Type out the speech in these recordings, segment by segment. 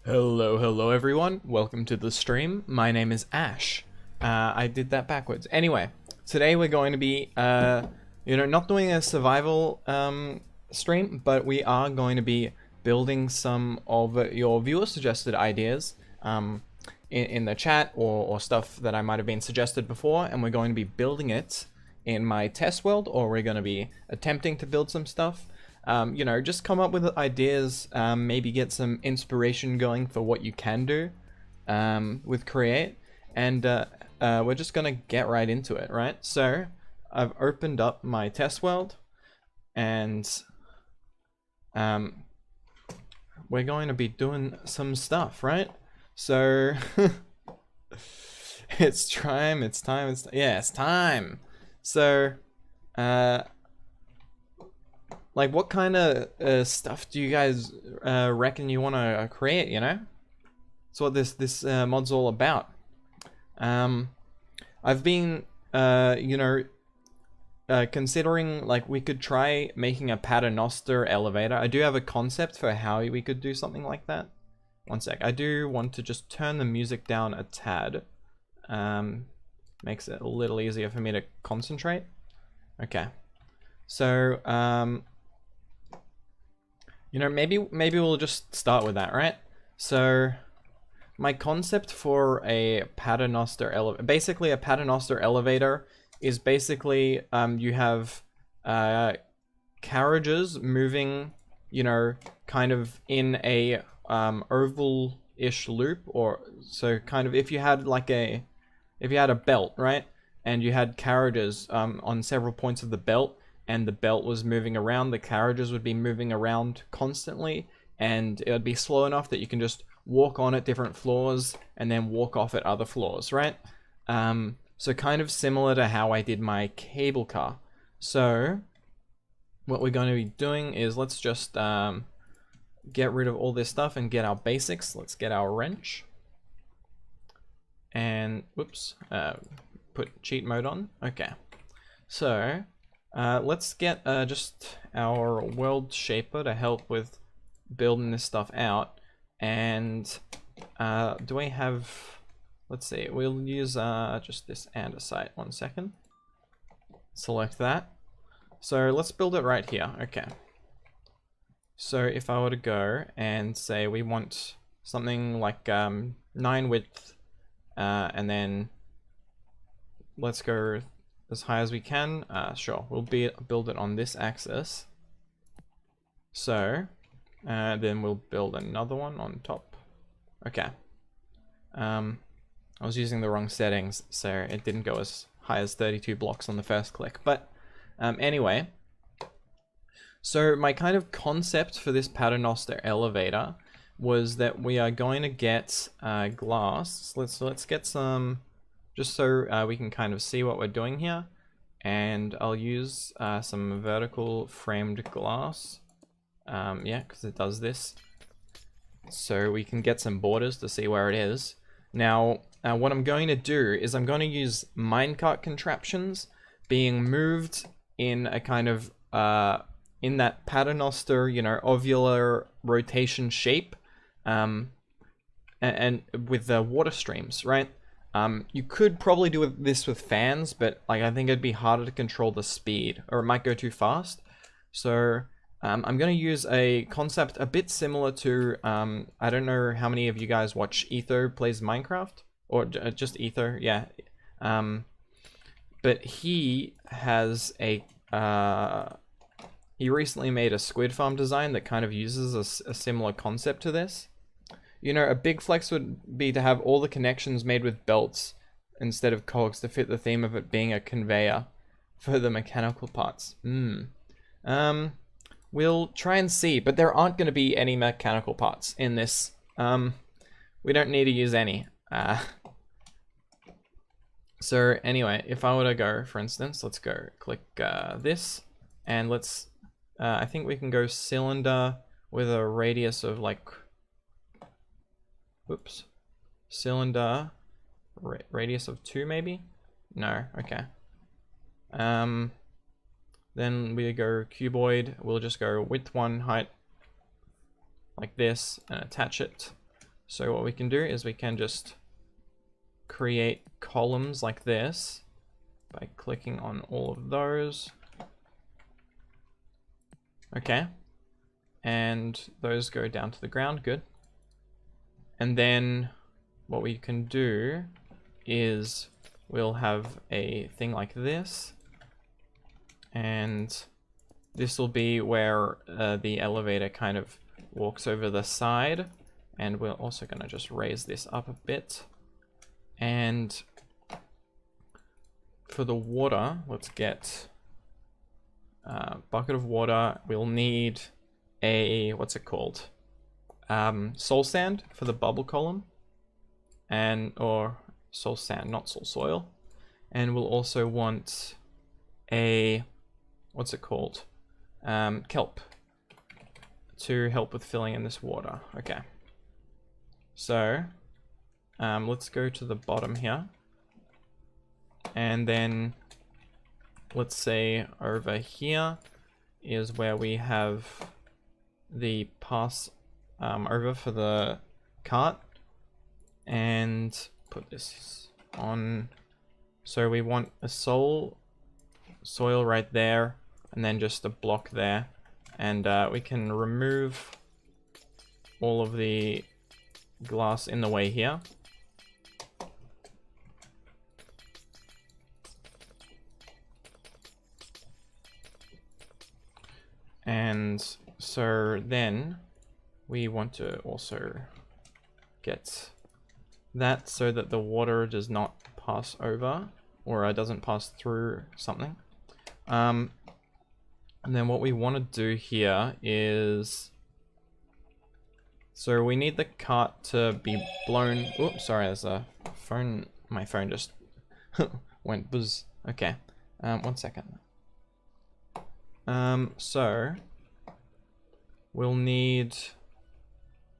Hello everyone. Welcome to the stream. My name is Ash. I did that backwards. Anyway, today we're going to be, not doing a survival stream, but we are going to be building some of your viewer-suggested ideas in the chat or stuff that I might have been suggested before, and we're going to be building it in my test world, or we're going to be attempting to build some stuff. Just come up with ideas, maybe get some inspiration going for what you can do with Create, and we're just gonna get right into it, right? So I've opened up my test world, and we're going to be doing some stuff, right? So it's time. It's time. So like, what kind of stuff do you guys reckon you want to create, you know? That's what this mod's all about. I've been, considering, like, we could try making a Paternoster elevator. I do have a concept for how we could do something like that. One sec. I do want to just turn the music down a tad. Makes it a little easier for me to concentrate. Okay. So, maybe we'll just start with that, right? So, my concept for a Paternoster elevator, basically a Paternoster elevator is basically, you have carriages moving, kind of in a oval-ish loop, or so kind of if you had a belt, right? And you had carriages on several points of the belt, and the belt was moving around, the carriages would be moving around constantly, and it would be slow enough that you can just walk on at different floors and then walk off at other floors, right? So kind of similar to how I did my cable car. So what we're going to be doing is, let's just get rid of all this stuff and get our basics. Let's get our wrench. And, whoops, put cheat mode on. Okay. So let's get just our world shaper to help with building this stuff out. And do I have, let's see, we'll use just this andesite. 1 second. Select that. So let's build it right here. Okay. So if I were to go and say we want something like 9 width, and then let's go as high as we can. Sure, we'll build it on this axis. So then we'll build another one on top. Okay. I was using the wrong settings, so it didn't go as high as 32 blocks on the first click. But anyway, so my kind of concept for this Paternoster elevator was that we are going to get glass. Let's get some, just so we can kind of see what we're doing here. And I'll use some vertical framed glass. Yeah, because it does this. So we can get some borders to see where it is. Now, what I'm going to do is I'm going to use minecart contraptions being moved in a kind of, in that Paternoster, ovular rotation shape. And with the water streams, right? You could probably do this with fans, but like I think it'd be harder to control the speed, or it might go too fast. So I'm going to use a concept a bit similar to, I don't know how many of you guys watch Etho Plays Minecraft, or just Etho, yeah. But he has a, he recently made a squid farm design that kind of uses a similar concept to this. A big flex would be to have all the connections made with belts instead of cogs to fit the theme of it being a conveyor for the mechanical parts. We'll try and see, but there aren't going to be any mechanical parts in this. We don't need to use any. So anyway, if I were to go, for instance, let's go click this, and let's, I think we can go cylinder with a radius of like, whoops, cylinder radius of 2 maybe? No, okay. Then we go cuboid, we'll just go width 1, height like this, and attach it. So what we can do is we can just create columns like this by clicking on all of those. Okay. And those go down to the ground, good. And then what we can do is we'll have a thing like this. And this will be where the elevator kind of walks over the side. And we're also going to just raise this up a bit. And for the water, let's get a bucket of water. We'll need a, what's it called? Soul sand for the bubble column. Or soul sand, not soul soil. And we'll also want a, what's it called? Kelp to help with filling in this water. Okay. So, let's go to the bottom here. And then, let's say over here is where we have the pass over for the cart. And put this on. So we want a soil right there. And then just a block there. And we can remove all of the glass in the way here. And so then we want to also get that so that the water does not pass over or doesn't pass through something. And then what we want to do here is, so we need the cart to be blown. Oops, sorry, there's a phone. My phone just went buzz. Okay, 1 second. So we'll need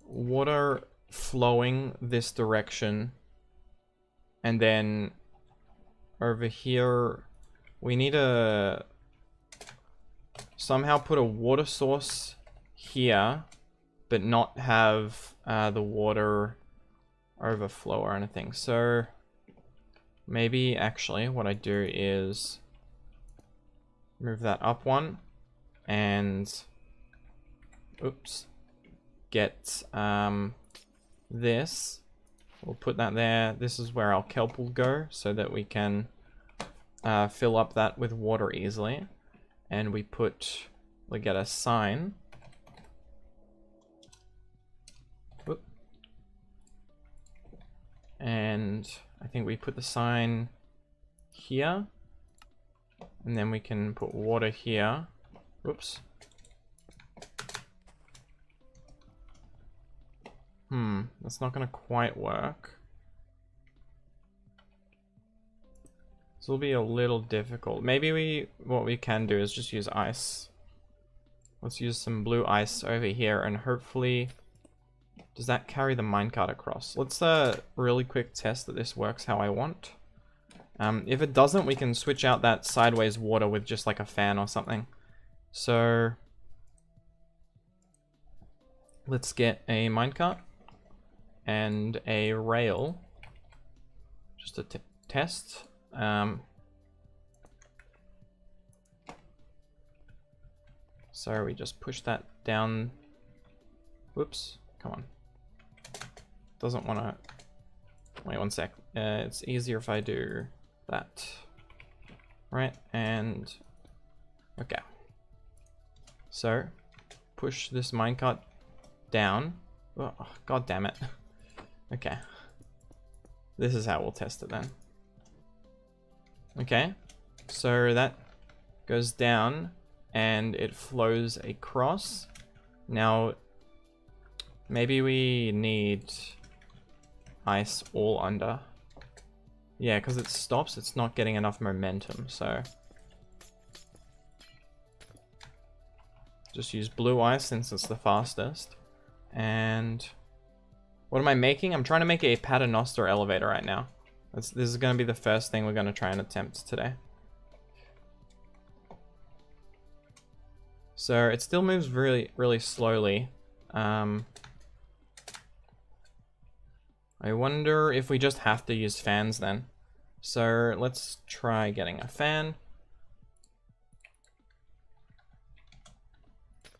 water flowing this direction, and then over here we need to somehow put a water source here, but not have the water overflow or anything. So maybe actually what I do is move that up one and oops, get this. We'll put that there. This is where our kelp will go so that we can fill up that with water easily. And we get a sign. Oop. And I think we put the sign here. And then we can put water here. Whoops. That's not gonna quite work. This will be a little difficult. Maybe what we can do is just use ice. Let's use some blue ice over here and hopefully, does that carry the minecart across? Let's really quick test that this works how I want. If it doesn't, we can switch out that sideways water with just like a fan or something. So let's get a minecart and a rail just to test. So we just push that down. Whoops, come on. Doesn't want to. Wait 1 sec. It's easier if I do that. Right, and okay. So push this minecart down. Oh, god damn it. Okay. This is how we'll test it then. Okay. So that goes down and it flows across. Now maybe we need ice all under. Yeah, because it stops, it's not getting enough momentum, so just use blue ice since it's the fastest. And what am I making? I'm trying to make a Paternoster elevator right now. This is going to be the first thing we're going to try and attempt today. So it still moves really, really slowly. I wonder if we just have to use fans then. So let's try getting a fan.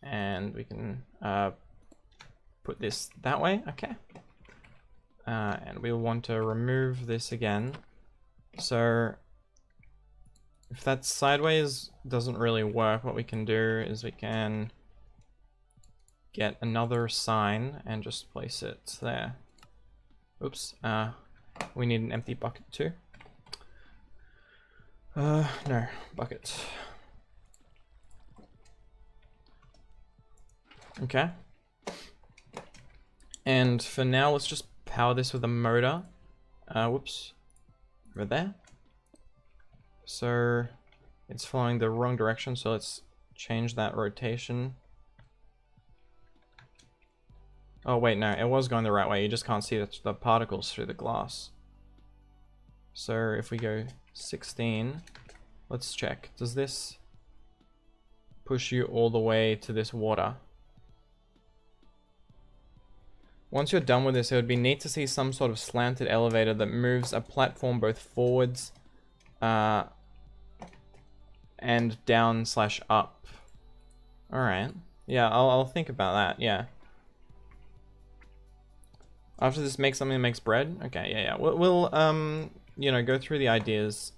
And we can put this that way, okay. And we'll want to remove this again. So if that sideways doesn't really work, what we can do is we can get another sign and just place it there. Oops, we need an empty bucket too. No, bucket. Okay. And for now, let's just power this with a motor. Whoops. Over there. So it's following the wrong direction, so let's change that rotation. Oh wait, no, it was going the right way. You just can't see the particles through the glass. So if we go 16, let's check. Does this push you all the way to this water? Once you're done with this, it would be neat to see some sort of slanted elevator that moves a platform both forwards and down/up. Alright. Yeah, I'll think about that, yeah. After this, make something that makes bread? Okay, yeah. We'll you know, go through the ideas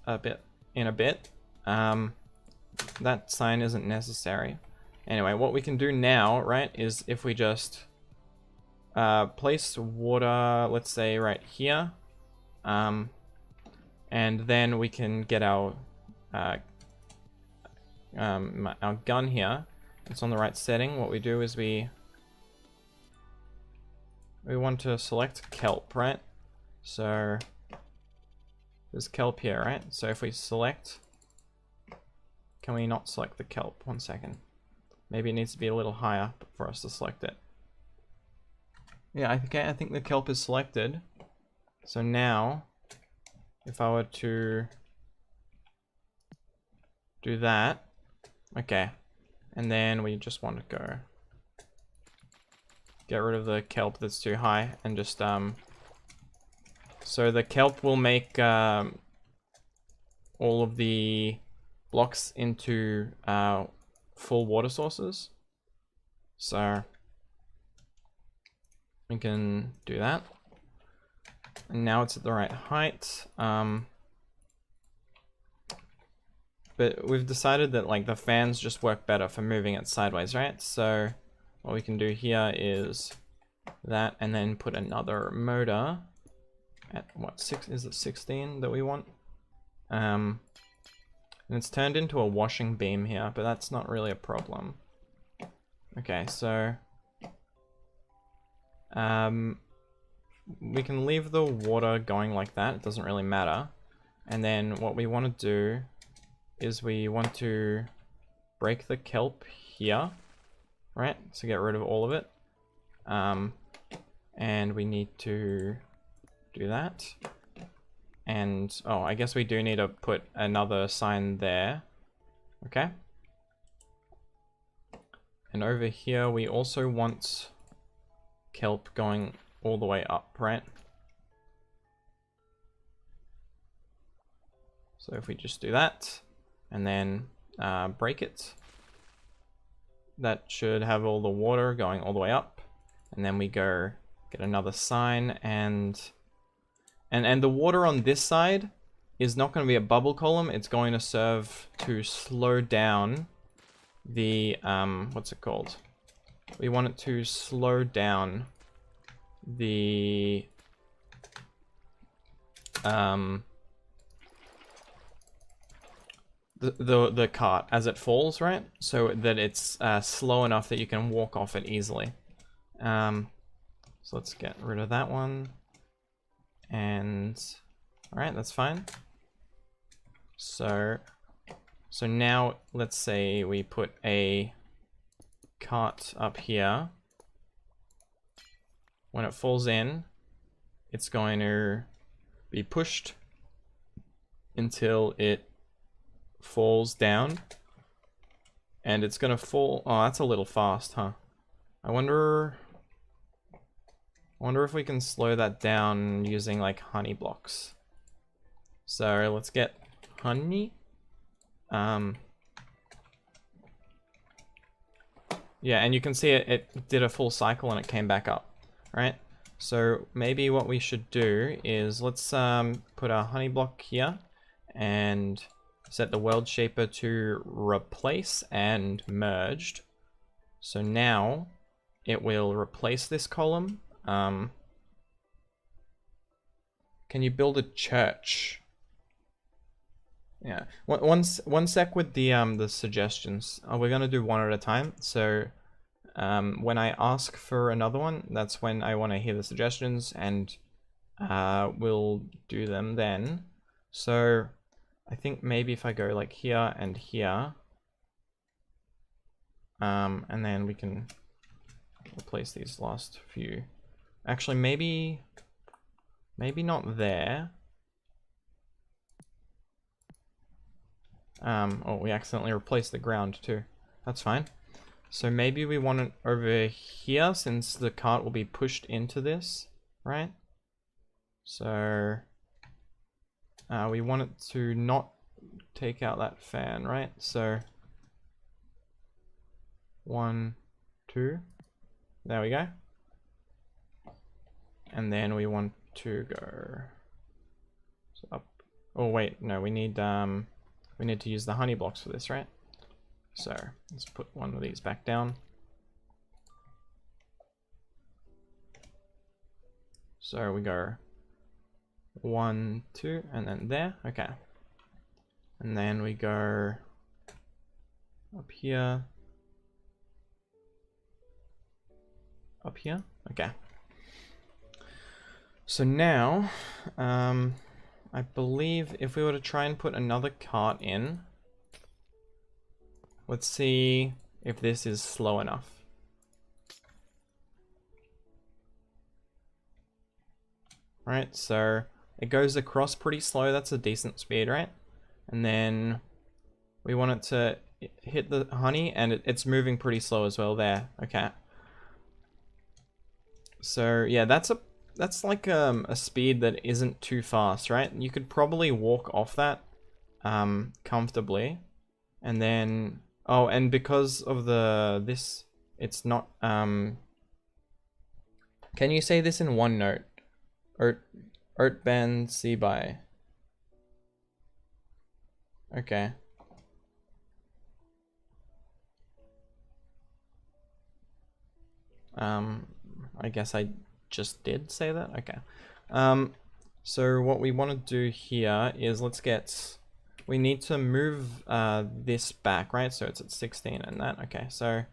in a bit. That sign isn't necessary. Anyway, what we can do now, right, is if we just place water, let's say right here, and then we can get our gun here. It's on the right setting. What we do is we want to select kelp, right? So there's kelp here, right? So if we select, can we not select the kelp? 1 second. Maybe it needs to be a little higher for us to select it. Yeah, I think the kelp is selected. So now, if I were to do that, okay, and then we just want to go get rid of the kelp that's too high, and just so the kelp will make all of the blocks into full water sources. So we can do that. And now it's at the right height. But we've decided that like the fans just work better for moving it sideways, right? So what we can do here is that, and then put another motor at what, 16 that we want? And it's turned into a washing beam here, but that's not really a problem. Okay, so we can leave the water going like that, it doesn't really matter. And then what we want to do is we want to break the kelp here, right? So get rid of all of it. And we need to do that. And, oh, I guess we do need to put another sign there. Okay. And over here, we also want kelp going all the way up, right? So if we just do that, and then break it, that should have all the water going all the way up. And then we go get another sign, and the water on this side is not going to be a bubble column. It's going to serve to slow down the what's it called? We want it to slow down the the cart as it falls, right? So that it's slow enough that you can walk off it easily. So let's get rid of that one. And alright, that's fine. So now let's say we put a cart up here. When it falls in, it's going to be pushed until it falls down, and it's gonna fall. Oh, that's a little fast, huh? I wonder I wonder if we can slow that down using like honey blocks. So let's get honey. Yeah, and you can see it did a full cycle and it came back up, right? So maybe what we should do is let's put our honey block here and set the world shaper to replace and merged. So now it will replace this column. Can you build a church? Yeah. One sec with the suggestions. We're gonna do one at a time. So when I ask for another one, that's when I want to hear the suggestions, and we'll do them then. So I think maybe if I go like here and here, and then we can replace these last few. Actually, maybe not there. Oh, we accidentally replaced the ground too. That's fine. So maybe we want it over here since the cart will be pushed into this, right? So we want it to not take out that fan, right? So 1, 2, there we go. And then we want to go up. Oh wait, no, we need to use the honey blocks for this, right? So let's put one of these back down. So we go 1, 2, and then there. Okay. And then we go up here. Up here. Okay. So now, I believe if we were to try and put another cart in, let's see if this is slow enough. Right, so it goes across pretty slow. That's a decent speed, right? And then we want it to hit the honey, and it's moving pretty slow as well there. Okay. So yeah, that's like a speed that isn't too fast, right? You could probably walk off that comfortably, and then and because of this, it's not can you say this in one note? Ert ban C by. Okay. I guess I just did say that. Okay. So what we want to do here is we need to move this back, right? So it's at 16 and that. Okay, so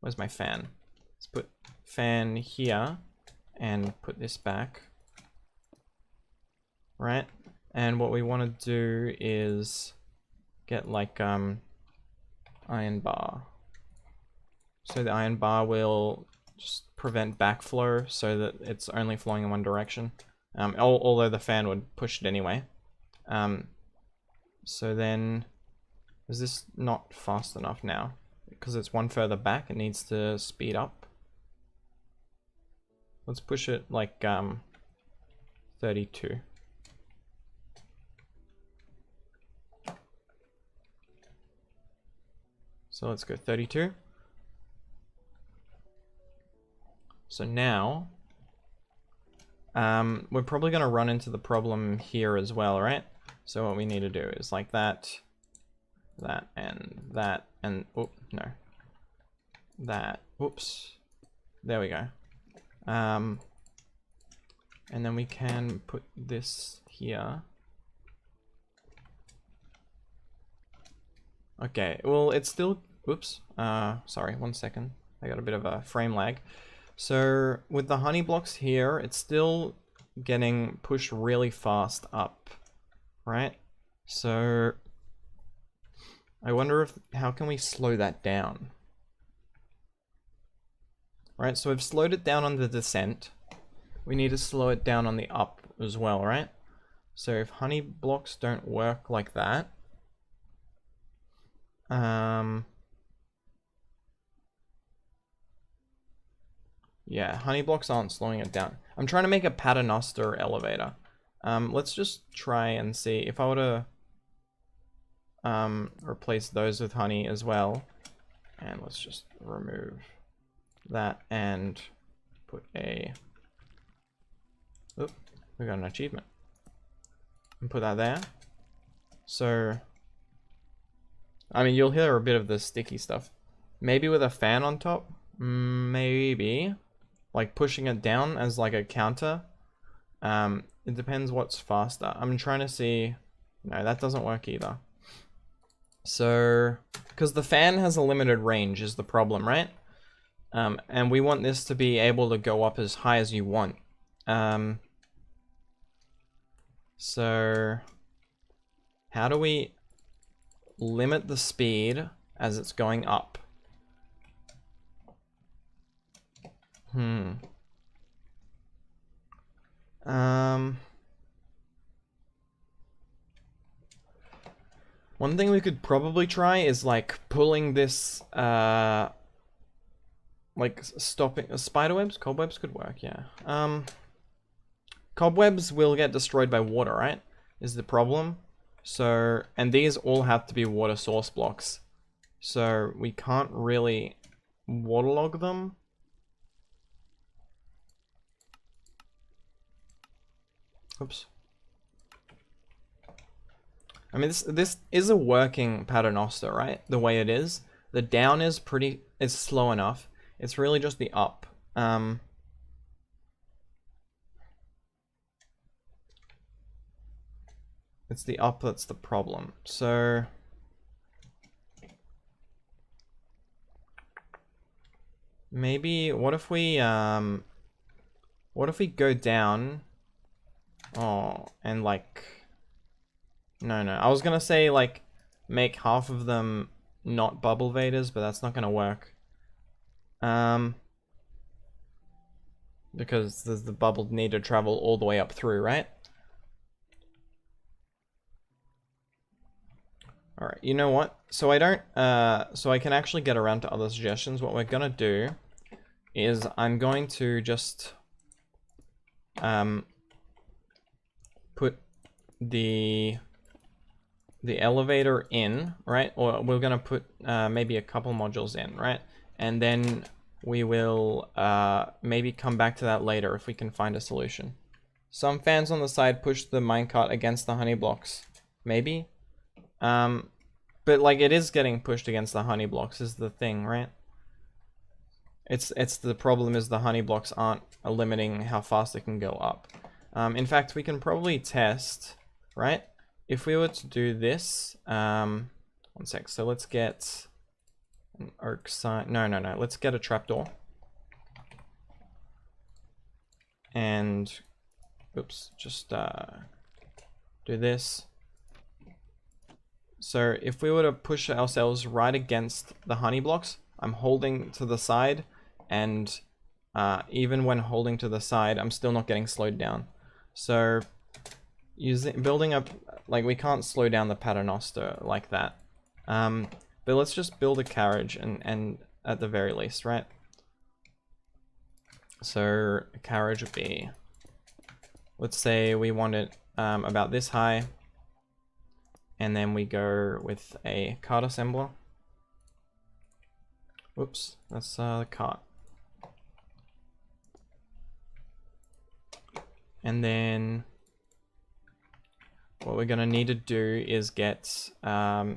where's my fan? Let's put fan here and put this back, right? And what we want to do is get like iron bar. So the iron bar will just prevent backflow so that it's only flowing in one direction. Although the fan would push it anyway. So then, is this not fast enough now? Because it's one further back, it needs to speed up. Let's push it like 32. So let's go 32. So now, we're probably going to run into the problem here as well, right? So what we need to do is like that, and oh no, that. Oops, there we go. And then we can put this here. Okay, well it's still. Oops. Sorry, 1 second. I got a bit of a frame lag. So with the honey blocks here, it's still getting pushed really fast up, right? So I wonder how can we slow that down? Right, so we've slowed it down on the descent. We need to slow it down on the up as well, right? So if honey blocks don't work like that, yeah, honey blocks aren't slowing it down. I'm trying to make a Paternoster elevator. Let's just try and see if I were to replace those with honey as well. And let's just remove that and put a... Oop, we got an achievement. And put that there. So, I mean, you'll hear a bit of the sticky stuff. Maybe with a fan on top? Maybe. Like pushing it down as like a counter. It depends what's faster. I'm trying to see... No, that doesn't work either. So, because the fan has a limited range is the problem, right? And we want this to be able to go up as high as you want. So, how do we limit the speed as it's going up? One thing we could probably try is like pulling this, like stopping spiderwebs. Cobwebs could work, yeah. Cobwebs will get destroyed by water, right? Is the problem. So, and these all have to be water source blocks. So we can't really waterlog them. Oops. I mean, this is a working Paternoster, right? The way it is. The down is it's slow enough. It's really just the up. It's the up that's the problem. So maybe what if we go down? Oh, and like no, I was gonna say like make half of them not bubble vaders, but that's not gonna work. Because the bubble need to travel all the way up through, right? Alright, you know what? So I don't, so I can actually get around to other suggestions. What we're gonna do is I'm going to just, put the elevator in, right? Or we're gonna put, maybe a couple modules in, right? And then we will, maybe come back to that later if we can find a solution. Some fans on the side push the minecart against the honey blocks. Maybe? But like it is getting pushed against the honey blocks is the thing, right? It's the problem is the honey blocks aren't limiting how fast it can go up. In fact, we can probably test, right? If we were to do this, one sec. So let's get an oak sign. No. Let's get a trapdoor. And, oops, just do this. So if we were to push ourselves right against the honey blocks, I'm holding to the side, and even when holding to the side, I'm still not getting slowed down. So building up, like we can't slow down the Paternoster like that. But let's just build a carriage and at the very least, right? So a carriage would be, let's say we want it about this high. And then we go with a cart assembler. Whoops, that's the cart. And then what we're gonna need to do is get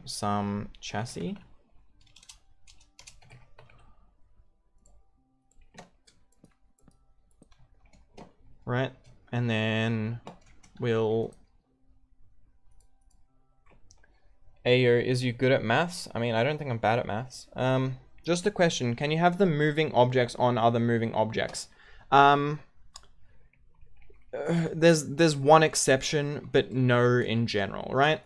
some chassis. Right, and then we'll... Ayo, is you good at maths? I mean, I don't think I'm bad at maths. Just a question, can you have the moving objects on other moving objects? There's one exception, but no in general, right?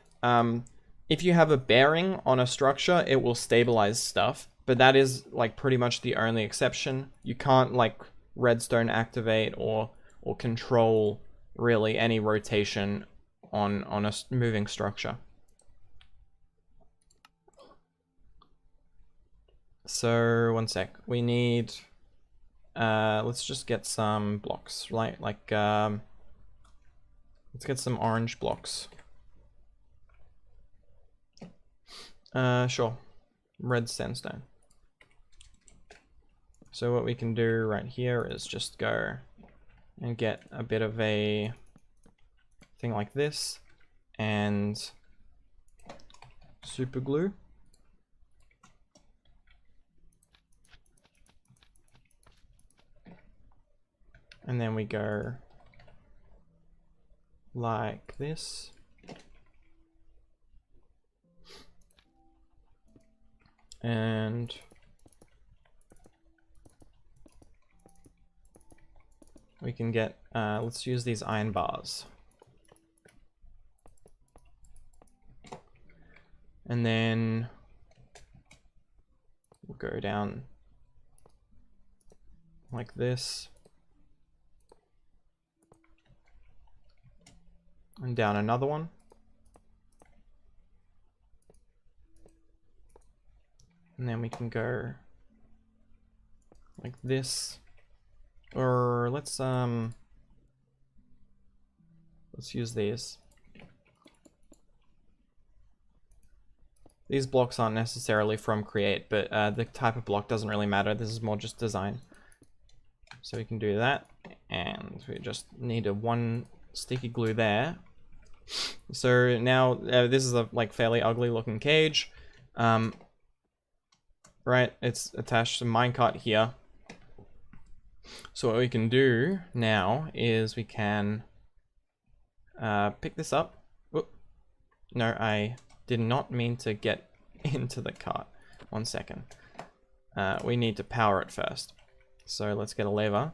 If you have a bearing on a structure, it will stabilize stuff, but that is like pretty much the only exception. You can't like redstone activate or control really any rotation on a moving structure. So, one sec. We need let's just get some blocks, right? Like, let's get some orange blocks. Sure. Red sandstone. So what we can do right here is just go and get a bit of a thing like this and super glue. And then we go like this. And we can get, let's use these iron bars. And then we'll go down like this. And down another one. And then we can go like this. Or let's use these. These blocks aren't necessarily from Create, but the type of block doesn't really matter. This is more just design. So we can do that, and we just need a one sticky glue there. So now this is a like fairly ugly looking cage. Right, it's attached to minecart here. So what we can do now is we can pick this up. Oop. No, I did not mean to get into the cart. 1 second. We need to power it first. So let's get a lever.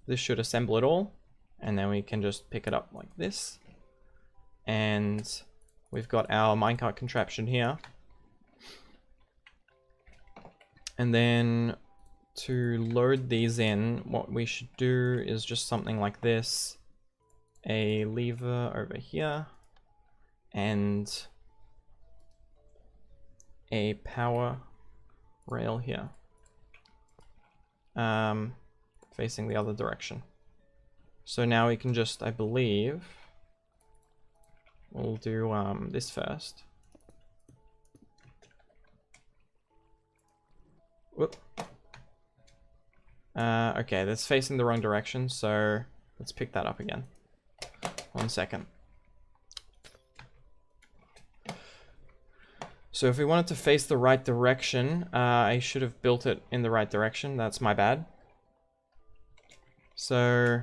This should assemble it all. And then we can just pick it up like this. And we've got our minecart contraption here. And then to load these in, what we should do is just something like this. A lever over here. And a power rail here. Facing the other direction. So now we can just, I believe, we'll do this first. Whoop. Okay, that's facing the wrong direction, so let's pick that up again. 1 second. So if we want it to face the right direction, I should have built it in the right direction. That's my bad. So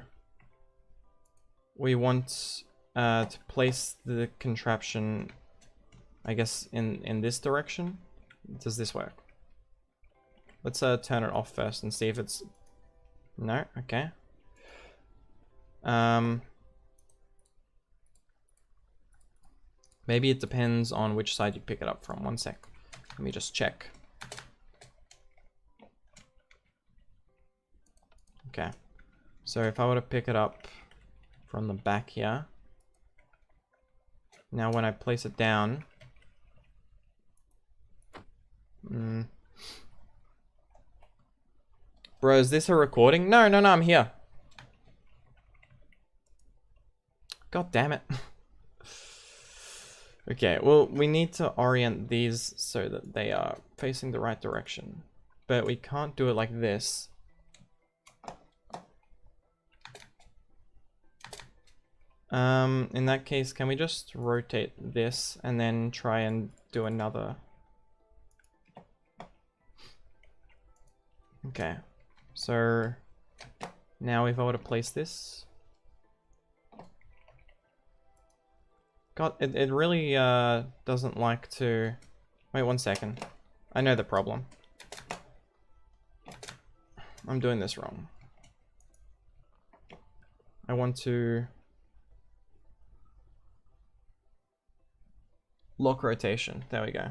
we want to place the contraption, I guess, in this direction. Does this work? Let's turn it off first and see if it's... No? Okay. Maybe it depends on which side you pick it up from. 1 sec. Let me just check. Okay. So if I were to pick it up from the back here, now when I place it down, bro, is this a recording? No, I'm here. God damn it. Okay, well, we need to orient these so that they are facing the right direction, but we can't do it like this. In that case, can we just rotate this and then try and do another? Okay, so now if I were to place this, God, it really doesn't like to... Wait 1 second. I know the problem. I'm doing this wrong. I want to lock rotation. There we go.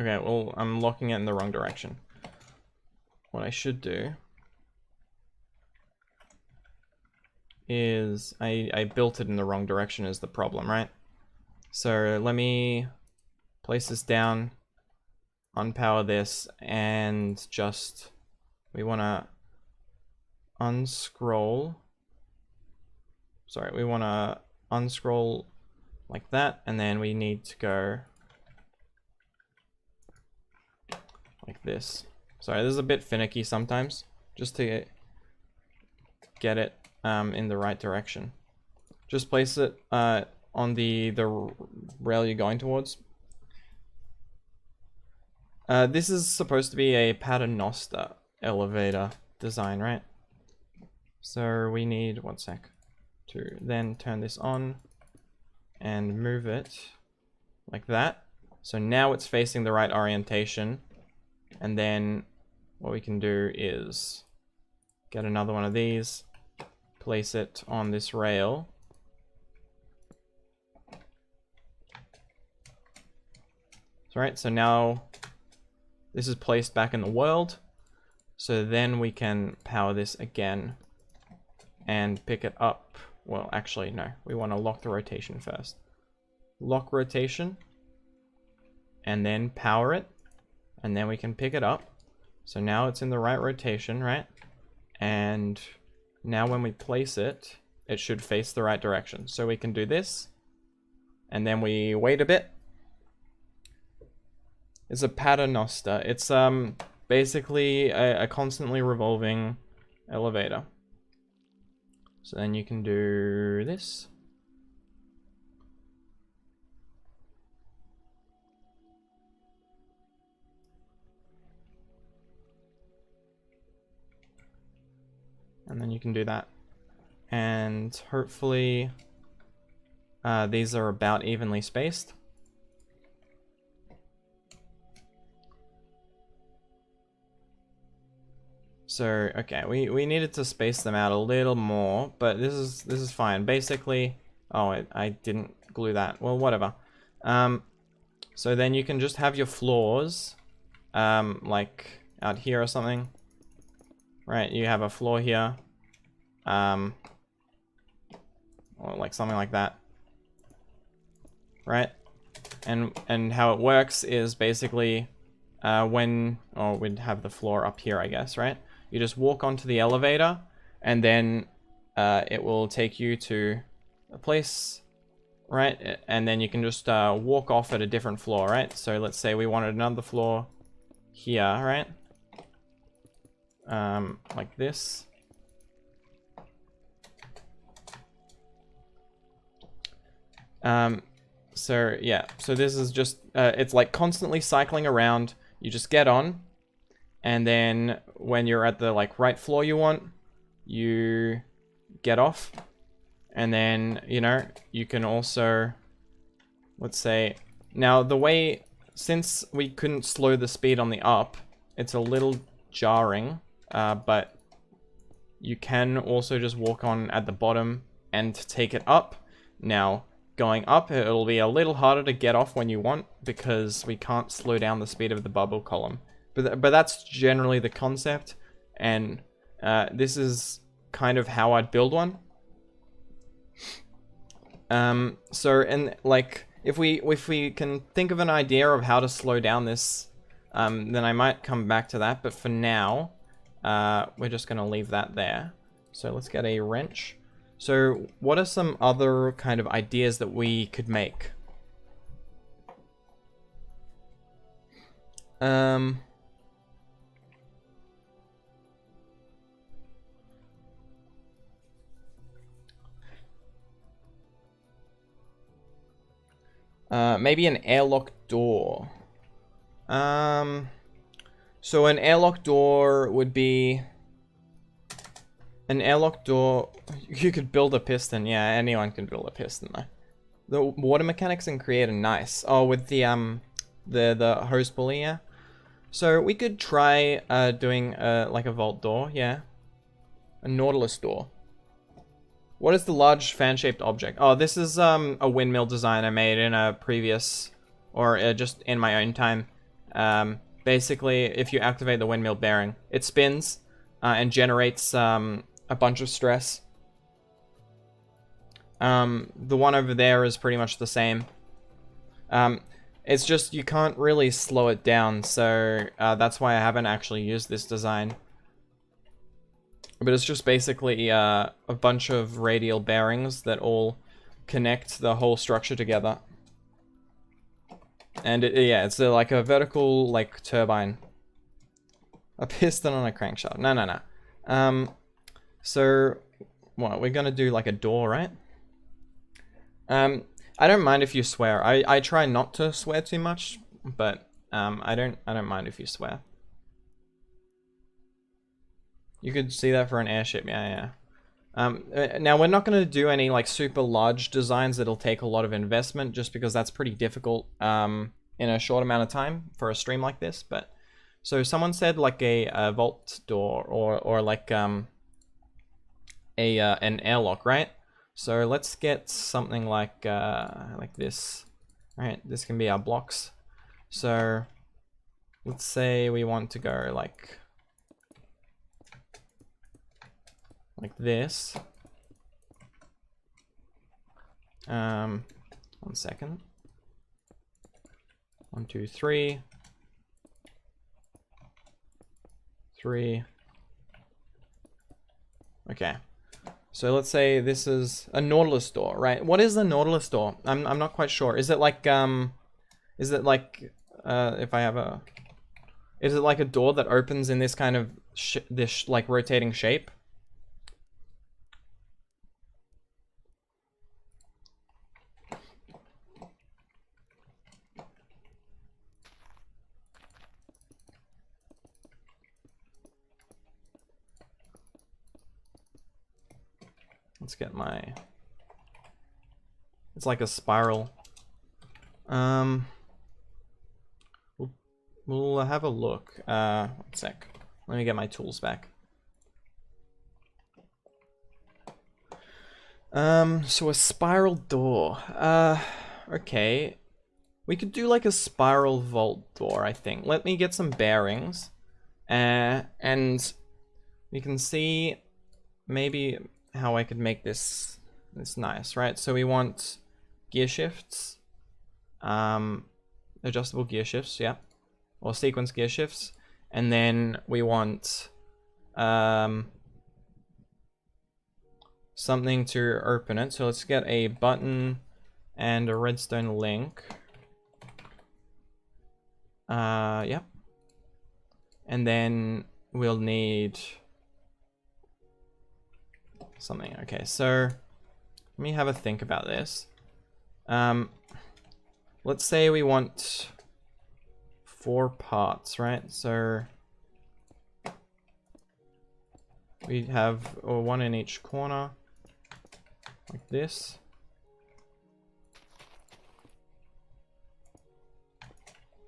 Okay, well, I'm locking it in the wrong direction. What I should do is I built it in the wrong direction is the problem, right? So let me place this down, unpower this, and just, we want to unscroll. Sorry, we want to unscroll like that, and then we need to go like this. Sorry, this is a bit finicky sometimes, just to get it in the right direction. Just place it on the rail you're going towards. This is supposed to be a Paternoster Elevator design, right? So we need, one sec, to then turn this on and move it like that. So now it's facing the right orientation. And then what we can do is get another one of these, place it on this rail. Right, so now this is placed back in the world. So then we can power this again and pick it up. Well, actually, no, we want to lock the rotation first. Lock rotation and then power it, and then we can pick it up. So now it's in the right rotation, right? And now when we place it, it should face the right direction. So we can do this, and then we wait a bit. It's a Paternoster. It's basically a constantly revolving elevator. So then you can do this. And then you can do that. And hopefully these are about evenly spaced. So, okay, we needed to space them out a little more, but this is fine. Basically, oh, I didn't glue that. Well, whatever. So then you can just have your floors, like out here or something. Right, you have a floor here, or like something like that. Right, and how it works is basically we'd have the floor up here, I guess, right? You just walk onto the elevator, and then it will take you to a place, right? And then you can just walk off at a different floor, right? So let's say we wanted another floor here, right? Like this. So yeah, so this is just, it's like constantly cycling around. You just get on, and then when you're at the like right floor you want, you get off, and then, you know, you can also, let's say, now the way, since we couldn't slow the speed on the up, it's a little jarring, but you can also just walk on at the bottom and take it up. Now, going up, it'll be a little harder to get off when you want, because we can't slow down the speed of the bubble column. But that's generally the concept, and this is kind of how I'd build one. So, and like, if we can think of an idea of how to slow down this, then I might come back to that. But for now, we're just gonna leave that there. So let's get a wrench. So what are some other kind of ideas that we could make? Maybe an airlock door. So an airlock door would be... An airlock door... You could build a piston. Yeah, anyone can build a piston, though. The water mechanics in Create are nice. Oh, with the hose pulley, yeah. So we could try doing like a vault door, yeah. A Nautilus door. What is the large fan-shaped object? Oh, this is a windmill design I made in a previous, or just in my own time. Basically, if you activate the windmill bearing, it spins and generates a bunch of stress. The one over there is pretty much the same. It's just you can't really slow it down, so that's why I haven't actually used this design. But it's just basically a bunch of radial bearings that all connect the whole structure together. And yeah, it's like a vertical like turbine. A piston on a crankshaft. No. So what, we're gonna do like a door, right? I don't mind if you swear. I try not to swear too much, but I don't mind if you swear. You could see that for an airship, yeah. Now we're not going to do any like super large designs that'll take a lot of investment, just because that's pretty difficult in a short amount of time for a stream like this. But so someone said like a vault door or like an airlock, right? So let's get something like this. Right, this can be our blocks. So let's say we want to go like this. 1 second. 1, 2, 3. 3. Okay. So let's say this is a Nautilus door, right? What is a Nautilus door? I'm not quite sure. Is it like if I have a, is it like a door that opens in this kind of this like rotating shape? Let's get my... It's like a spiral. We'll have a look. 1 sec. Let me get my tools back. So a spiral door. Okay. We could do like a spiral vault door, I think. Let me get some bearings. And we can see maybe how I could make this nice, right? So we want gear shifts, adjustable gear shifts, yeah, or sequence gear shifts, and then we want something to open it. So let's get a button and a redstone link. Yep. And then we'll need something. Okay, so let me have a think about this. Let's say we want 4 parts, right? So we have 1 in each corner, like this.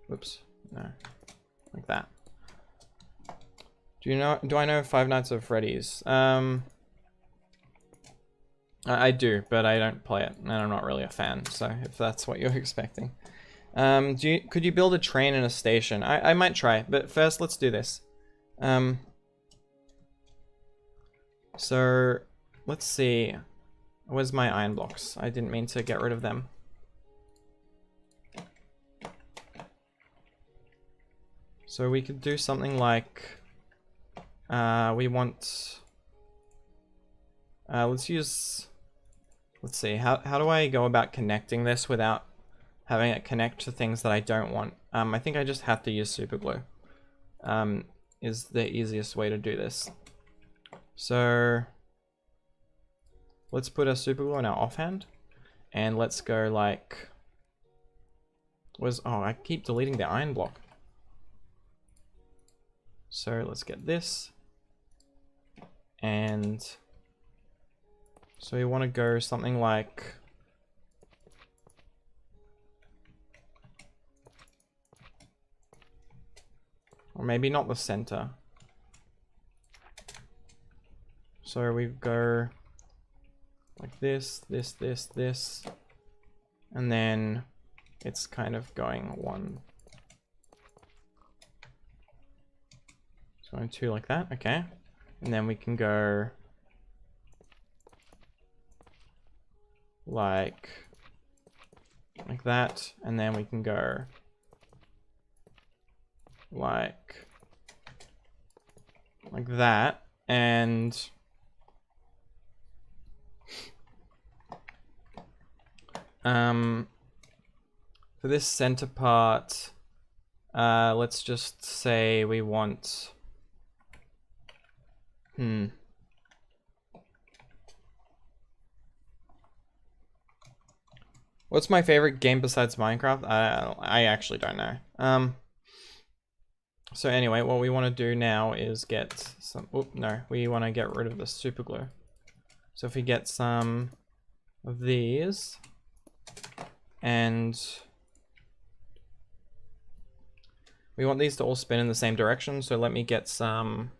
Whoops, no, like that. Do I know Five Nights at Freddy's? I do, but I don't play it, and I'm not really a fan, so if that's what you're expecting. Could you build a train in a station? I might try, but first let's do this. So, let's see. Where's my iron blocks? I didn't mean to get rid of them. So we could do something like... we want... let's use... Let's see, how do I go about connecting this without having it connect to things that I don't want? I think I just have to use super glue. Is the easiest way to do this. So let's put a super glue in our offhand, and let's go like... Oh, I keep deleting the iron block. So let's get this, and so you want to go something like or maybe not the center. So we go like this, and then it's kind of going 1. It's going 2 like that, okay. And then we can go like that, and then we can go like that, and for this center part, let's just say we want, what's my favorite game besides Minecraft? I actually don't know. So anyway, what we want to do now is get some, we want to get rid of the super glue. So if we get some of these, and we want these to all spin in the same direction, so let me get some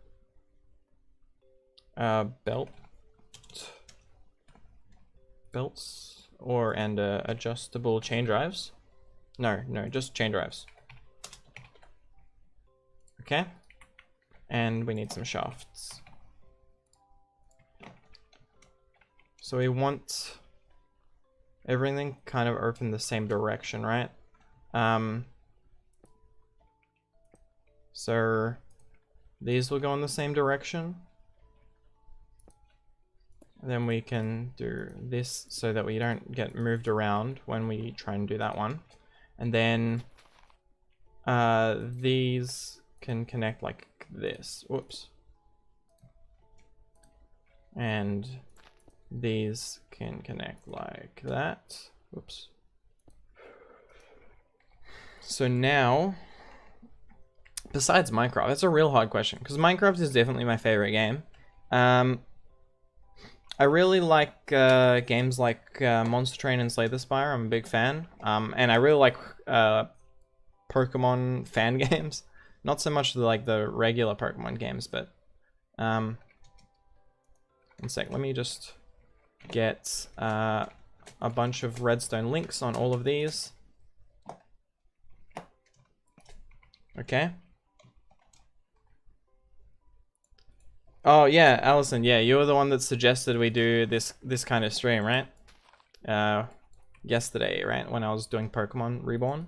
belts and adjustable chain drives. No, just chain drives. Okay, and we need some shafts. So we want everything kind of open the same direction, right? So these will go in the same direction. Then we can do this so that we don't get moved around when we try and do that one. And then these can connect like this. Whoops. And these can connect like that. Whoops. So now, besides Minecraft, that's a real hard question, because Minecraft is definitely my favorite game. I really like games like Monster Train and Slay the Spire. I'm a big fan. And I really like Pokemon fan games. Not so much the regular Pokemon games, but one sec, let me just get a bunch of redstone links on all of these. Okay. Oh yeah, Allison, yeah, you were the one that suggested we do this kind of stream, right? Yesterday, right, when I was doing Pokemon Reborn.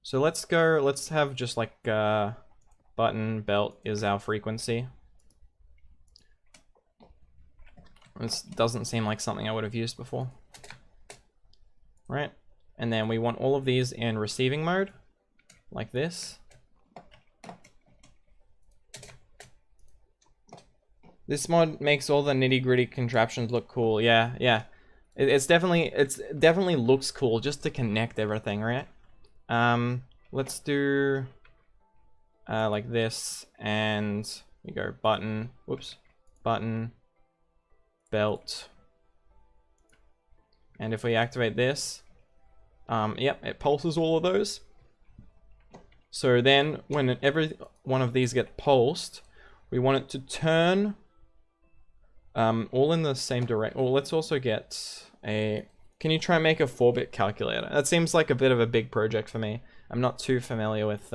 So let's have just like button belt is our frequency. This doesn't seem like something I would have used before. Right? And then we want all of these in receiving mode, like this. This mod makes all the nitty-gritty contraptions look cool. Yeah. It definitely looks cool just to connect everything, right? Let's do like this, and we go button, button, belt, and if we activate this, yep, it pulses all of those. So then when every one of these get pulsed, we want it to turn all in the same direction. Well, let's also get a, can you try and make a 4-bit calculator? That seems like a bit of a big project for me. I'm not too familiar with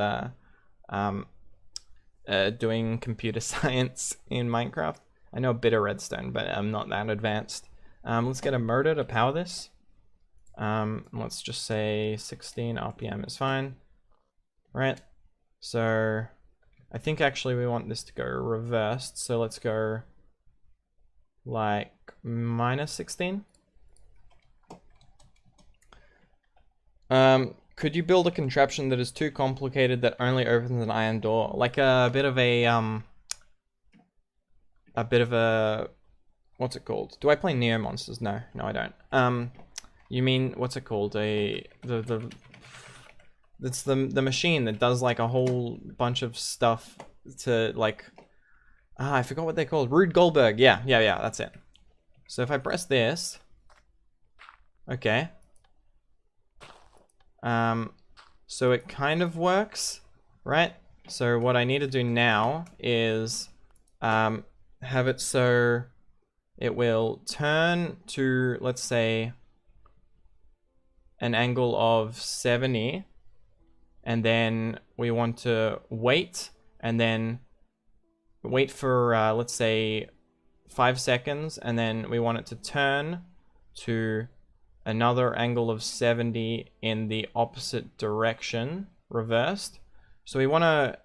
doing computer science in Minecraft. I know a bit of redstone, but I'm not that advanced. Let's get a motor to power this. Let's just say 16 RPM is fine. Right? So I think actually we want this to go reversed. So let's go like -16. Could you build a contraption that is too complicated that only opens an iron door? Like a bit of a what's it called? Do I play Neo Monsters? No, I don't. You mean, what's it called? It's the machine that does like a whole bunch of stuff to like, I forgot what they're called. Rube Goldberg. Yeah, that's it. So if I press this, okay. So it kind of works, right? So what I need to do now is have it so it will turn to, let's say, an angle of 70, and then we want to wait, and then wait for let's say 5 seconds, and then we want it to turn to another angle of 70 in the opposite direction, reversed. So we want to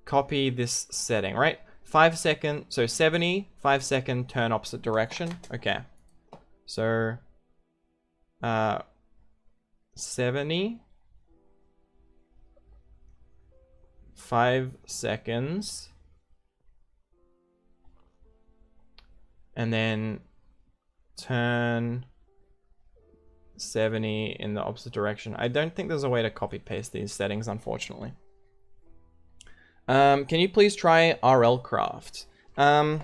copy this setting, right? 5 second, so 70, 5 second, turn opposite direction. Okay. So 70, 5 seconds, and then turn 70 in the opposite direction. I don't think there's a way to copy paste these settings, unfortunately. Can you please try RL Craft? I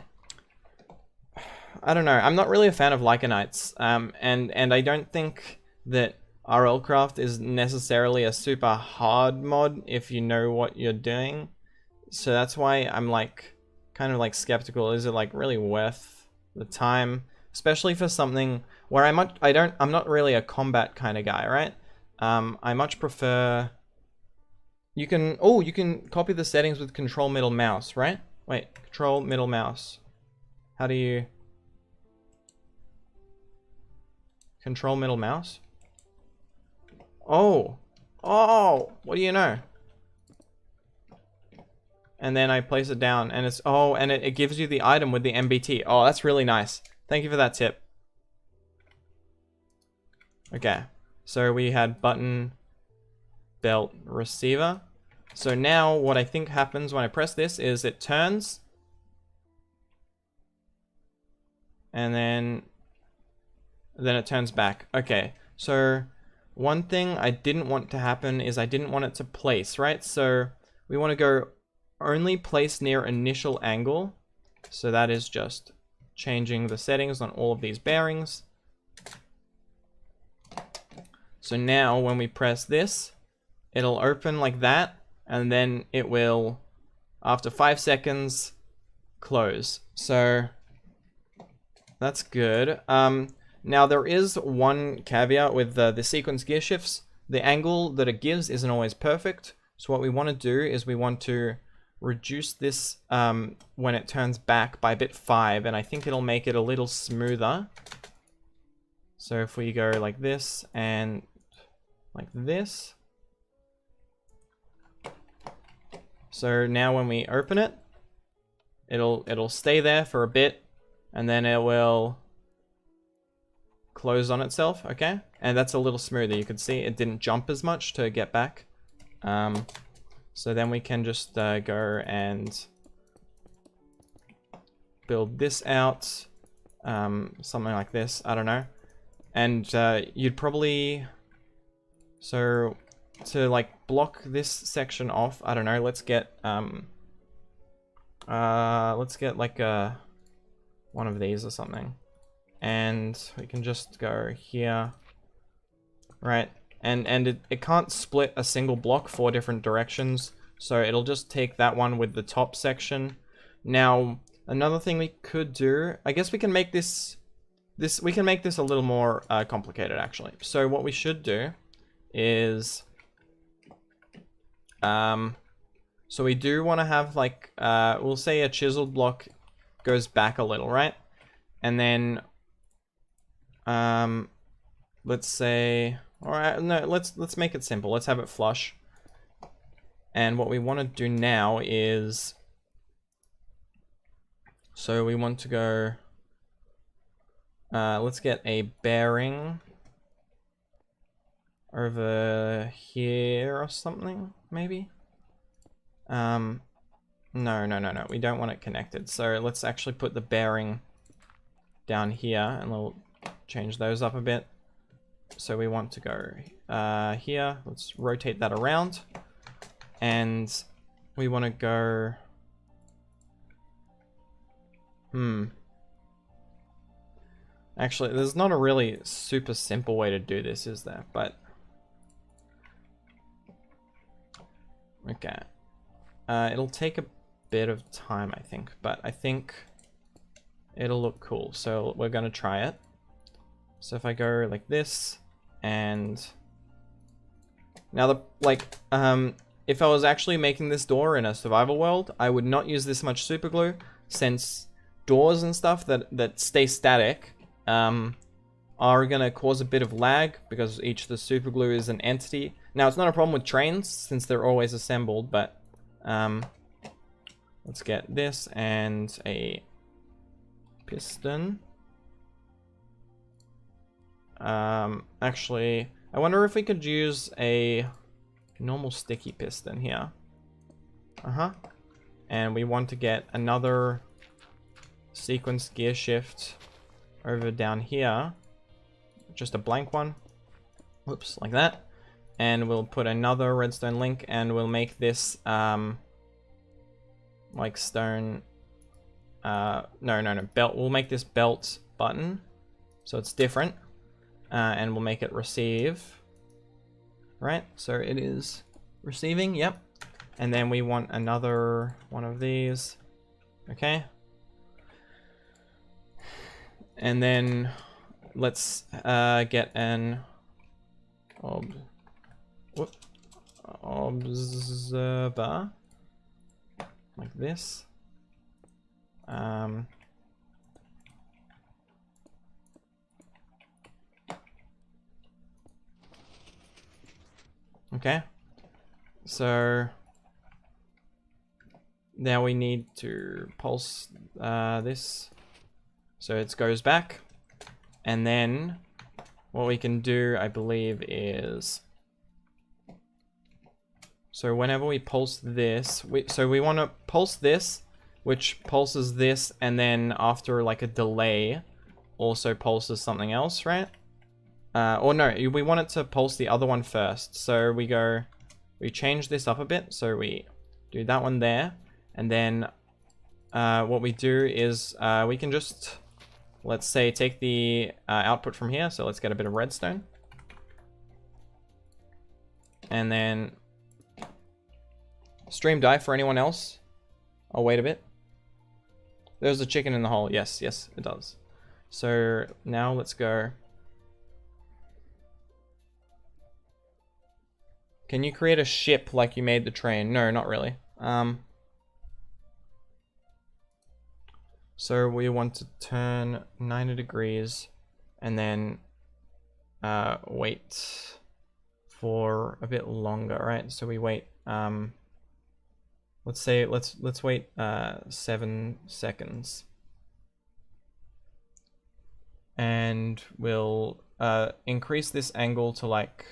don't know. I'm not really a fan of Lycanites, and I don't think that RL Craft is necessarily a super hard mod if you know what you're doing. So that's why I'm like kind of like skeptical. Is it like really worth the time, especially for something where I'm not really a combat kind of guy, right? I much prefer. You can copy the settings with control middle mouse, right? Wait, control middle mouse. How do you control middle mouse? Oh, what do you know? And then I place it down, and it's and it gives you the item with the MBT. Oh, that's really nice. Thank you for that tip. Okay, so we had button, belt, receiver. So now what I think happens when I press this is it turns, and then it turns back. Okay, so one thing I didn't want to happen is I didn't want it to place, right? So we want to go only place near initial angle. So that is just changing the settings on all of these bearings. So now when we press this, it'll open like that, and then it will, after 5 seconds, close. So that's good. Now there is one caveat with the sequence gear shifts. The angle that it gives isn't always perfect. So what we want to do is we want to reduce this when it turns back by bit 5, and I think it'll make it a little smoother. So if we go like this and like this. So now when we open it, it'll stay there for a bit, and then it will close on itself, okay? And that's a little smoother. You can see it didn't jump as much to get back. So then we can just go and build this out, something like this, I don't know. And you'd probably, so to like block this section off, I don't know, let's get like one of these or something. And we can just go here, right? And it can't split a single block 4 different directions, so it'll just take that one with the top section. Now, another thing we could do, I guess we can make this we can make this a little more complicated actually. So what we should do is, so we do want to have like, we'll say a chiseled block goes back a little, right? And then, let's say, all right, no, let's make it simple. Let's have it flush. And what we want to do now is, so we want to go, let's get a bearing over here or something, maybe. No, we don't want it connected. So let's actually put the bearing down here, and we'll change those up a bit. So we want to go here. Let's rotate that around, and we want to go, actually, there's not a really super simple way to do this, is there? But okay, it'll take a bit of time, I think, but I think it'll look cool. So we're gonna try it. So if I go like this, and now if I was actually making this door in a survival world, I would not use this much super glue, since doors and stuff that stay static, are going to cause a bit of lag because each of the super glue is an entity. Now, it's not a problem with trains since they're always assembled, but let's get this and a piston. Actually, I wonder if we could use a normal sticky piston here. And we want to get another sequence gear shift over down here. Just a blank one. Whoops, like that. And we'll put another redstone link and we'll make this like stone. No, belt. We'll make this belt button so it's different. And we'll make it receive. Right, so it is receiving, yep. And then we want another one of these. Okay. And then let's get an observer like this. Okay, so now we need to pulse this so it goes back, and then what we can do, I believe, is so whenever we pulse this, we want to pulse this, which pulses this, and then after like a delay also pulses something else, right? Or no, we want it to pulse the other one first. So we change this up a bit. So we do that one there. And then what we do is we can just, let's say, take the output from here. So let's get a bit of redstone. And then stream die for anyone else. I'll wait a bit. There's a chicken in the hole. Yes, yes, it does. So now let's go. Can you create a ship like you made the train? No, not really. So we want to turn 90 degrees and then wait for a bit longer, right? So we wait, let's say, let's wait 7 seconds. And we'll increase this angle to like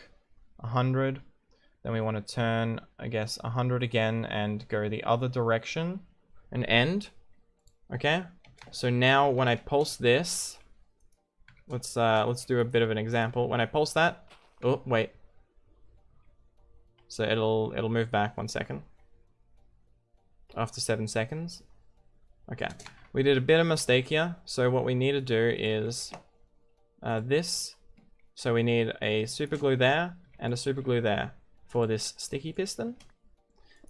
100. Then we want to turn, I guess, 100 again and go the other direction and end. Okay. So now when I pulse this, let's do a bit of an example. When I pulse that, oh wait. So it'll move back 1 second. After 7 seconds. Okay. We did a bit of mistake here. So what we need to do is this. So we need a super glue there and a super glue there for this sticky piston,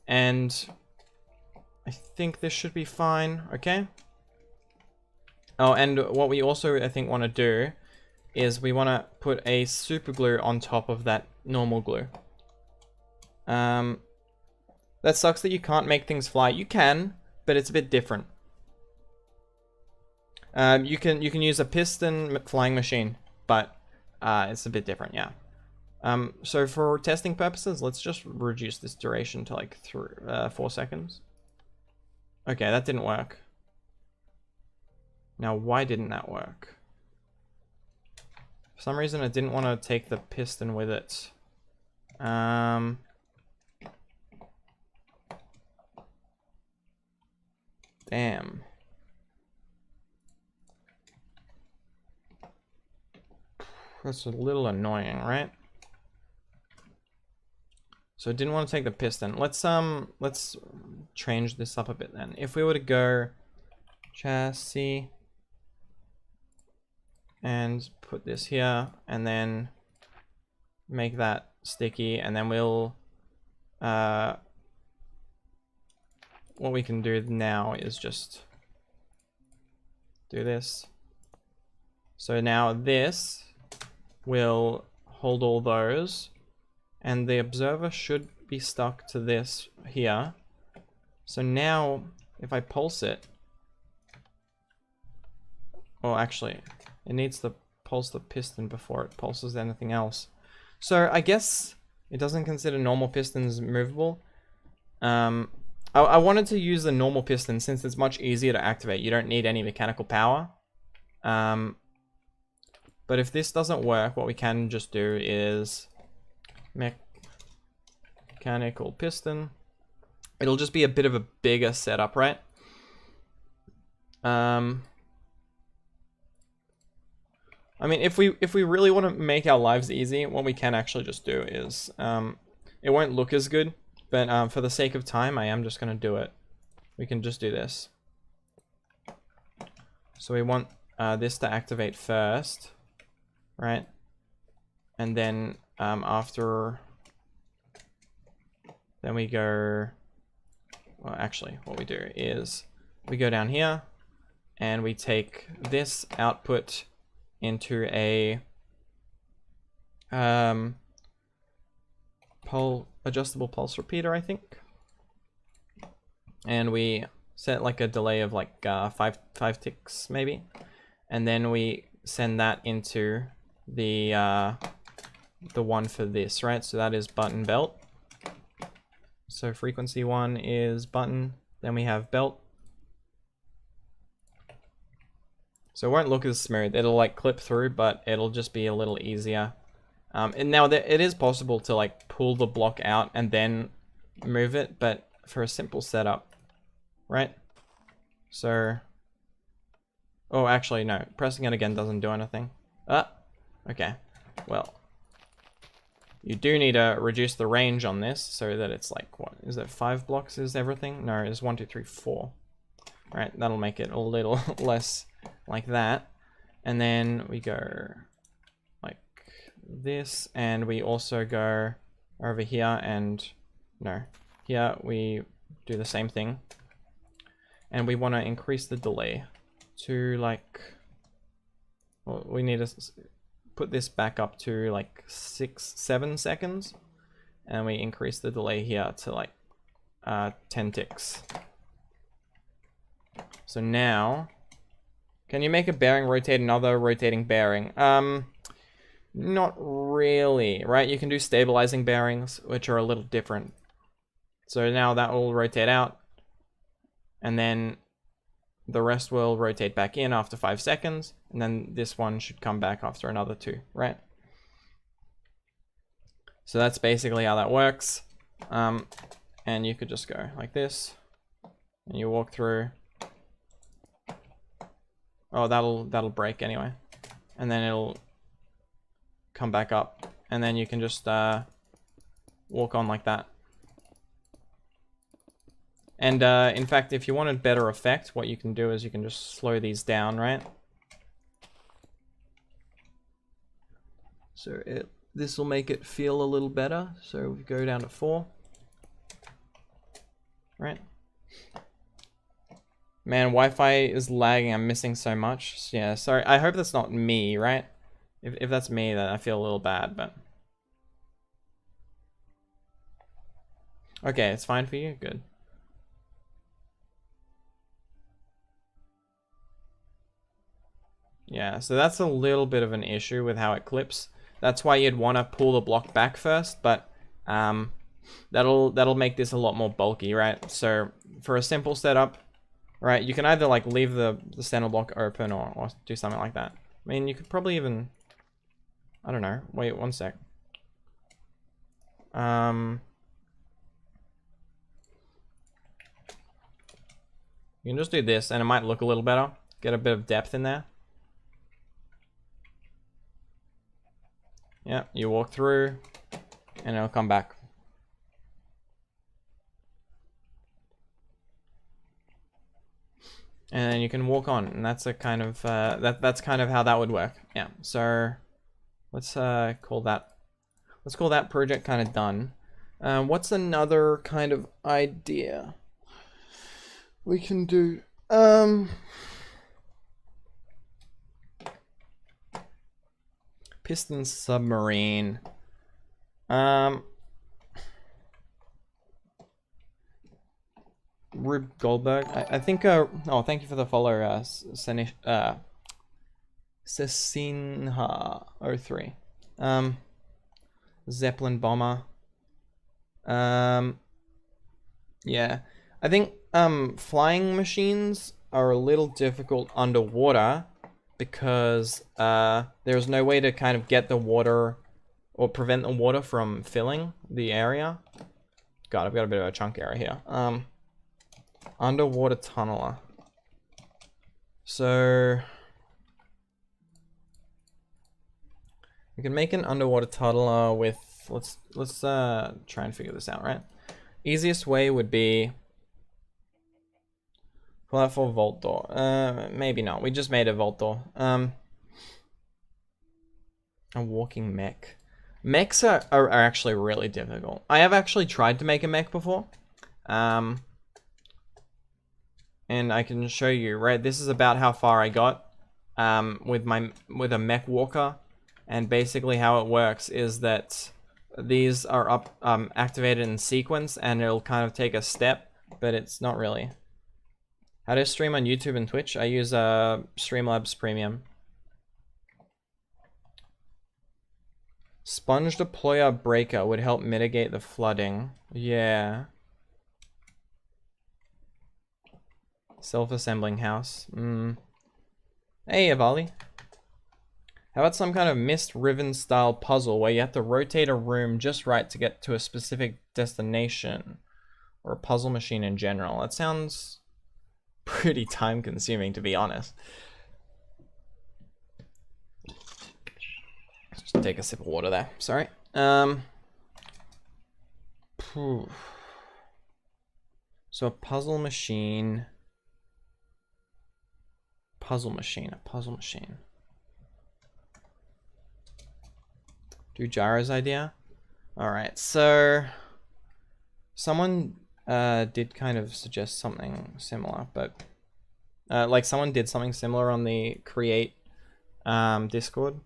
and I think this should be fine. Okay. Oh, and what we also I think want to do is we want to put a super glue on top of that normal glue. That sucks that you can't make things fly. You can, but it's a bit different. You can use a piston flying machine, but it's a bit different, yeah. So for testing purposes, let's just reduce this duration to like 4 seconds. Okay, that didn't work. Now, why didn't that work? For some reason, I didn't want to take the piston with it. Damn. That's a little annoying, right? So I didn't want to take the piston. Let's change this up a bit then. If we were to go chassis and put this here and then make that sticky, and then we'll what we can do now is just do this. So now this will hold all those, and the observer should be stuck to this here. So now if I pulse it, well, actually it needs to pulse the piston before it pulses anything else. So I guess it doesn't consider normal pistons movable. I wanted to use the normal piston since it's much easier to activate. You don't need any mechanical power. But if this doesn't work, what we can just do is mechanical piston. It'll just be a bit of a bigger setup, right? I mean, if we really want to make our lives easy, what we can actually just do is, it won't look as good, but for the sake of time, I am just going to do it. We can just do this. So we want this to activate first, right? And then after, then we go, well, actually, what we do is we go down here and we take this output into a adjustable pulse repeater, I think. And we set like a delay of like five ticks maybe. And then we send that into the one for this, right? So that is button belt. So frequency 1 is button, then we have belt. So it won't look as smooth. It'll like clip through, but it'll just be a little easier. And now it is possible to like pull the block out and then move it, but for a simple setup, right? So, oh, actually no, pressing it again doesn't do anything. Okay, well, you do need to reduce the range on this so that it's like, what is it, 5 blocks is everything? No, it's 1, 2, 3, 4. Right, that'll make it a little less like that. And then we go like this, and we also go over here, and no, here we do the same thing. And we want to increase the delay to like, well, we need to put this back up to like 6-7 seconds, and we increase the delay here to like 10 ticks. So now, can you make a bearing rotate another rotating bearing? Not really, right? You can do stabilizing bearings, which are a little different. So now that will rotate out, and then the rest will rotate back in after 5 seconds, and then this one should come back after another 2, right? So that's basically how that works. And you could just go like this, and you walk through. Oh, that'll break anyway, and then it'll come back up, and then you can just walk on like that. And in fact, if you wanted better effect, what you can do is you can just slow these down, right? So this will make it feel a little better. So we go down to 4, right? Man, Wi-Fi is lagging. I'm missing so much. Yeah, sorry. I hope that's not me, right? If that's me, then I feel a little bad, but okay, it's fine for you. Good. Yeah, so that's a little bit of an issue with how it clips. That's why you'd want to pull the block back first, but that'll make this a lot more bulky, right? So for a simple setup, right, you can either like leave the center block open or do something like that. I mean, you could probably even, I don't know, wait 1 sec. You can just do this and it might look a little better. Get a bit of depth in there. Yeah, you walk through and it'll come back. And then you can walk on, and that's a kind of that's kind of how that would work. Yeah. So let's call that project kind of done. What's another kind of idea we can do? Piston submarine. Rube Goldberg. I think. Oh, thank you for the follow, Cecinha 03. Zeppelin bomber. Yeah. I think flying machines are a little difficult underwater because there's no way to kind of get the water or prevent the water from filling the area. God, I've got a bit of a chunk area here. Underwater tunneler. So we can make an underwater tunneler with let's try and figure this out, right? Easiest way would be pull out for vault door. Maybe not. We just made a vault door. A walking mech. Mechs are actually really difficult. I have actually tried to make a mech before. And I can show you, right? This is about how far I got with a mech walker. And basically how it works is that these are activated in sequence and it'll kind of take a step, but it's not really. How to stream on YouTube and Twitch? I use Streamlabs Premium. Sponge deployer breaker would help mitigate the flooding. Yeah. Self-assembling house. Hey, Avali. How about some kind of Mist Riven style puzzle where you have to rotate a room just right to get to a specific destination? Or a puzzle machine in general. That sounds pretty time consuming, to be honest. Just take a sip of water there. Sorry. So a puzzle machine. A puzzle machine. Do Gyro's idea? Alright, so someone did kind of suggest something similar, but like someone did something similar on the Create Discord.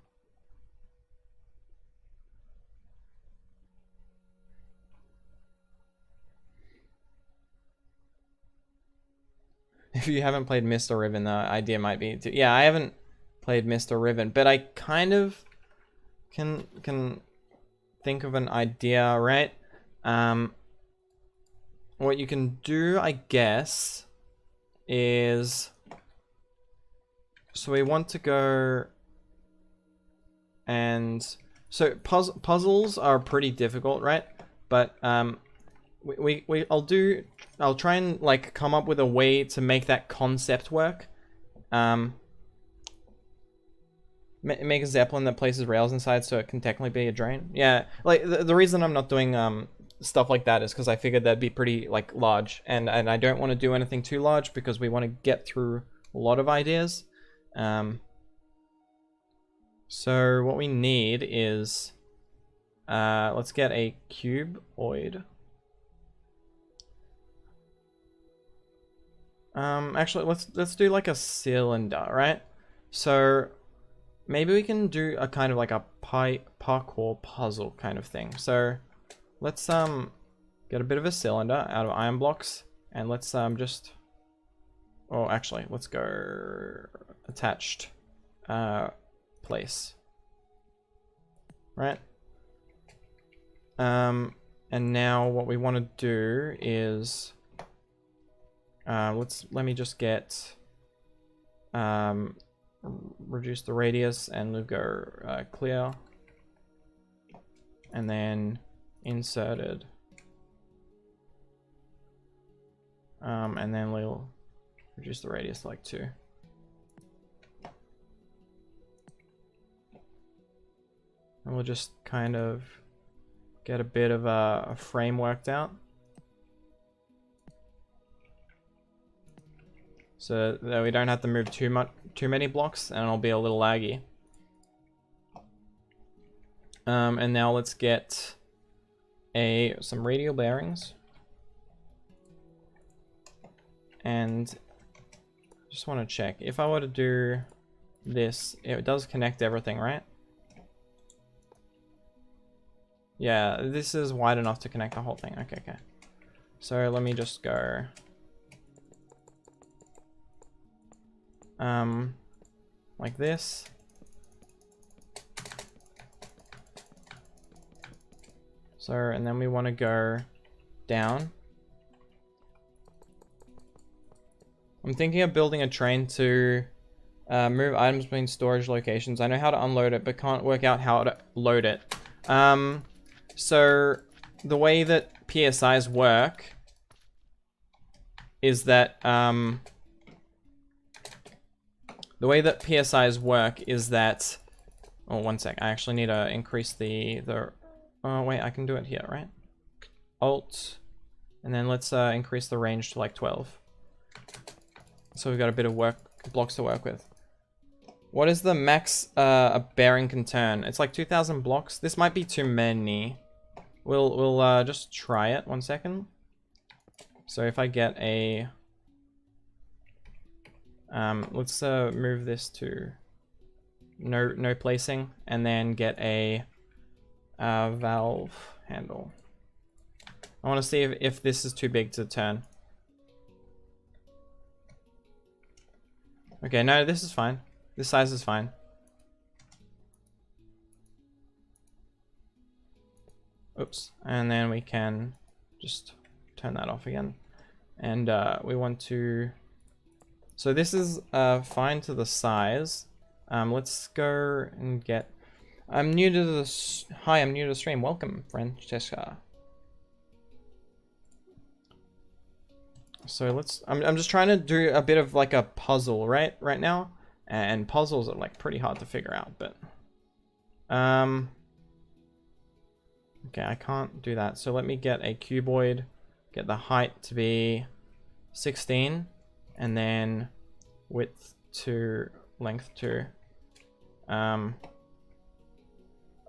If you haven't played Mr. Riven, the idea might be to... Yeah, I haven't played Mr. Riven, but I kind of can think of an idea, right? What you can do, I guess, is... So we want to go... And... So puzzles are pretty difficult, right? But I'll try and like come up with a way to make that concept work. Make a Zeppelin that places rails inside so it can technically be a drain. Yeah, like the reason I'm not doing stuff like that is because I figured that'd be pretty like large, and I don't want to do anything too large because we want to get through a lot of ideas. So what we need is let's get a cuboid. Actually, let's do like a cylinder, right? So maybe we can do a kind of like a parkour puzzle kind of thing. So let's get a bit of a cylinder out of iron blocks, and let's just... Oh, actually, let's go attached place. Right? And now what we want to do is let me just get reduce the radius and we'll go clear, and then inserted, and then we'll reduce the radius to like 2. And we'll just kind of get a bit of a frame worked out. So that we don't have to move too many blocks and it'll be a little laggy. And now let's get some radial bearings. And just want to check. If I were to do this, it does connect everything, right? Yeah, this is wide enough to connect the whole thing. Okay. So let me just go... like this, So, and then we want to go down. I'm thinking of building a train to move items between storage locations. I know how to unload it, but can't work out how to load it. So the way that PSIs work is that oh, one sec. I actually need to increase the oh wait, I can do it here, right? Alt, and then let's increase the range to like 12. So we've got a bit of blocks to work with. What is the max a bearing can turn? It's like 2,000 blocks. This might be too many. We'll just try it. 1 second. So if I get a let's move this to no placing, and then get a valve handle. I want to see if this is too big to turn. Okay, no, this is fine. This size is fine. Oops. And then we can just turn that off again. And we want to... So this is fine to the size. Let's go and get... I'm new to the... Hi, I'm new to the stream. Welcome, Francesca. So let's... I'm just trying to do a bit of like a puzzle right now. And puzzles are like pretty hard to figure out, but... Okay, I can't do that. So let me get a cuboid, get the height to be 16, and then width to length to...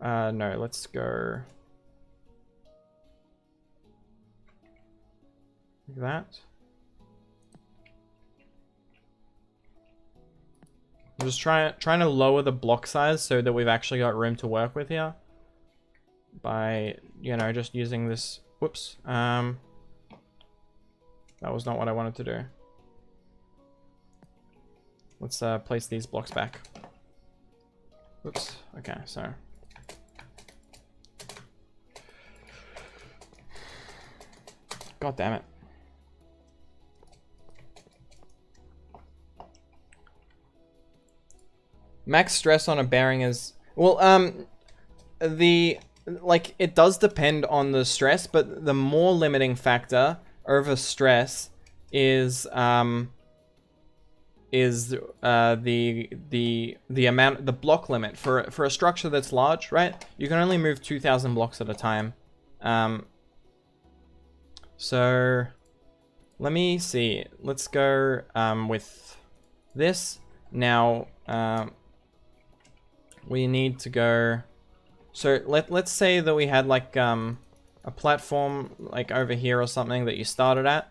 no, let's go... like that. I'm just trying to lower the block size so that we've actually got room to work with here. By, you know, just using this... Whoops. That was not what I wanted to do. Let's place these blocks back. Whoops. Okay, so... God damn it. Max stress on a bearing is... Well, like, it does depend on the stress, but the more limiting factor over stress is the amount, the block limit for a structure that's large, right? You can only move 2,000 blocks at a time. So let me see. Let's go with this. Now we need to go... So let's say that we had like a platform like over here or something that you started at.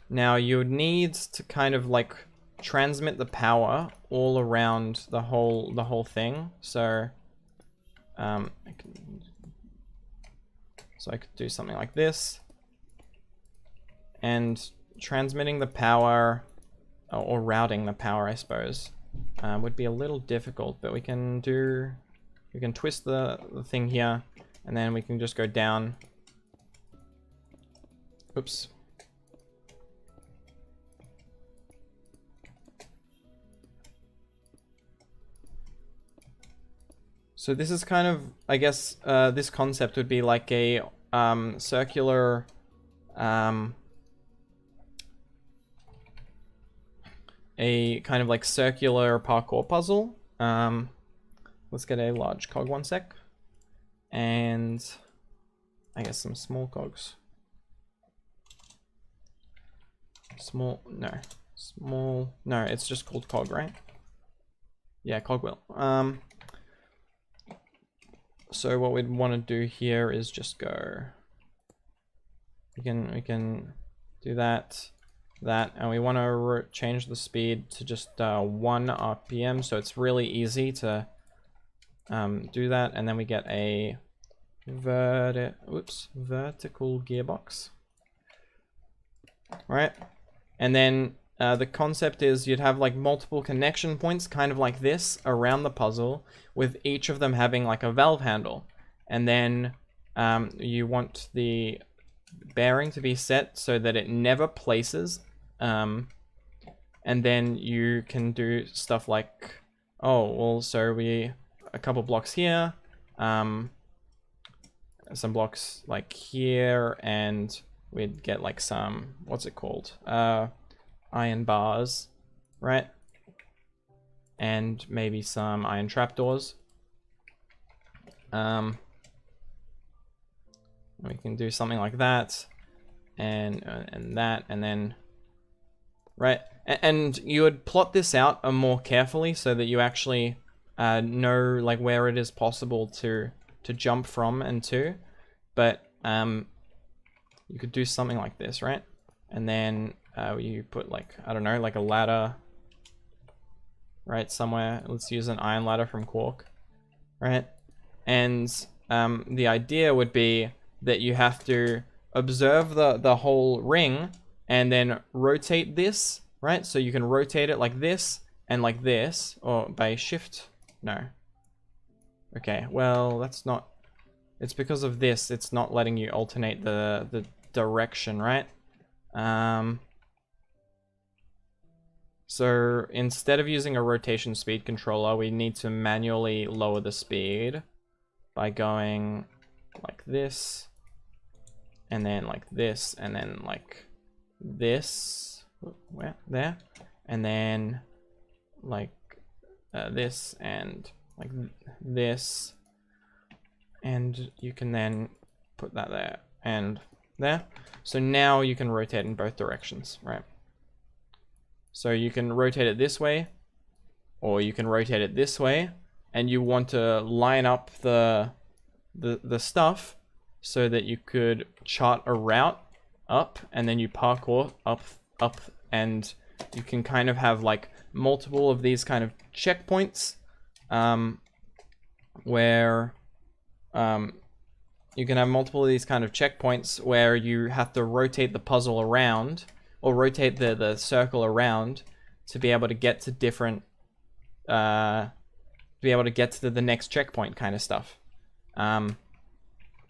Now you would need to kind of like transmit the power all around the whole thing. So I could do something like this, and transmitting the power or routing the power, I suppose. Would be a little difficult, but we can twist the thing here, and then we can just go down. Oops. So this is kind of, I guess, this concept would be like a circular a kind of like circular parkour puzzle. Let's get a large cog, 1 sec. And I guess some small cogs. No, it's just called cog, right? Yeah, cogwheel. So what we'd want to do here is just go... We can do that, and we want to change the speed to just 1 RPM, so it's really easy to do that. And then we get a vertical gearbox, right? And then the concept is you'd have like multiple connection points, kind of like this, around the puzzle, with each of them having like a valve handle. And then you want the bearing to be set so that it never places. And then you can do stuff like, oh, well, so a couple blocks here, some blocks like here, and we'd get like some, what's it called? Iron bars, right? And maybe some iron trapdoors. We can do something like that, and that, and then, right? And you would plot this out more carefully so that you actually know like where it is possible to jump from and to. But you could do something like this, right? And then you put like, I don't know, like a ladder right somewhere. Let's use an iron ladder from Quark, right? And the idea would be that you have to observe the whole ring and then rotate this, right? So you can rotate it like this and like this, or by shift. No. Okay, well, that's not, it's because of this, it's not letting you alternate the direction, right? So instead of using a rotation speed controller, we need to manually lower the speed by going like this, and then like this, and then like this, where, there, and then like this, and like this, and you can then put that there and there. So now you can rotate in both directions, right? So you can rotate it this way, or you can rotate it this way, and you want to line up the stuff so that you could chart a route up, and then you parkour up, and you can kind of have like multiple of these kind of checkpoints, where you can have multiple of these kind of checkpoints where you have to rotate the puzzle around, or rotate the circle around to be able to get to different, to be able to get to the next checkpoint kind of stuff. And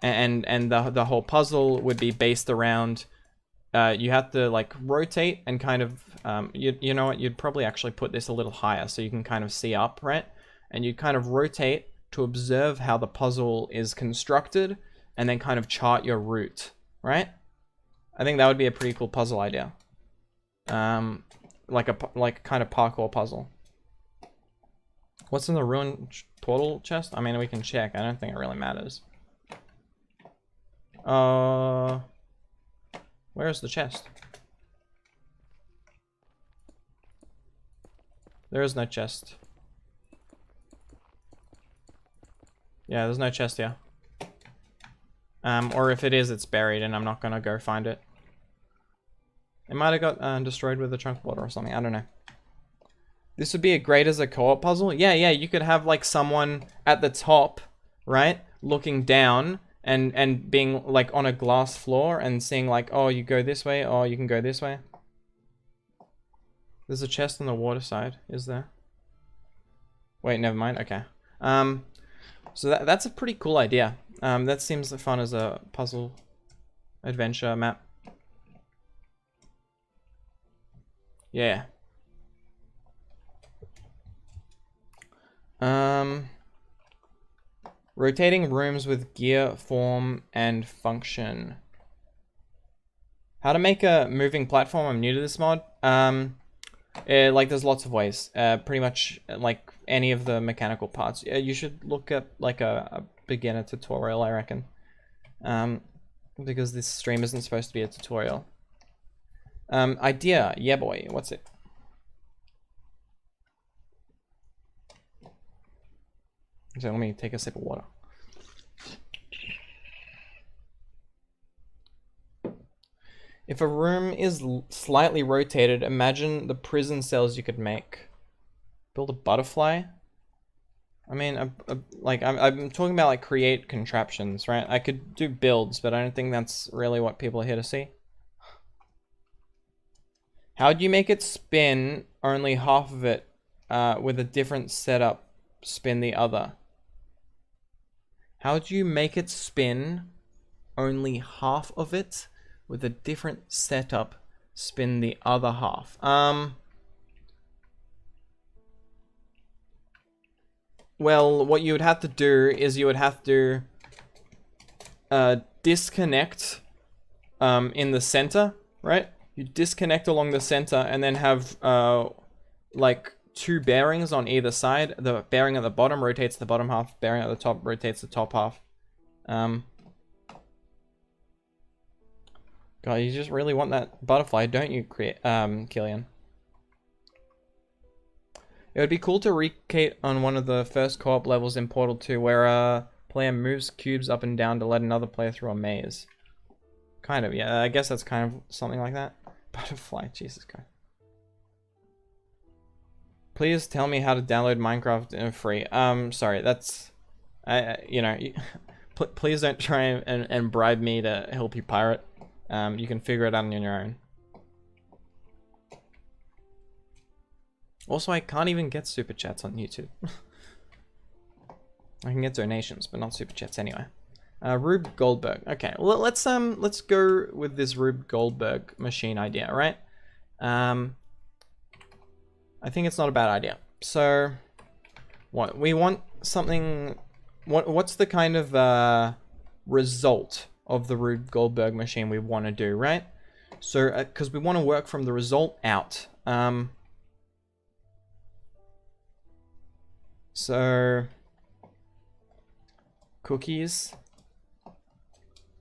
the whole puzzle would be based around, you have to like rotate and kind of, you know what, you'd probably actually put this a little higher so you can kind of see up, right? And you'd kind of rotate to observe how the puzzle is constructed, and then kind of chart your route, right? I think that would be a pretty cool puzzle idea. Like kind of parkour puzzle. What's in the ruined portal chest? I mean, we can check. I don't think it really matters. Where's the chest? There is no chest. Yeah, there's no chest here. Or if it is, it's buried and I'm not gonna go find it. It might have got destroyed with a chunk of water or something, I don't know. This would be great as a co-op puzzle. Yeah, you could have like someone at the top, right? Looking down and being like on a glass floor and seeing like, oh, you go this way, oh, you can go this way. There's a chest on the water side, is there? Wait, never mind, okay. So that's a pretty cool idea. That seems fun as a puzzle adventure map. Yeah. Rotating rooms with gear, form, and function. How to make a moving platform. I'm new to this mod. Like there's lots of ways. Pretty much like any of the mechanical parts. You should look at like a beginner tutorial, I reckon. Because this stream isn't supposed to be a tutorial. Idea, yeah boy, what's it? So let me take a sip of water. If a room is slightly rotated, imagine the prison cells you could make. Build a butterfly? I mean, I'm talking about like create contraptions, right? I could do builds, but I don't think that's really what people are here to see. How do you make it spin only half of it with a different setup spin the other? How do you make it spin only half of it with a different setup spin the other half? Well, what you would have to do is you would have to disconnect in the center, right? You disconnect along the center and then have like 2 bearings on either side. The bearing at the bottom rotates the bottom half, bearing at the top rotates the top half. God, you just really want that butterfly, don't you, Killian? It would be cool to recreate on one of the first co-op levels in Portal 2 where a player moves cubes up and down to let another player through a maze. Kind of, yeah, I guess that's kind of something like that. Butterfly, Jesus Christ. Please tell me how to download Minecraft free. Sorry, that's... you know, please don't try and bribe me to help you pirate. You can figure it out on your own. Also, I can't even get super chats on YouTube. I can get donations, but not super chats anyway. Rube Goldberg. Okay, well, let's go with this Rube Goldberg machine idea, right? I think it's not a bad idea. So, what we want something. What's the kind of result of the Rube Goldberg machine we want to do, right? So, because we want to work from the result out. So, cookies.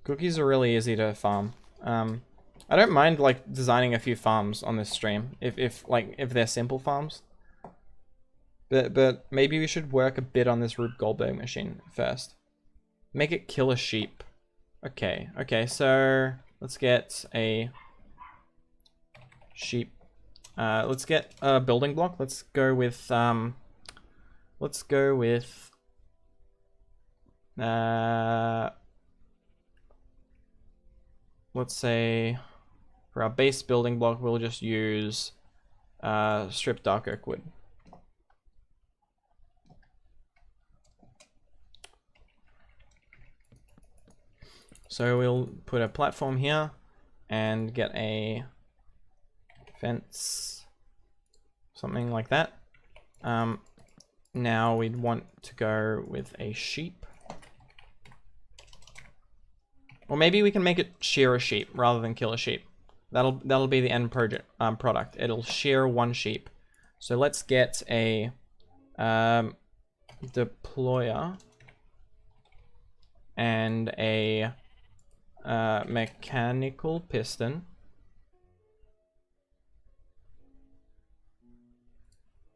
Cookies are really easy to farm. I don't mind like designing a few farms on this stream if they're simple farms. But maybe we should work a bit on this Rube Goldberg machine first. Make it kill a sheep. Okay, so let's get a sheep. Let's get a building block. Let's go with let's say for our base building block we'll just use stripped dark oak wood. So we'll put a platform here and get a fence, something like that. Now we'd want to go with a sheep. Or maybe we can make it shear a sheep rather than kill a sheep. That'll be the end product. It'll shear 1 sheep. So let's get a deployer and a mechanical piston.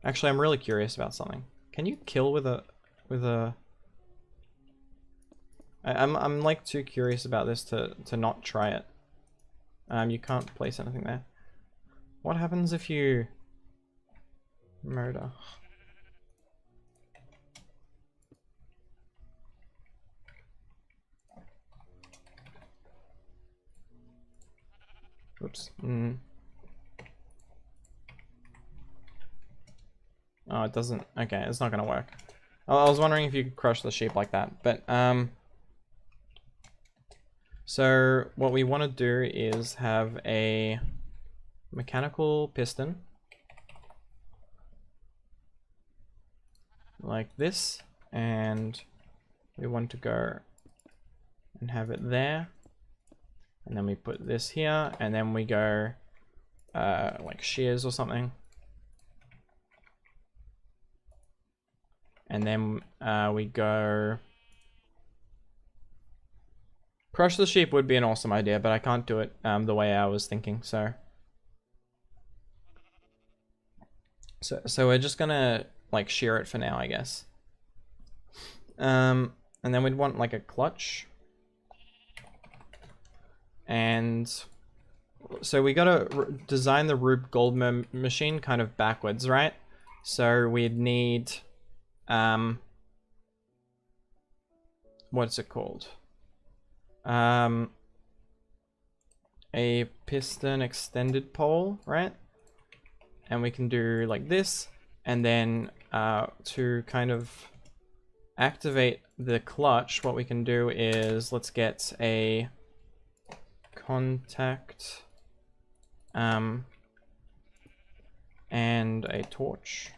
Actually, I'm really curious about something. Can you kill with a I'm like too curious about this to not try it. You can't place anything there. What happens if you murder? Oops. Oh, it doesn't. Okay, it's not gonna work. I was wondering if you could crush the sheep like that, but so what we want to do is have a mechanical piston like this, and we want to go and have it there, and then we put this here, and then we go like shears or something, and then we go. Crush the sheep would be an awesome idea, but I can't do it the way I was thinking, so we're just gonna like shear it for now, I guess. And then we'd want like a clutch. And so we gotta design the Rube Goldberg machine kind of backwards, right? So we'd need what's it called? A piston extended pole, right? and we can do like this, and then to kind of activate the clutch, what we can do is let's get a contact and a torch.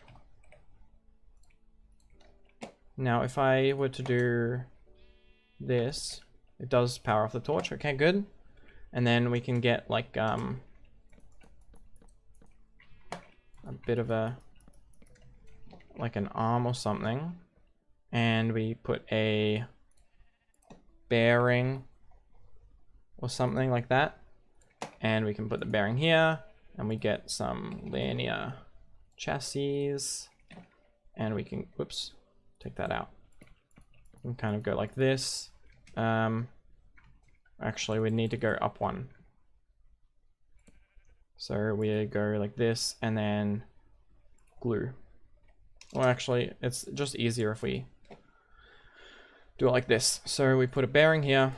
Now if I were to do this, it does power off the torch. Okay, good. And then we can get like a bit of a like an arm or something, and we put a bearing or something like that, and we can put the bearing here, and we get some linear chassis, and we can, whoops, take that out and kind of go like this. Actually we need to go up one, so we go like this and then glue. Well, actually it's just easier if we do it like this. So we put a bearing here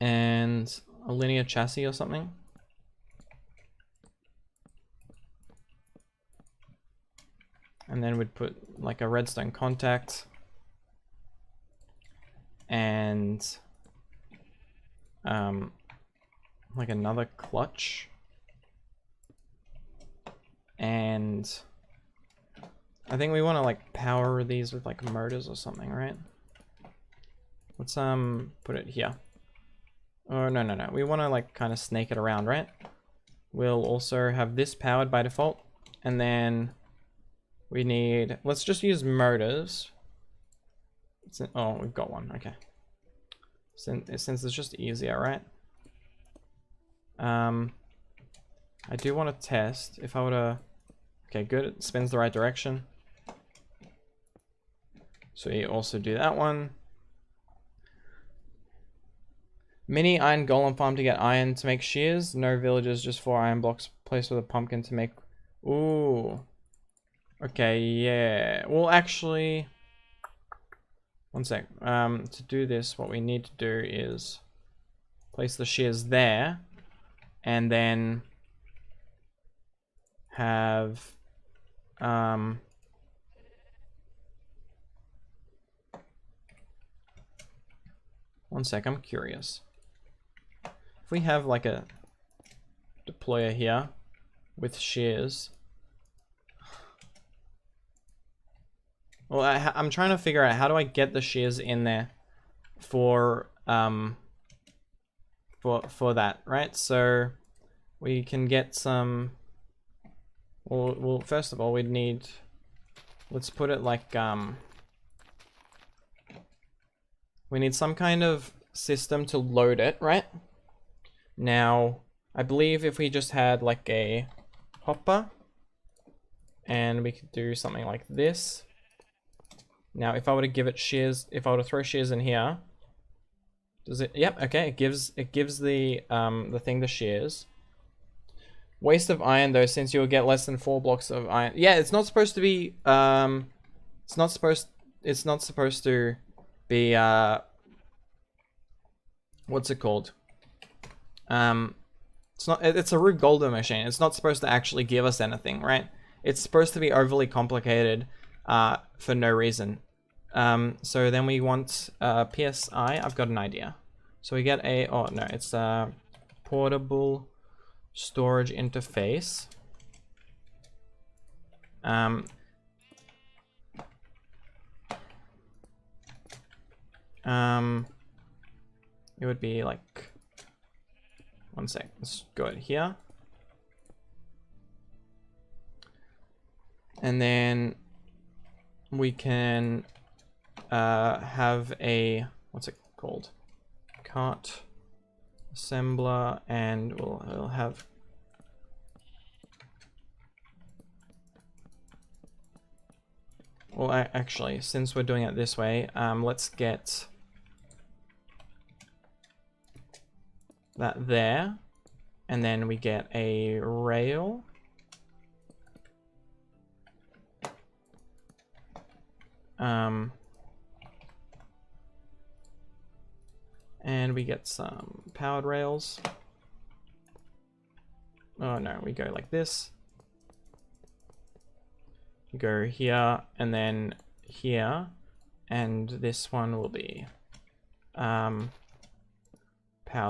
and a linear chassis or something. And then we'd put like a redstone contact and like another clutch, and I think we want to like power these with like motors or something, right? Let's put it here. Oh no, we want to like kind of snake it around, right? We'll also have this powered by default, and then we need, let's just use motors. Oh, we've got one. Okay, since it's just easier, right? I do want to test if I were to, okay, good, it spins the right direction. So you also do that one. Mini iron golem farm to get iron to make shears. No villagers, just 4 iron blocks placed with a pumpkin to make. Ooh. Okay, yeah. Well, actually, one sec. To do this, what we need to do is place the shears there, and then have one sec, I'm curious. If we have like a deployer here with shears, well, I'm trying to figure out how do I get the shears in there for that, right? So we can get some. Well, first of all, we'd need. Let's put it like we need some kind of system to load it, right? Now, I believe if we just had like a hopper, and we could do something like this. Now, if I were to give it shears, if I were to throw shears in here, does it? Yep. Okay. It gives the thing the shears. Waste of iron though, since you'll get less than 4 blocks of iron. Yeah, it's not supposed to be. It's not supposed to be. What's it called? It's not. It's a Rube Goldberg machine. It's not supposed to actually give us anything, right? It's supposed to be overly complicated, for no reason. So then we want PSI. I've got an idea. So we get a. Oh no, it's a portable storage interface. It would be like, one sec, let's go here. And then we can have a, what's it called? Cart assembler, and we'll have actually, since we're doing it this way, let's get that there, and then we get a rail. And we get some powered rails. Oh no, we go like this, go here and then here, and this one will be powered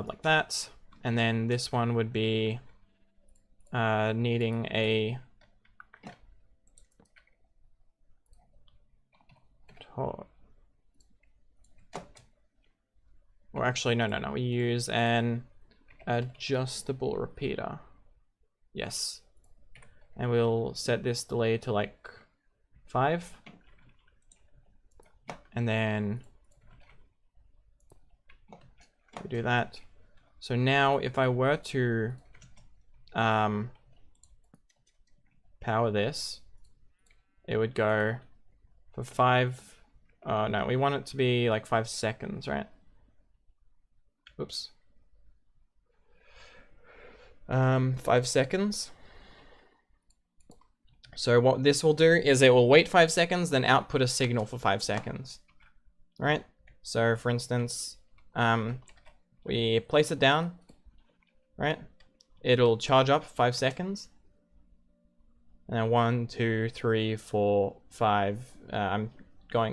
like that, and then this one would be needing a or actually no, we use an adjustable repeater. Yes. And we'll set this delay to like 5. And then we do that. So now if I were to power this, it would go for 5. No, we want it to be like 5 seconds, right? Oops. 5 seconds. So what this will do is it will wait 5 seconds, then output a signal for 5 seconds. Right? So for instance, we place it down, right? It'll charge up 5 seconds. And then 1, 2, 3, 4, 5. I'm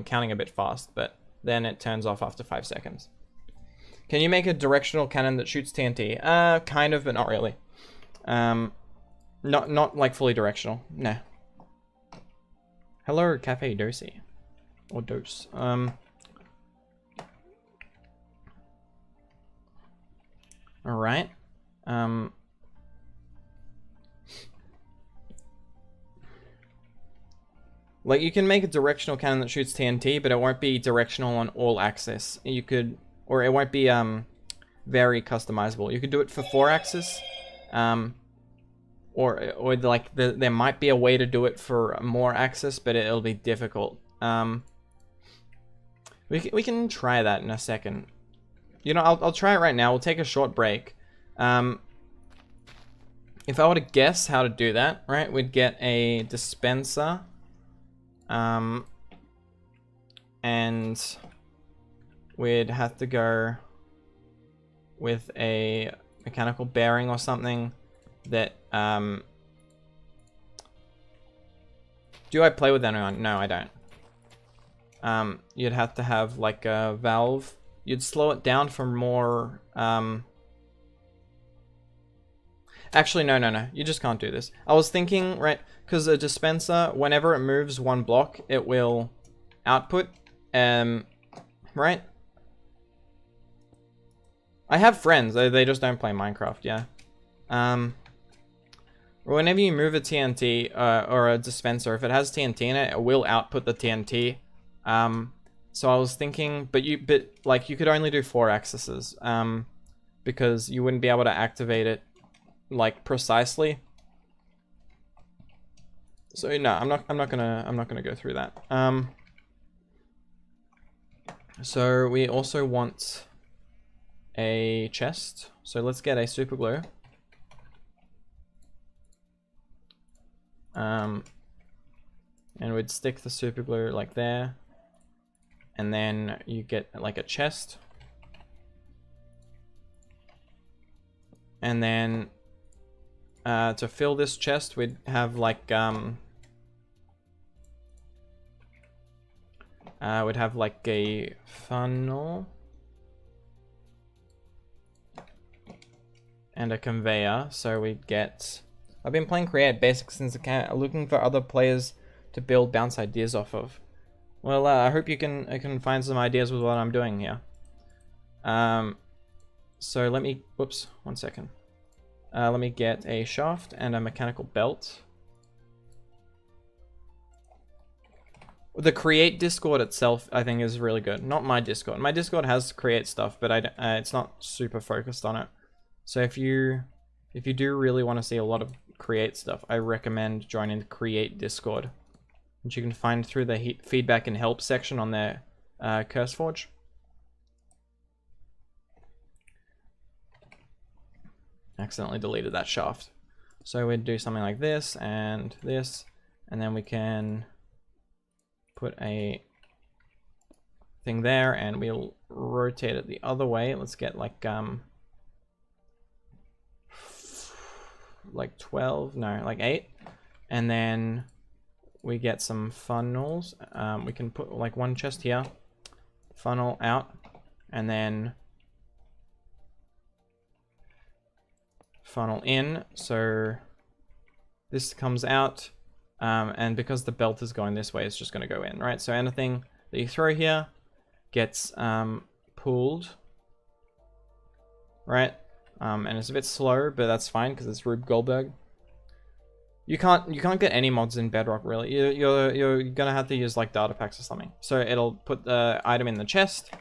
counting a bit fast, but then it turns off after 5 seconds. Can you make a directional cannon that shoots TNT? Kind of, but not really. Not like fully directional. Nah. Hello, Cafe Dosey. Or Dose. Alright. Like, you can make a directional cannon that shoots TNT, but it won't be directional on all axis. You could, or it won't be very customizable. You could do it for 4 axis, or like there might be a way to do it for more axis, but it'll be difficult. We can try that in a second. You know, I'll try it right now. We'll take a short break. If I were to guess how to do that, right, we'd get a dispenser. And we'd have to go with a mechanical bearing or something that, do I play with anyone? No, I don't. You'd have to have like a valve. You'd slow it down for more, actually, no. You just can't do this. I was thinking, right, because a dispenser, whenever it moves 1 block, it will output, right? I have friends, they just don't play Minecraft, yeah. Whenever you move a TNT, or a dispenser, if it has TNT in it, it will output the TNT. So I was thinking, but like, you could only do 4 axes, because you wouldn't be able to activate it like precisely. So no, I'm not gonna go through that. So we also want a chest. So let's get a super glue. And we'd stick the super glue like there, and then you get like a chest, and then to fill this chest, we'd have like we'd have like a funnel and a conveyor. So we'd get. I've been playing Create Basics since looking for other players to bounce ideas off of. Well, I hope you can find some ideas with what I'm doing here. So let me. Whoops, 1 second. Let me get a shaft and a mechanical belt. The Create Discord itself, I think, is really good. Not my Discord. My Discord has Create stuff, but it's not super focused on it. So if you do really want to see a lot of Create stuff, I recommend joining the Create Discord, which you can find through the feedback and help section on their CurseForge. Accidentally deleted that shaft. So we'd do something like this, and then we can put a thing there, and we'll rotate it the other way. Let's get like 12, no, like 8, and then we get some funnels. We can put like one chest here, funnel out, and then funnel in. So this comes out, and because the belt is going this way, it's just going to go in, right? So anything that you throw here gets pulled, right? And it's a bit slow, but that's fine because it's Rube Goldberg. You can't get any mods in Bedrock really. You're gonna have to use like data packs or something. So it'll put the item in the chest,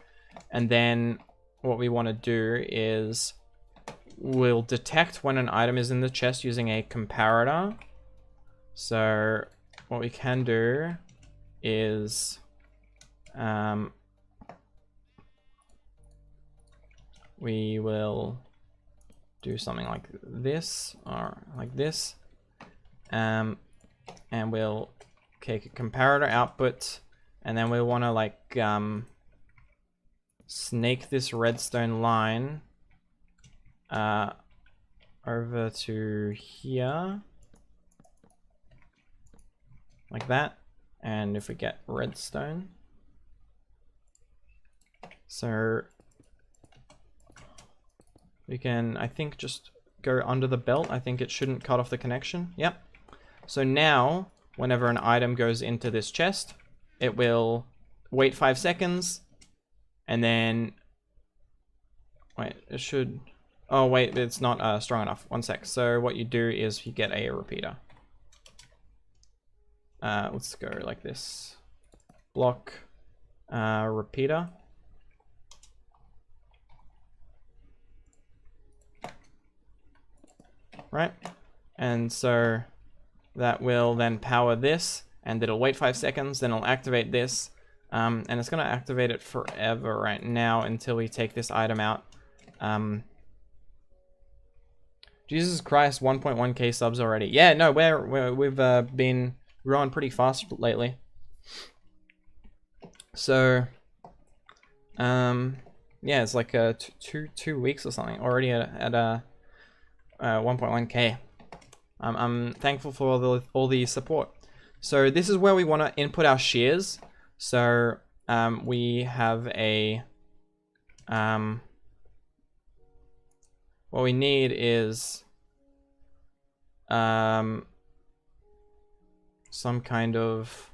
and then what we want to do is we'll detect when an item is in the chest using a comparator. So what we can do is we will do something like this or like this. And we'll take a comparator output, and then we want to like snake this redstone line over to here, like that. And if we get redstone, so we can, I think, just go under the belt. I think it shouldn't cut off the connection. Yep. So now, whenever an item goes into this chest, it will wait 5 seconds, and then, wait, it should, oh wait, it's not strong enough. 1 sec. So what you do is you get a repeater. Let's go like this. Block, repeater. Right? And so that will then power this, and it'll wait 5 seconds, then it'll activate this, and it's going to activate it forever right now until we take this item out. Jesus Christ, 1.1k subs already. Yeah, no, we've been growing pretty fast lately. So, yeah, it's like two weeks or something already at 1.1k. I'm thankful for all the support. So this is where we want to input our shears. So we have a what we need is some kind of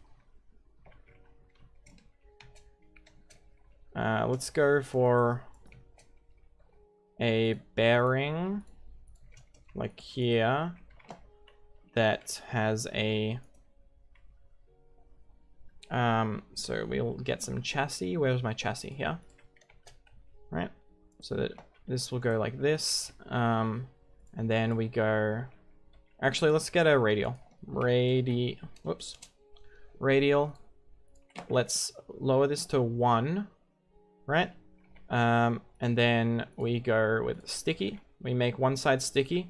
let's go for a bearing like here that has a so we'll get some chassis. Where's my chassis? Here, right? So that this will go like this, and then we go, actually let's get a radial. Radial. Let's lower this to 1, right? And then we go with sticky. We make one side sticky.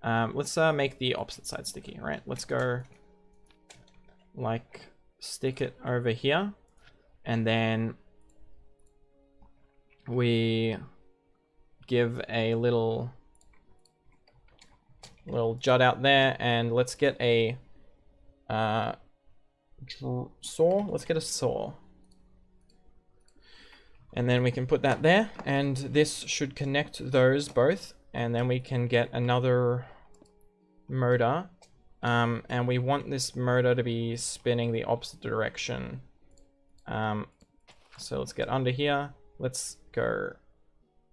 Let's make the opposite side sticky, right? Let's go like stick it over here, and then we give a little jut out there, and let's get a saw. Let's get a saw, and then we can put that there, and this should connect those both, and then we can get another motor, and we want this motor to be spinning the opposite direction. So let's get under here. Let's go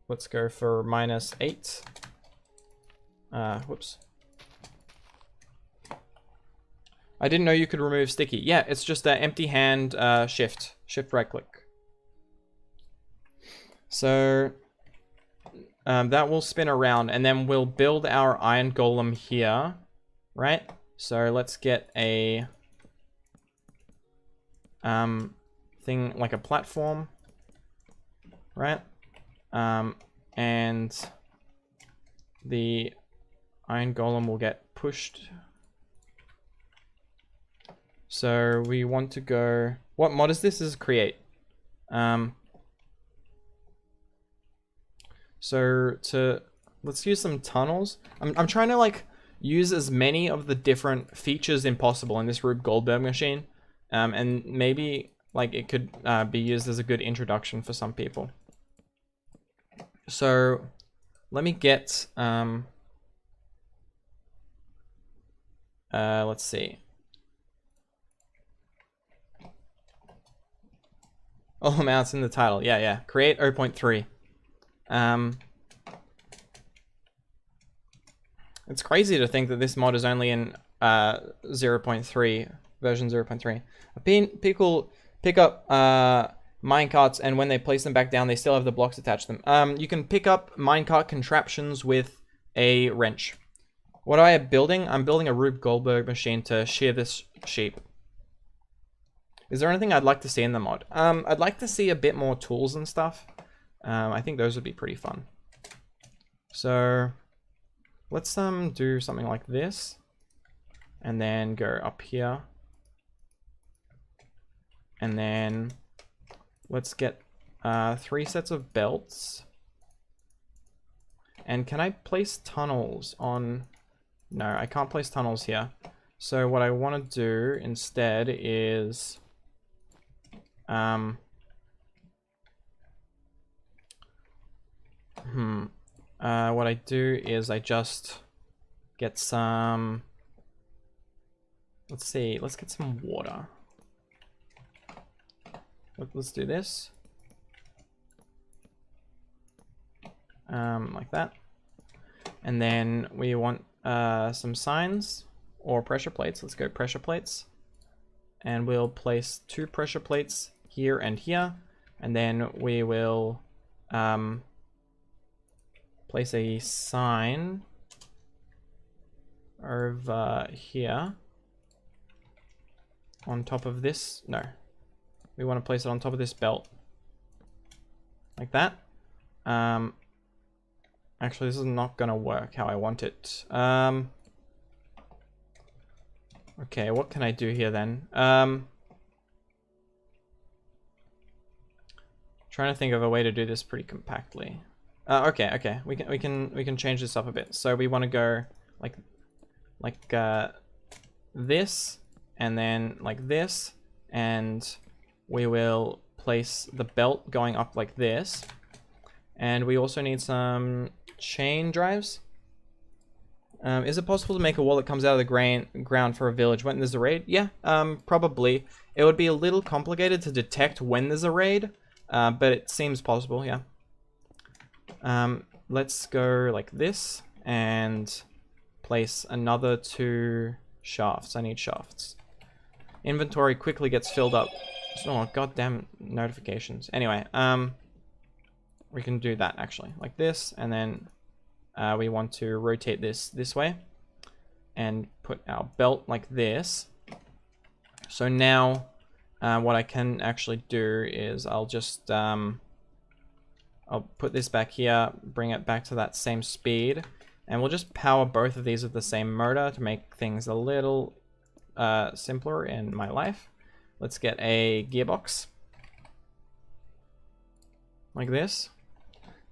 for -8. Whoops. I didn't know you could remove sticky. Yeah, it's just an empty hand shift right click. So that will spin around, and then we'll build our iron golem here, right? So let's get a thing like a platform, right? And the iron golem will get pushed. So we want to go, what mod is this? This is create. So let's use some tunnels. I'm trying to like use as many of the different features impossible in this Rube Goldberg machine. And maybe like it could be used as a good introduction for some people. So let me get, let's see. All amounts in the title. Yeah. Create 0.3. It's crazy to think that this mod is only in 0.3, version 0.3. People pick up minecarts, and when they place them back down, they still have the blocks attached to them. You can pick up minecart contraptions with a wrench. What am I building? I'm building a Rube Goldberg machine to shear this sheep. Is there anything I'd like to see in the mod? I'd like to see a bit more tools and stuff. I think those would be pretty fun. So let's do something like this, and then go up here, and then let's get 3 sets of belts. And can I place tunnels on? No, I can't place tunnels here. So what I want to do instead is what I do is I just get some, let's see, let's get some water. Let's do this. Like that. And then we want some signs or pressure plates. Let's go pressure plates. And we'll place 2 pressure plates here and here. And then we will place a sign over here on top of this. No, we want to place it on top of this belt like that. Actually, this is not gonna work how I want it. Okay, what can I do here then? Trying to think of a way to do this pretty compactly. Okay, we can change this up a bit. So we want to go like this, and then like this, and we will place the belt going up like this. And we also need some chain drives. Is it possible to make a wall that comes out of the ground for a village when there's a raid? Yeah, probably. It would be a little complicated to detect when there's a raid, but it seems possible, yeah. Let's go like this and place another 2 shafts. I need shafts. Inventory quickly gets filled up. Oh, goddamn notifications. Anyway, we can do that actually, like this, and then we want to rotate this way and put our belt like this. So now what I can actually do is I'll just I'll put this back here, bring it back to that same speed, and we'll just power both of these with the same motor to make things a little simpler in my life. Let's get a gearbox like this.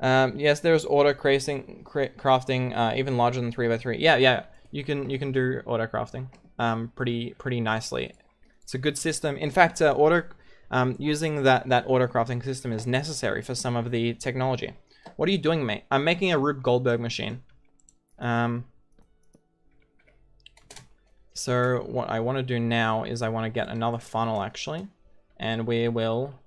Yes, there's auto crafting even larger than 3x3. Yeah, you can do auto crafting pretty nicely. It's a good system. In fact, using that auto crafting system is necessary for some of the technology. What are you doing, mate? I'm making a Rube Goldberg machine. So what I want to do now is I want to get another funnel actually, and we will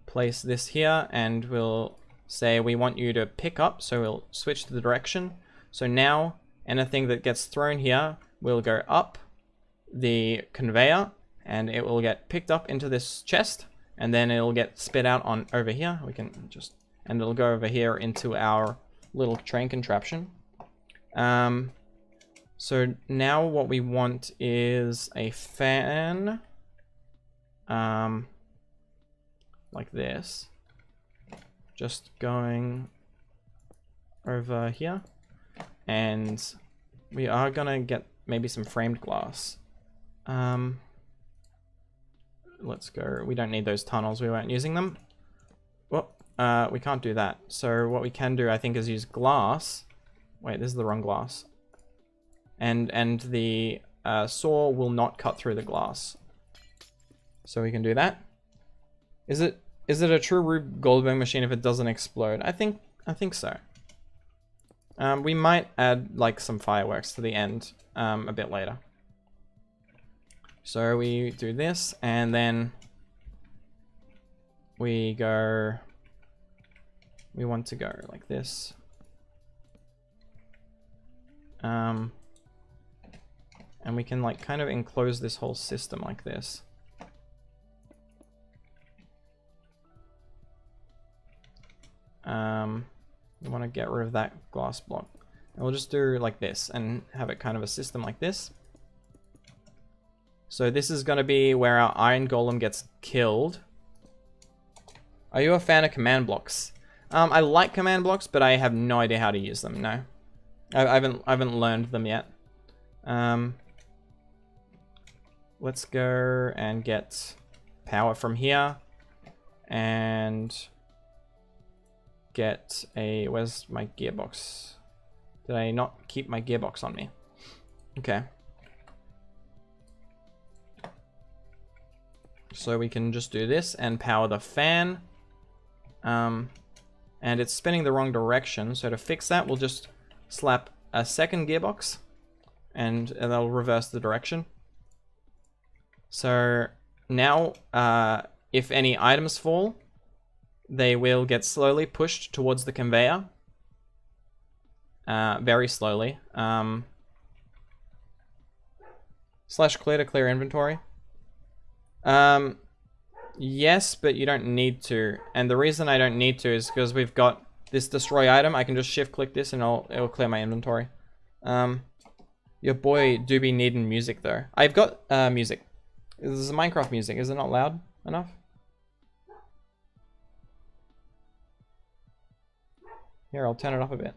place this here, and we'll say we want you to pick up, so we'll switch to the direction. So now anything that gets thrown here will go up the conveyor, and it will get picked up into this chest, and then it'll get spit out on over here. We can just, and it'll go over here into our little train contraption. So now what we want is a fan, like this, just going over here, and we are gonna get maybe some framed glass. Let's go. We don't need those tunnels. We weren't using them. Well, we can't do that. So what we can do, I think, is use glass. Wait, this is the wrong glass. and the saw will not cut through the glass. So we can do that. Is it a true Rube Goldberg machine if it doesn't explode? I think so. We might add like some fireworks to the end a bit later. So we do this, and then we want to go like this. And we can like kind of enclose this whole system like this. We want to get rid of that glass block. And we'll just do like this and have it kind of a system like this. So this is going to be where our iron golem gets killed. Are you a fan of command blocks? I like command blocks, but I have no idea how to use them. No, I haven't learned them yet. Let's go and get power from here and get a, where's my gearbox? Did I not keep my gearbox on me? Okay. So we can just do this and power the fan. And it's spinning the wrong direction. So to fix that, we'll just slap a second gearbox and that'll reverse the direction. So now, if any items fall, they will get slowly pushed towards the conveyor. Very slowly. Slash clear to clear inventory. Yes, but you don't need to. And the reason I don't need to is because we've got this destroy item. I can just shift click this and it'll clear my inventory. Your boy do be needing music though. I've got music. This is Minecraft music. Is it not loud enough? Here, I'll turn it up a bit.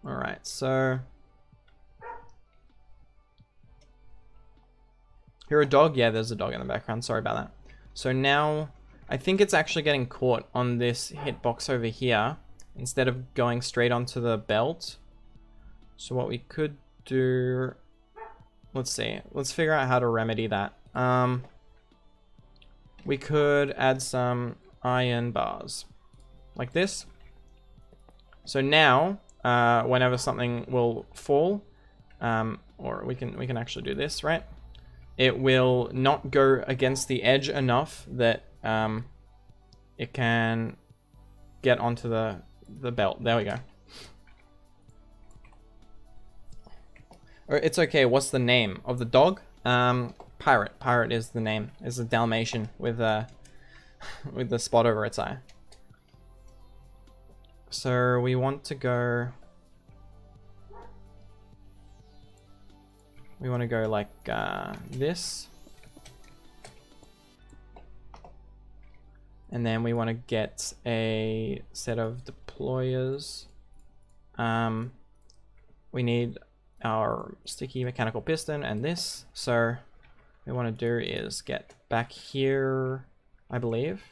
Alright, so hear a dog? Yeah, there's a dog in the background. Sorry about that. So now I think it's actually getting caught on this hitbox over here instead of going straight onto the belt. So what we could do, let's see. Let's figure out how to remedy that. We could add some iron bars like this. So now, whenever something will fall, or we can actually do this, right? It will not go against the edge enough that it can get onto the belt. There we go. Or it's okay. What's the name of the dog? Pirate. Pirate is the name. It's a Dalmatian with the spot over its eye. So we want to go. We want to go like this. And then we want to get a set of deployers. We need our sticky mechanical piston and this. So what we want to do is get back here, I believe.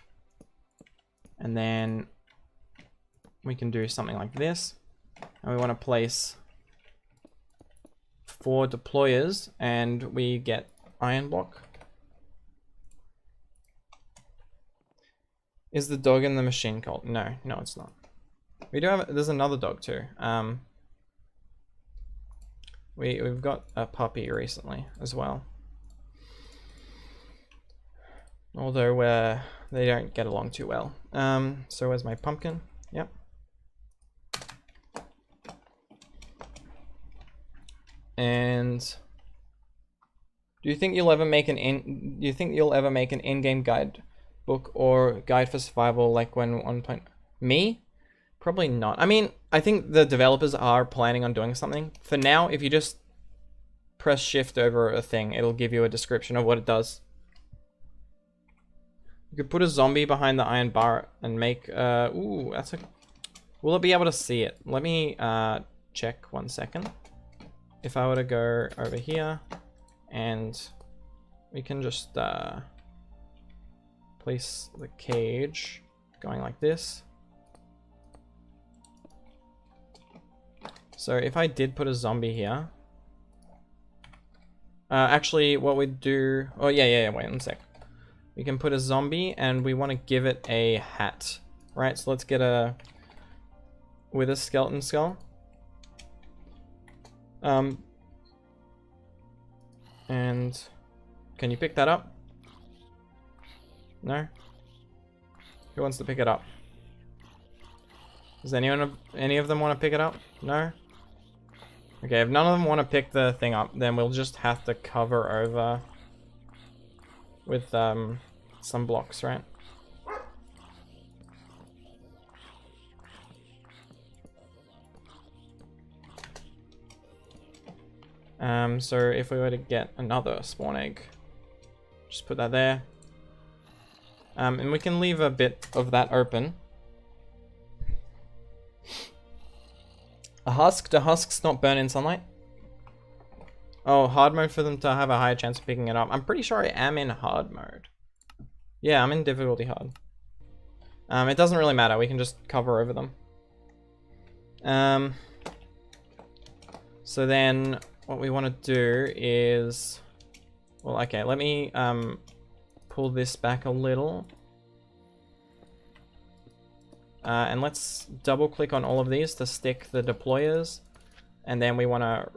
And then we can do something like this. And we want to place 4 deployers and we get iron block. Is the dog in the machine called? No, it's not. We do have, there's another dog too. We've got a puppy recently as well. Although they don't get along too well. So where's my pumpkin? Yep. And do you think you'll ever make an in-game guide book or guide for survival like when on point? Me? Probably not. I mean, I think the developers are planning on doing something. For now, if you just press shift over a thing, it'll give you a description of what it does. You could put a zombie behind the iron bar and make ooh, that's a, will it be able to see it? Let me check 1 second. If I were to go over here and we can just place the cage going like this. So if I did put a zombie here, actually what we'd do, oh yeah, wait 1 sec. We can put a zombie and we want to give it a hat, right? So let's get a, with a skeleton skull. And can you pick that up? No? Who wants to pick it up? Does any of them want to pick it up? No? Okay, if none of them want to pick the thing up, then we'll just have to cover over with some blocks, right? So if we were to get another spawn egg, just put that there. And we can leave a bit of that open. A husk? Do husks not burn in sunlight? Oh, hard mode for them to have a higher chance of picking it up. I'm pretty sure I am in hard mode. Yeah, I'm in difficulty hard. It doesn't really matter. We can just cover over them. So then what we want to do is... Well, okay, let me pull this back a little. And let's double click on all of these to stick the deployers. And then we want to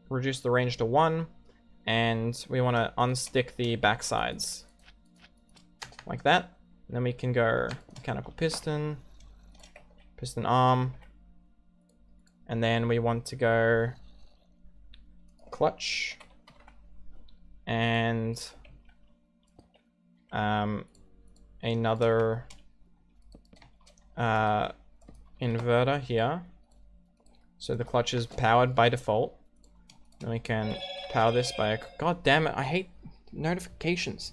reduce the range to 1. And we want to unstick the backsides. Like that. And then we can go mechanical piston, piston arm. And then we want to go clutch. And another inverter here. So the clutch is powered by default. Then we can power this by a... God damn it, I hate notifications.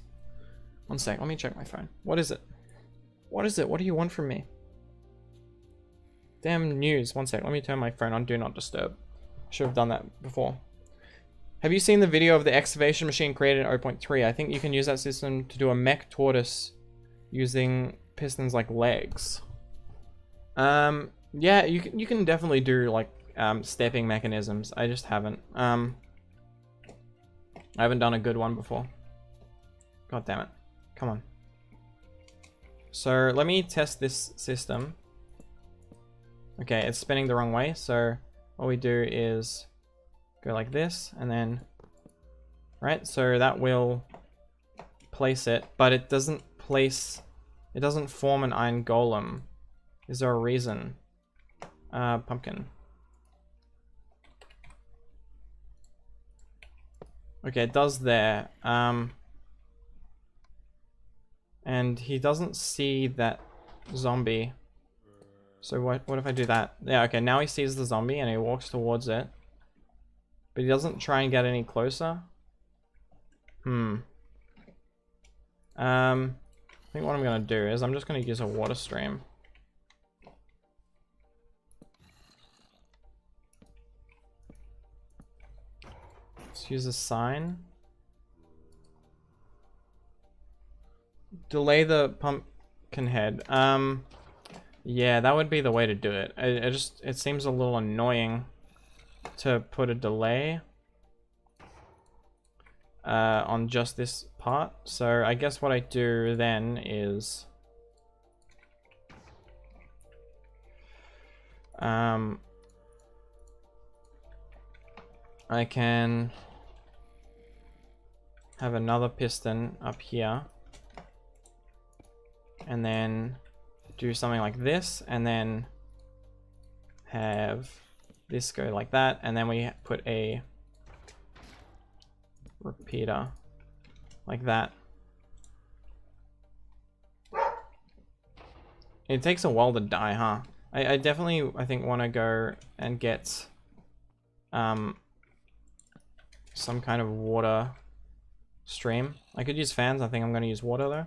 1 sec, let me check my phone. What is it? What is it? What do you want from me? Damn news. 1 sec, let me turn my phone on Do Not Disturb. Should have done that before. Have you seen the video of the excavation machine created in 0.3? I think you can use that system to do a mech tortoise using pistons like legs. Yeah, you can definitely do like stepping mechanisms. I just haven't. I haven't done a good one before. God damn it. Come on. So let me test this system. Okay, it's spinning the wrong way. So what we do is go like this and then, right? So that will place it, but it doesn't place, it doesn't form an iron golem. Is there a reason? Pumpkin. Okay, it does there. And he doesn't see that zombie. So what if I do that? Yeah, okay, now he sees the zombie and he walks towards it. But he doesn't try and get any closer. I think what I'm gonna do is I'm just gonna use a water stream. Let's use a sign. Delay the pumpkin head. Yeah, that would be the way to do it. It seems a little annoying to put a delay on just this part. So I guess what I do then is I can have another piston up here and then do something like this and then have this go like that, and then we put a repeater like that. It takes a while to die, huh? I definitely, I think, want to go and get some kind of water stream. I could use fans. I think I'm going to use water though.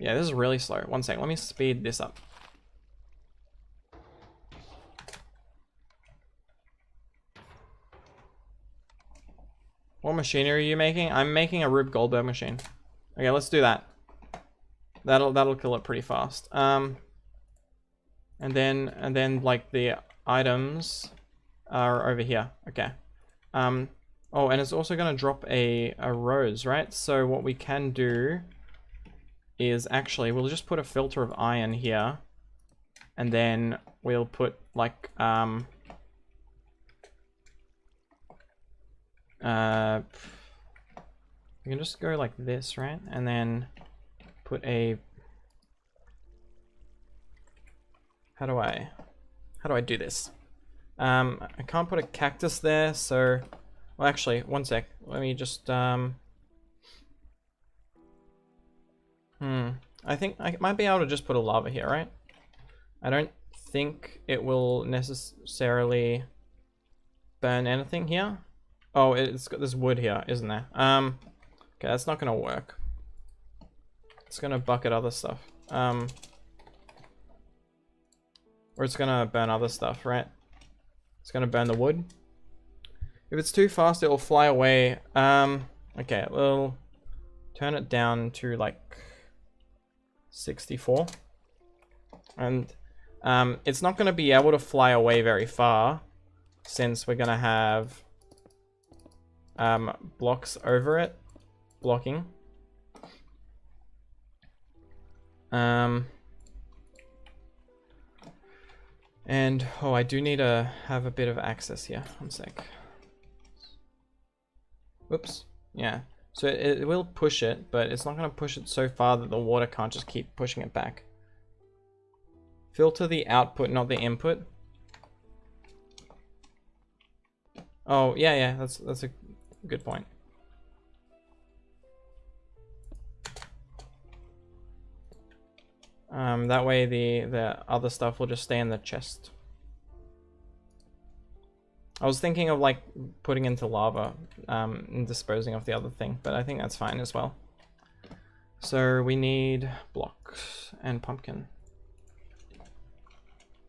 Yeah, this is really slow. 1 sec, let me speed this up. machinery are you making? I'm making a Rube Goldberg machine. Okay, let's do that. That'll kill it pretty fast. And then like the items are over here. Okay. Oh, and it's also gonna drop a rose, right? So what we can do is actually we'll just put a filter of iron here, and then we'll put like we can just go like this, right? And then put a how do I do this? I can't put a cactus there, so well actually one sec. Let me just I think I might be able to just put a lava here, right? I don't think it will necessarily burn anything here. Oh, it's got this wood here, isn't there? Okay, that's not gonna work. It's gonna bucket other stuff. Or it's gonna burn other stuff, right? It's gonna burn the wood. If it's too fast, it will fly away. Okay, we'll turn it down to like 64. And it's not gonna be able to fly away very far since we're gonna have blocks over it blocking. And oh, I do need to have a bit of access here. One sec. Whoops. Yeah. So it will push it, but it's not going to push it so far that the water can't just keep pushing it back. Filter the output, not the input. Oh, yeah, that's a good point. That way the other stuff will just stay in the chest. I was thinking of like putting into lava and disposing of the other thing, but I think that's fine as well. So we need blocks and pumpkin.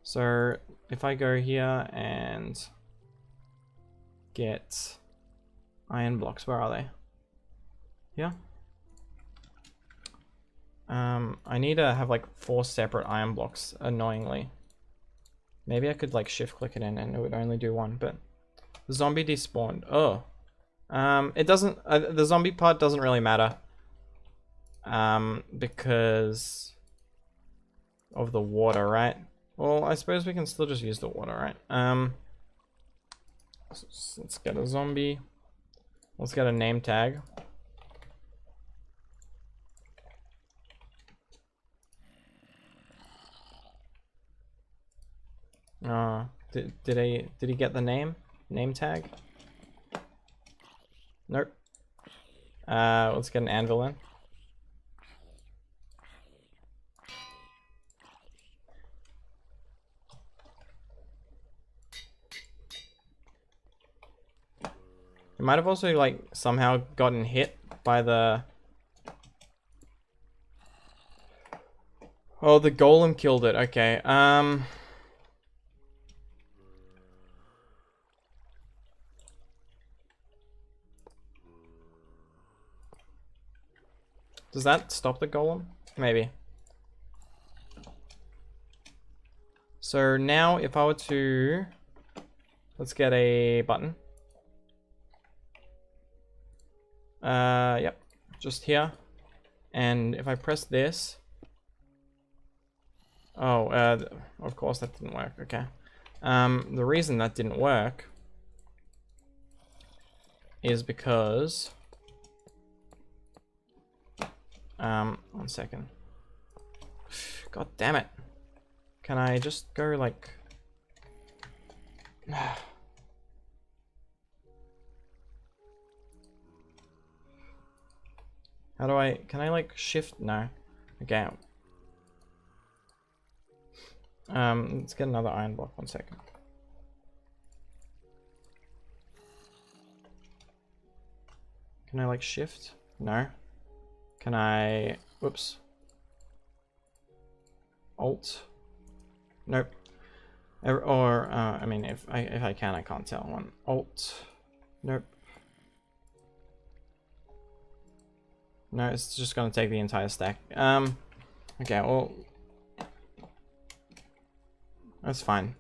So if I go here and get iron blocks, where are they? Here? I need to have like 4 separate iron blocks, annoyingly. Maybe I could like shift click it in and it would only do 1, but the zombie despawned. Oh. It doesn't, the zombie part doesn't really matter. Because of the water, right? Well, I suppose we can still just use the water, right? Let's get a zombie. Let's get a name tag. Did he get the name tag? Nope. Let's get an anvil in. It might have also like somehow gotten hit by the... Oh, the golem killed it. Okay. Does that stop the golem? Maybe. So now if I were to... Let's get a button. Yep. Just here. And if I press this... Oh, of course that didn't work. Okay. The reason that didn't work is because... one second. God damn it. Can I just go like... How do I... Can I like shift? No. Okay. Let's get another iron block. 1 second. Can I like shift? No. Can I... Whoops. Alt? Nope. Or, I mean, if I can, I can't tell. One. Alt. Nope. No, it's just gonna take the entire stack. Okay, well, that's fine.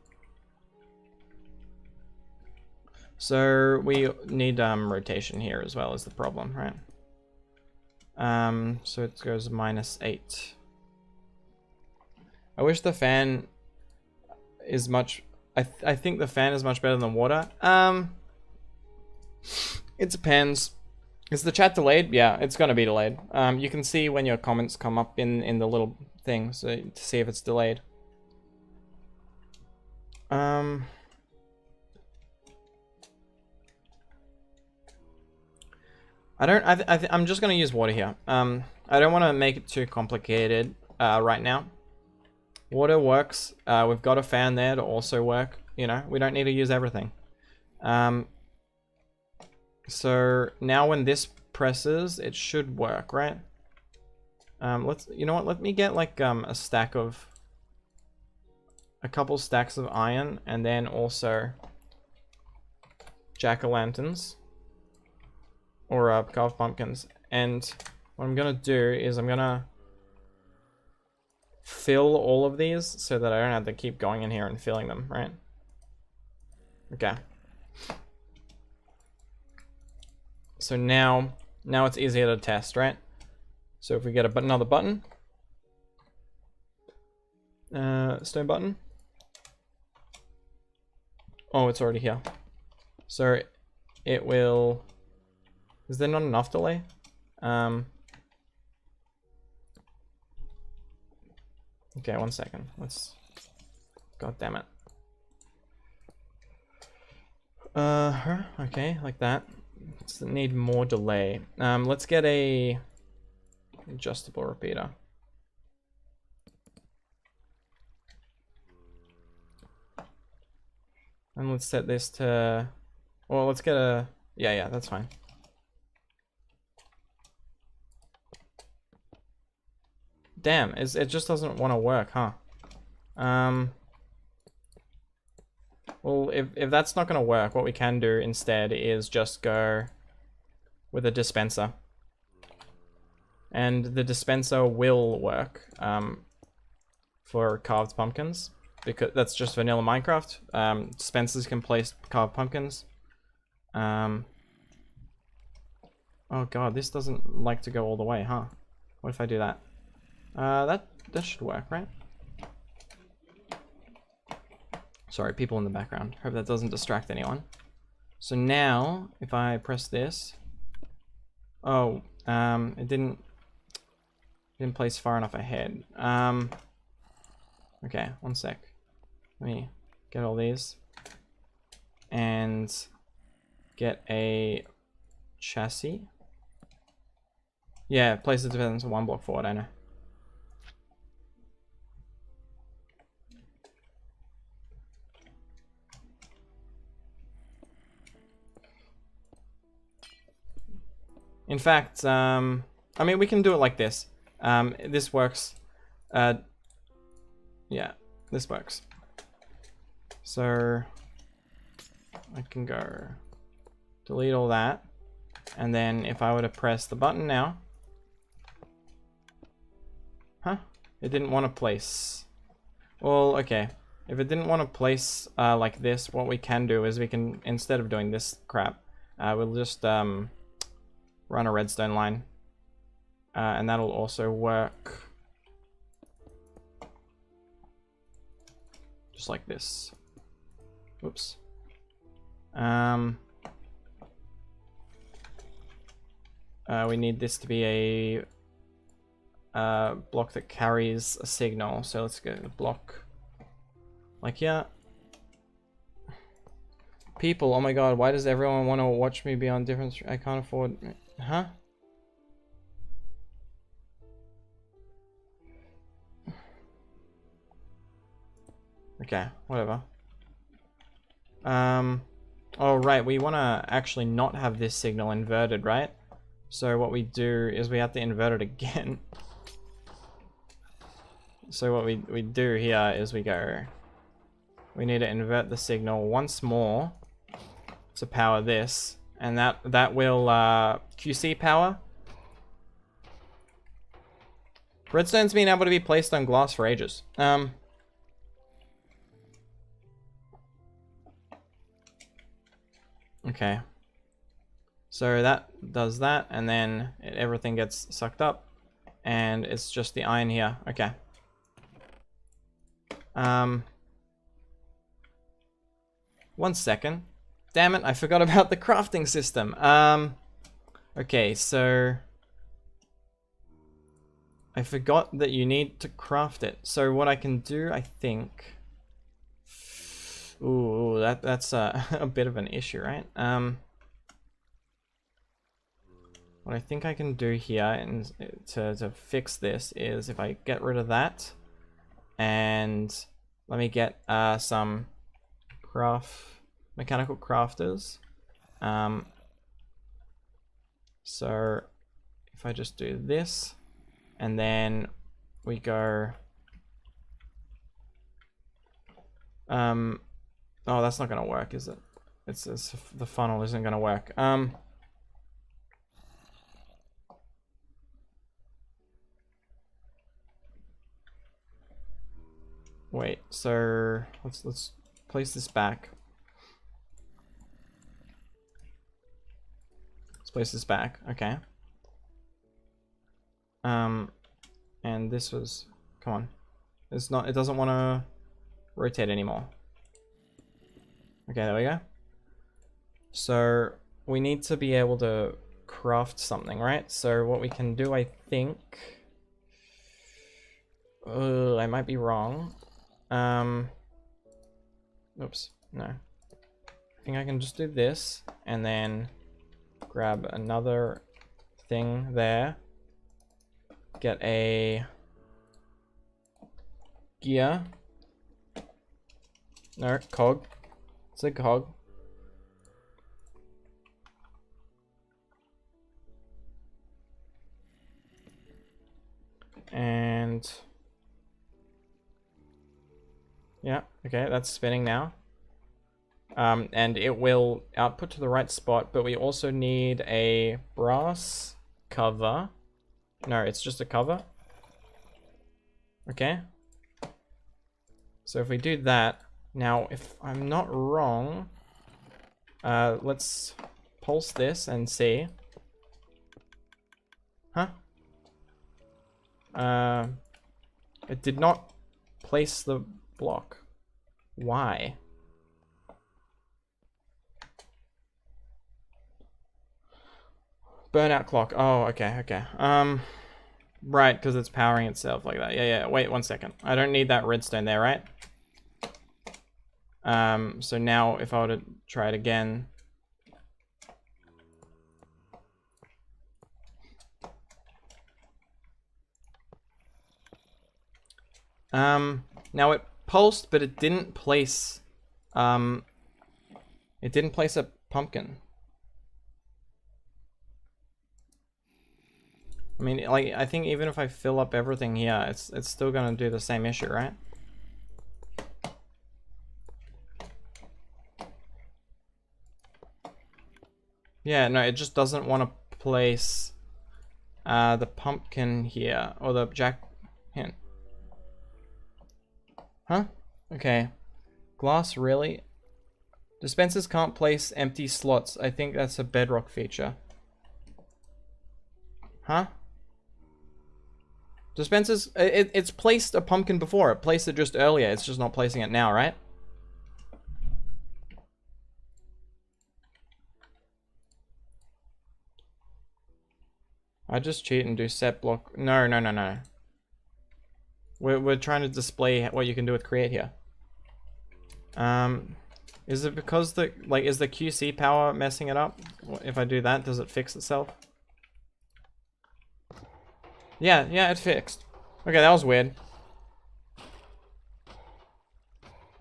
So we need rotation here as well, is the problem, right? So it goes -8. I wish the fan is much. I think the fan is much better than water. It depends. Is the chat delayed? Yeah, it's gonna be delayed. You can see when your comments come up in the little thing, so to see if it's delayed. I'm just gonna use water here. I don't want to make it too complicated right now. Water works. We've got a fan there to also work. You know, we don't need to use everything. So now when this presses, it should work, right? You know what? Let me get like a couple stacks of iron, and then also jack-o'-lanterns. Or carved pumpkins. And what I'm gonna do is I'm gonna fill all of these so that I don't have to keep going in here and filling them, right? Okay. So now it's easier to test, right? So if we get another button, stone button. Oh, it's already here. So it will. Is there not enough delay? Okay, 1 second. Let's. God damn it. Okay, like that. Let's need more delay. Let's get a adjustable repeater. And let's set this to. Well, let's get a. Yeah, that's fine. Damn, it just doesn't want to work, huh? Well, if that's not going to work, what we can do instead is just go with a dispenser. And the dispenser will work for carved pumpkins, because that's just vanilla Minecraft. Dispensers can place carved pumpkins. Oh god, this doesn't like to go all the way, huh? What if I do that? That should work, right? Sorry, people in the background. Hope that doesn't distract anyone. So now, if I press this, oh, it didn't place far enough ahead. Okay, 1 sec. Let me get all these and get a chassis. Yeah, place the defense 1 block forward. I know. In fact, I mean, we can do it like this. This works. Yeah, this works. So I can go delete all that. And then if I were to press the button now. Huh? It didn't want to place. Well, okay. If it didn't want to place like this, what we can do is we can, instead of doing this crap, we'll just run a redstone line, and that'll also work just like this. Whoops. We need this to be a block that carries a signal, so let's go to the block like here. People, oh my god, why does everyone want to watch me be on different? I can't afford. Huh? Okay, whatever. Oh right, we want to actually not have this signal inverted, right? So what we do is we have to invert it again. So what we do here is we need to invert the signal once more to power this, and that will QC power Redstone's been able to be placed on glass for ages. Okay. So that does that, and then everything gets sucked up, and it's just the iron here. Okay. 1 second. Damn it, I forgot about the crafting system. Okay, so I forgot that you need to craft it. So what I can do, I think... Ooh, that's a bit of an issue, right? What I think I can do here and to fix this is if I get rid of that, and let me get some mechanical crafters. So if I just do this, and then we go, oh, that's not gonna work, is it? It's the funnel isn't gonna work. Wait, so let's place this back. Let's place this back, okay. And this was, come on. It doesn't want to rotate anymore. Okay, there we go. So we need to be able to craft something, right? So what we can do, I think, I might be wrong. Oops, no. I think I can just do this and then grab another thing there. Get a gear. No, cog. It's a cog. And yeah, okay, that's spinning now. And it will output to the right spot, but we also need a brass cover. No, it's just a cover. Okay. So if we do that, now if I'm not wrong, let's pulse this and see. Huh? It did not place the block. Why? Burnout clock. Oh, okay, okay. Right, because it's powering itself like that. Yeah, wait 1 second. I don't need that redstone there, right? So now if I were to try it again. Now it pulsed, but it didn't place, a pumpkin. I mean, like, I think even if I fill up everything here, it's still gonna do the same issue, right? Yeah, no, it just doesn't want to place the pumpkin here, or the jack hint. Huh? Okay. Glass, really? Dispensers can't place empty slots. I think that's a bedrock feature. Huh? Dispensers, it's placed a pumpkin before. It placed it just earlier. It's just not placing it now, right? I just cheat and do set block. No. We're trying to display what you can do with create here. Is it because is the QC power messing it up? If I do that, does it fix itself? Yeah, it fixed. Okay, that was weird.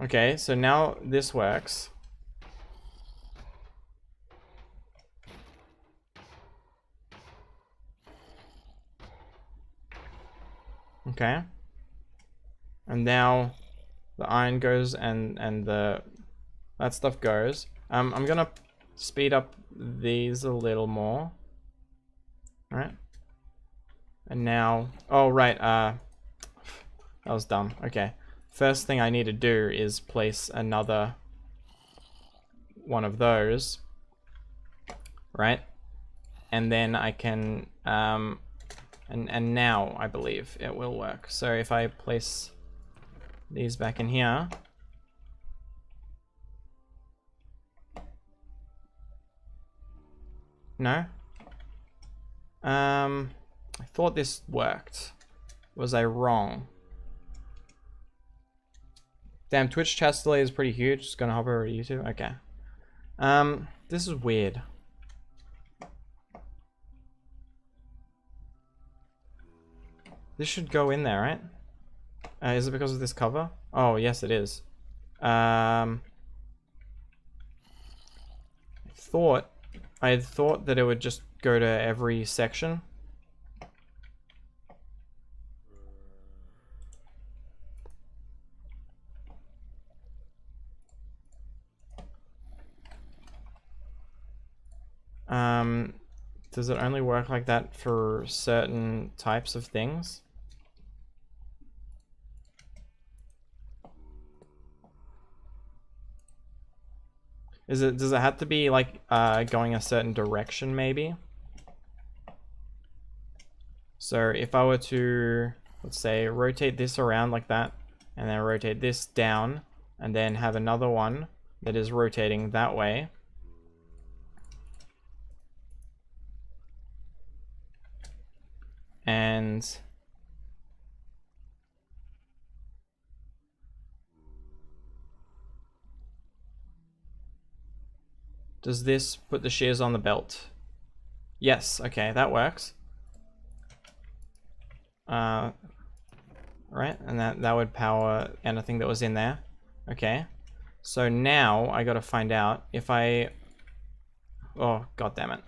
Okay, so now this works. Okay. And now the iron goes and that stuff goes. I'm gonna speed up these a little more. All right. And now, oh right, that was dumb. Okay, first thing I need to do is place another one of those, right? And then I can, and now I believe it will work. So if I place these back in here, no. I thought this worked. Was I wrong? Damn, Twitch chat delay is pretty huge. Just gonna hop over to YouTube. Okay. This is weird. This should go in there, right? Is it because of this cover? Oh, yes, it is. I had thought that it would just go to every section. Does it only work like that for certain types of things? Does it have to be like going a certain direction maybe? So if I were to, let's say, rotate this around like that, and then rotate this down, and then have another one that is rotating that way. And does this put the shears on the belt? Yes, okay, that works. Right, and that would power anything that was in there. Okay, so now I gotta find out if I, oh god damn it.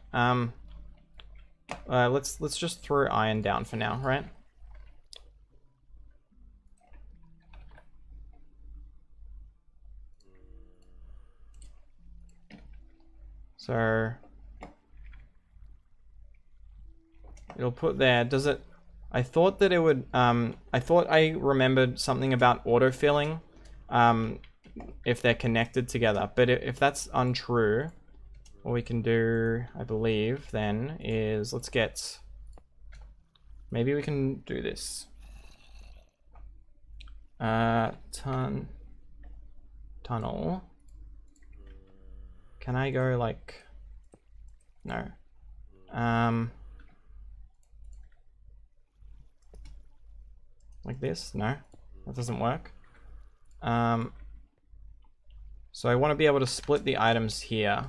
Let's just throw iron down for now, right? So it'll put there. Does it? I thought that it would. I thought I remembered something about autofilling, if they're connected together. But if that's untrue, what we can do, I believe, then is let's get. Maybe we can do this. Tunnel. Can I go like? No. Like this? No, that doesn't work. So I want to be able to split the items here.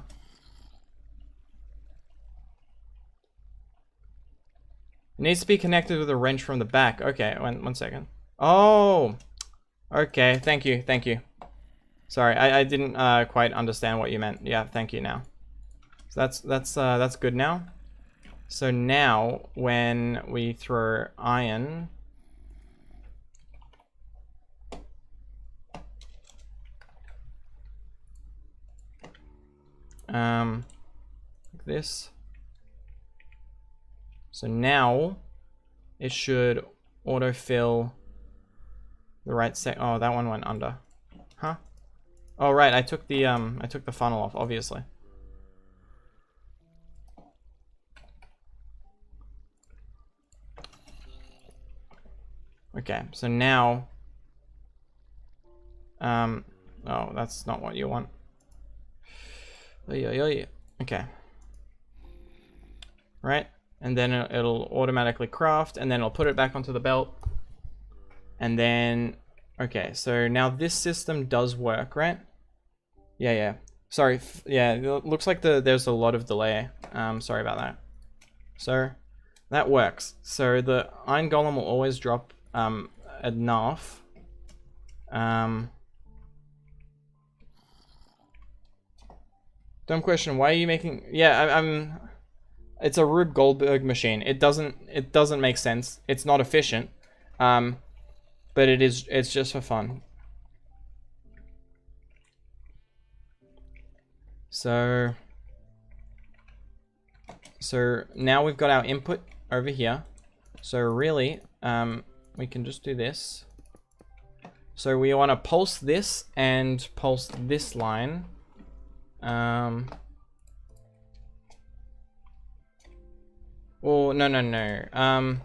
It needs to be connected with a wrench from the back. Okay, one second. Oh, okay. Thank you. Thank you. Sorry, I didn't quite understand what you meant. Yeah, thank you now. So that's good now. So now when we throw iron, like this. So now it should autofill the right set. Oh, that one went under. Huh? Oh right, I took the funnel off, obviously. Okay, so now oh, that's not what you want. Okay. Right? And then it'll automatically craft, and then it'll put it back onto the belt. And then, okay, so now this system does work, right? Yeah. Sorry, yeah, it looks like there's a lot of delay. Sorry about that. So, that works. So the iron golem will always drop enough. Dumb question, why are you making... Yeah, I'm... It's a Rube Goldberg machine. It doesn't make sense. It's not efficient. But it's just for fun. So now we've got our input over here. So really, we can just do this. So we want to pulse this and pulse this line. Well, no.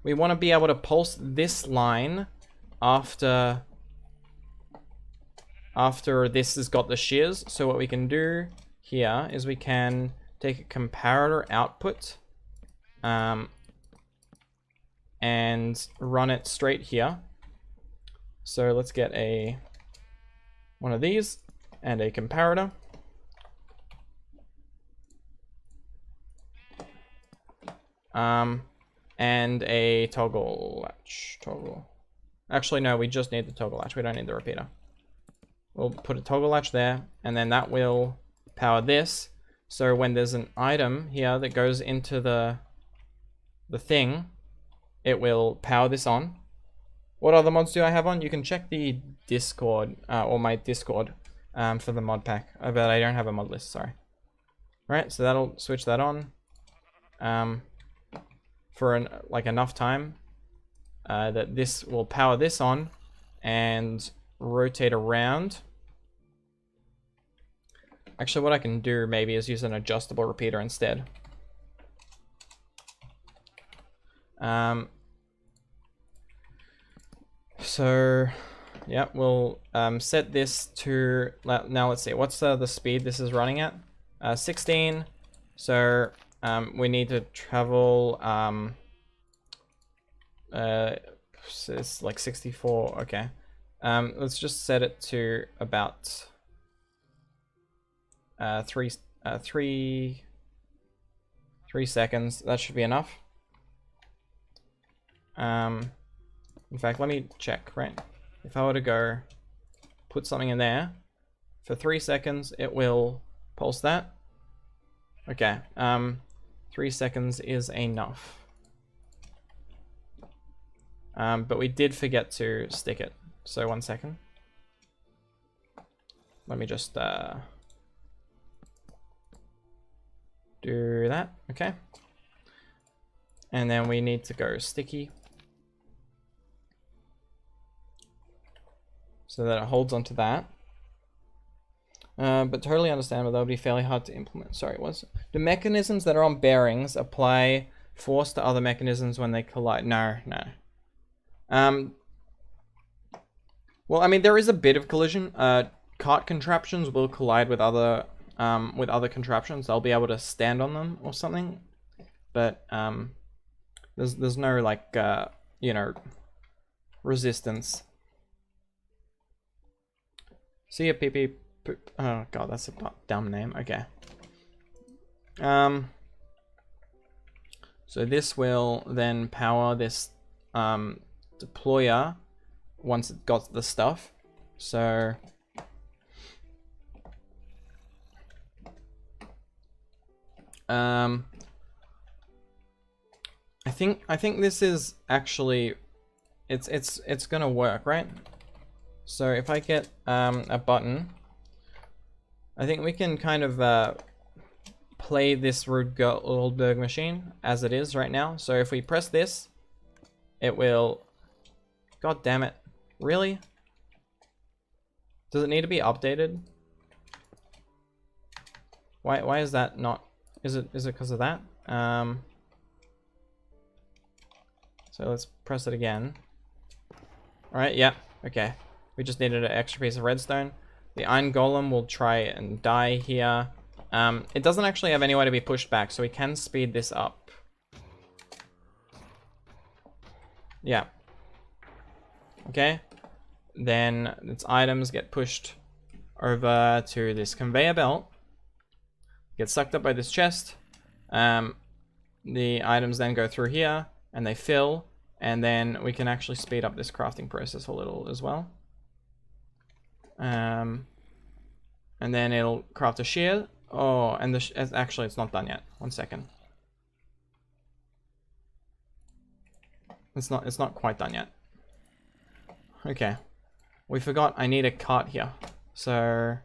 We want to be able to pulse this line after this has got the shears. So what we can do here is we can take a comparator output and run it straight here. So let's get one of these and a comparator. And a toggle latch. Actually, no, we just need the toggle latch. We don't need the repeater. We'll put a toggle latch there, and then that will power this. So when there's an item here that goes into the thing, it will power this on. What other mods do I have on? You can check the Discord, or my Discord, for the mod pack. But I don't have a mod list, sorry. Alright, so that'll switch that on. For like enough time that this will power this on and rotate around. Actually, what I can do maybe is use an adjustable repeater instead. So yeah, we'll set this to, now let's see, what's the speed this is running at? 16. So we need to travel, it's like 64, okay. Let's just set it to about 3 seconds. That should be enough. In fact, let me check, right? If I were to go put something in there, for 3 seconds, it will pulse that. Okay, 3 seconds is enough. But we did forget to stick it. So 1 second. Let me just do that, okay. And then we need to go sticky, so that it holds onto that. But totally understandable, that would be fairly hard to implement. Sorry, do mechanisms that are on bearings apply force to other mechanisms when they collide? No. Well, I mean, there is a bit of collision. Cart contraptions will collide with other contraptions. They'll be able to stand on them or something. But there's no like you know, resistance. See ya, PP. Oh god, that's a dumb name. Okay. So this will then power this deployer once it got the stuff. So I think this is actually it's gonna work, right? So if I get a button, I think we can kind of play this Rube Goldberg machine as it is right now. So if we press this, it will... God damn it. Really? Does it need to be updated? Why is that not... Is it because of that? So let's press it again. Alright, yeah, okay. We just needed an extra piece of redstone. The iron golem will try and die here. It doesn't actually have any way to be pushed back, so we can speed this up. Yeah. Okay. Then its items get pushed over to this conveyor belt. Get sucked up by this chest. The items then go through here, and they fill, and then we can actually speed up this crafting process a little as well. And then it'll craft a shear. Oh, and actually it's not done yet. 1 second. It's not quite done yet. Okay. We forgot I need a cart here. So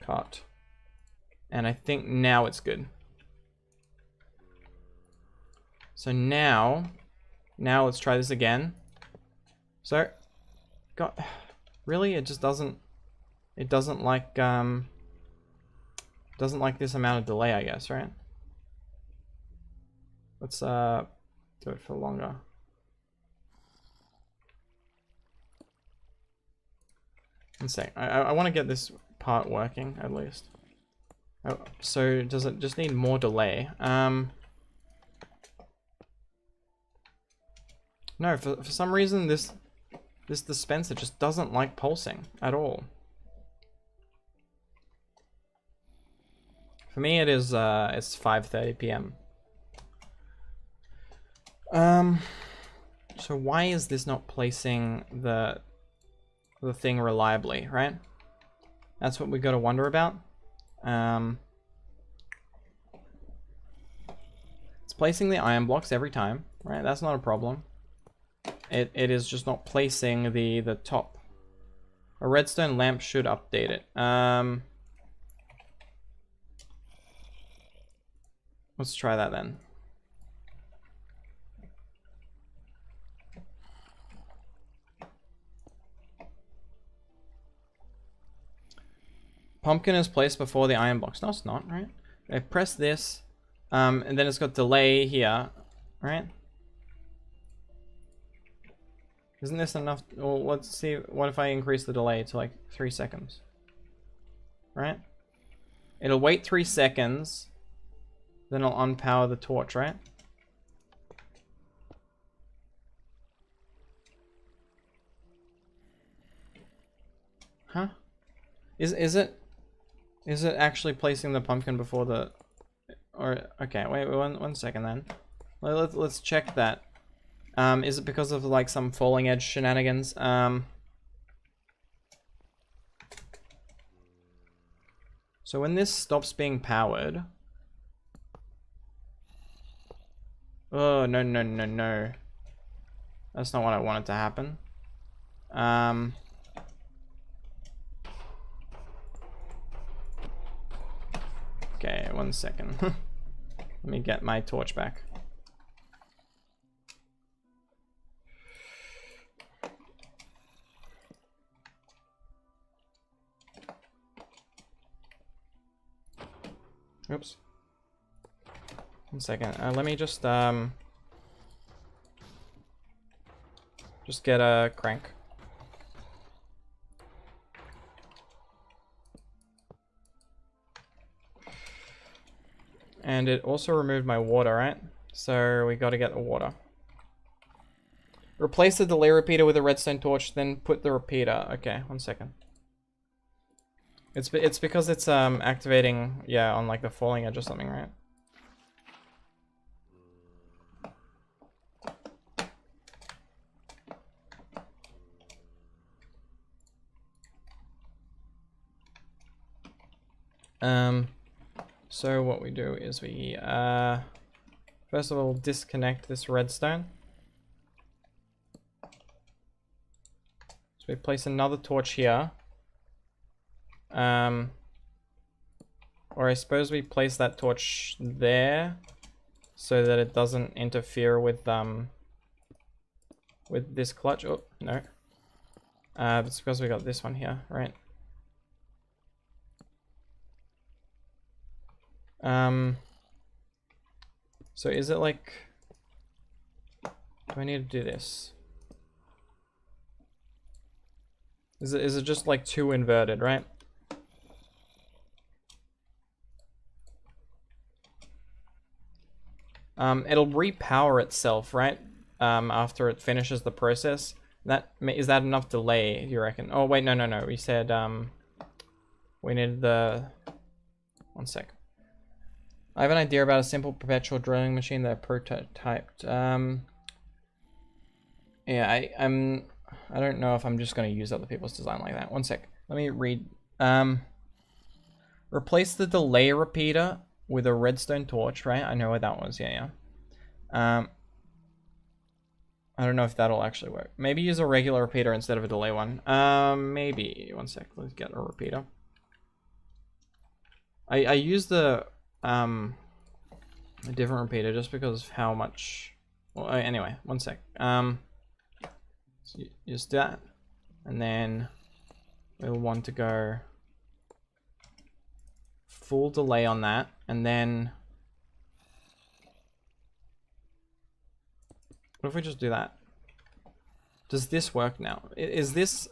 cart. And I think now it's good. So now let's try this again. So, God, really, it just doesn't like this amount of delay, I guess, right? Let's do it for longer. One sec. I want to get this part working at least. Oh, so does it just need more delay? No, for some reason this dispenser just doesn't like pulsing at all. For me, it is it's 5:30 p.m. So why is this not placing the thing reliably, right? That's what we got to wonder about. It's placing the iron blocks every time, right? That's not a problem. It is just not placing the top. A redstone lamp should update it. Let's try that then. Pumpkin is placed before the iron blocks. No, it's not, right? I press this, and then it's got delay here, right? Isn't this enough? Well, let's see. What if I increase the delay to like 3 seconds? Right? It'll wait 3 seconds, then I'll unpower the torch, right? Huh? Is it actually placing the pumpkin before the... Or, okay, wait one second then. Let's check that. Is it because of like some falling edge shenanigans? So when this stops being powered... Oh, no. That's not what I wanted to happen. Okay, 1 second. Let me get my torch back. Oops. 1 second. Let me just get a crank. And it also removed my water, right? So we got to get the water. Replace the delay repeater with a redstone torch, then put the repeater. Okay, 1 second. It's because it's activating, yeah, on like the falling edge or something, right? So what we do is we first of all disconnect this redstone. So we place another torch here. Or I suppose we place that torch there so that it doesn't interfere with this clutch. Oh, no. It's because we got this one here, right? So is it like, do I need to do this? Is it just like too inverted, right? It'll repower itself, right? After it finishes the process. Is that enough delay, you reckon? Oh wait, no. We said we needed the 1 sec. I have an idea about a simple perpetual drilling machine that I prototyped. Yeah, I don't know if I'm just going to use other people's design like that. 1 sec. Let me read. Replace the delay repeater with a redstone torch, right? I know what that was. Yeah. I don't know if that'll actually work. Maybe use a regular repeater instead of a delay one. Maybe. 1 sec. Let's get a repeater. I use the a different repeater just because of how much. Well, anyway, one sec. So just that, and then we'll want to go full delay on that, and then what if we just do that? Does this work now? Is this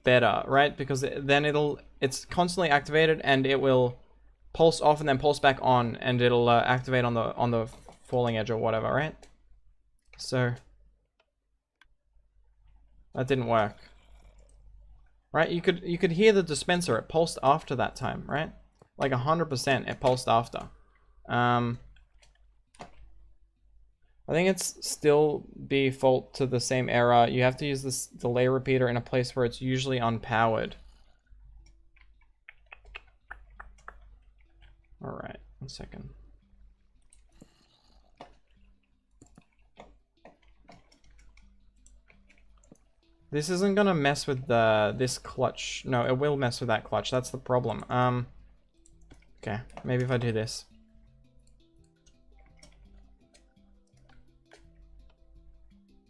better, right? Because then it's constantly activated and it will pulse off and then pulse back on, and it'll activate on the falling edge or whatever, right? So that didn't work, right? You could hear the dispenser. It pulsed after that time, right? Like 100% it pulsed after. I think it's still default to the same error. You have to use this delay repeater in a place where it's usually unpowered. Alright, 1 second. This isn't gonna mess with this clutch. No, it will mess with that clutch. That's the problem. Okay, maybe if I do this.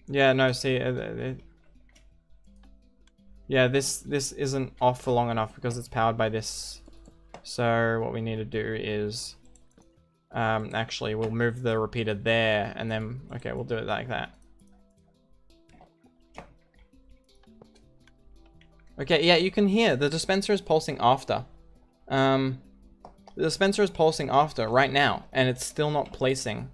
Yeah, no, see, yeah, this isn't off for long enough because it's powered by this. So what we need to do is, actually, we'll move the repeater there, and then, okay, we'll do it like that. Okay, yeah, you can hear the dispenser is pulsing after. The dispenser is pulsing after right now, and it's still not placing.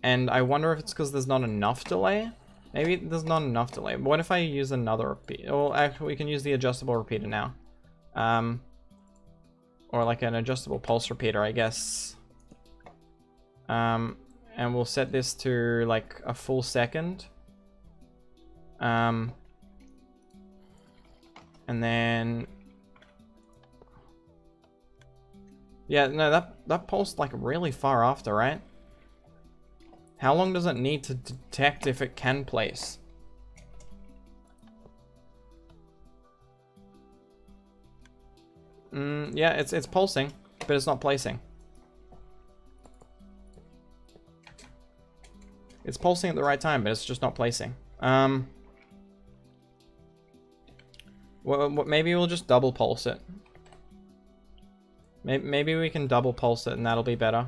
And I wonder if it's because there's not enough delay. Maybe there's not enough delay. But what if I use another repeater? Well, actually, we can use the adjustable repeater now. Or like an adjustable pulse repeater, I guess. And we'll set this to like a full second. And then... yeah, no, that pulsed like really far after, right? How long does it need to detect if it can place? Yeah, it's pulsing, but it's not placing. It's pulsing at the right time, but it's just not placing. Well, maybe we'll just double pulse it. Maybe we can double pulse it and that'll be better.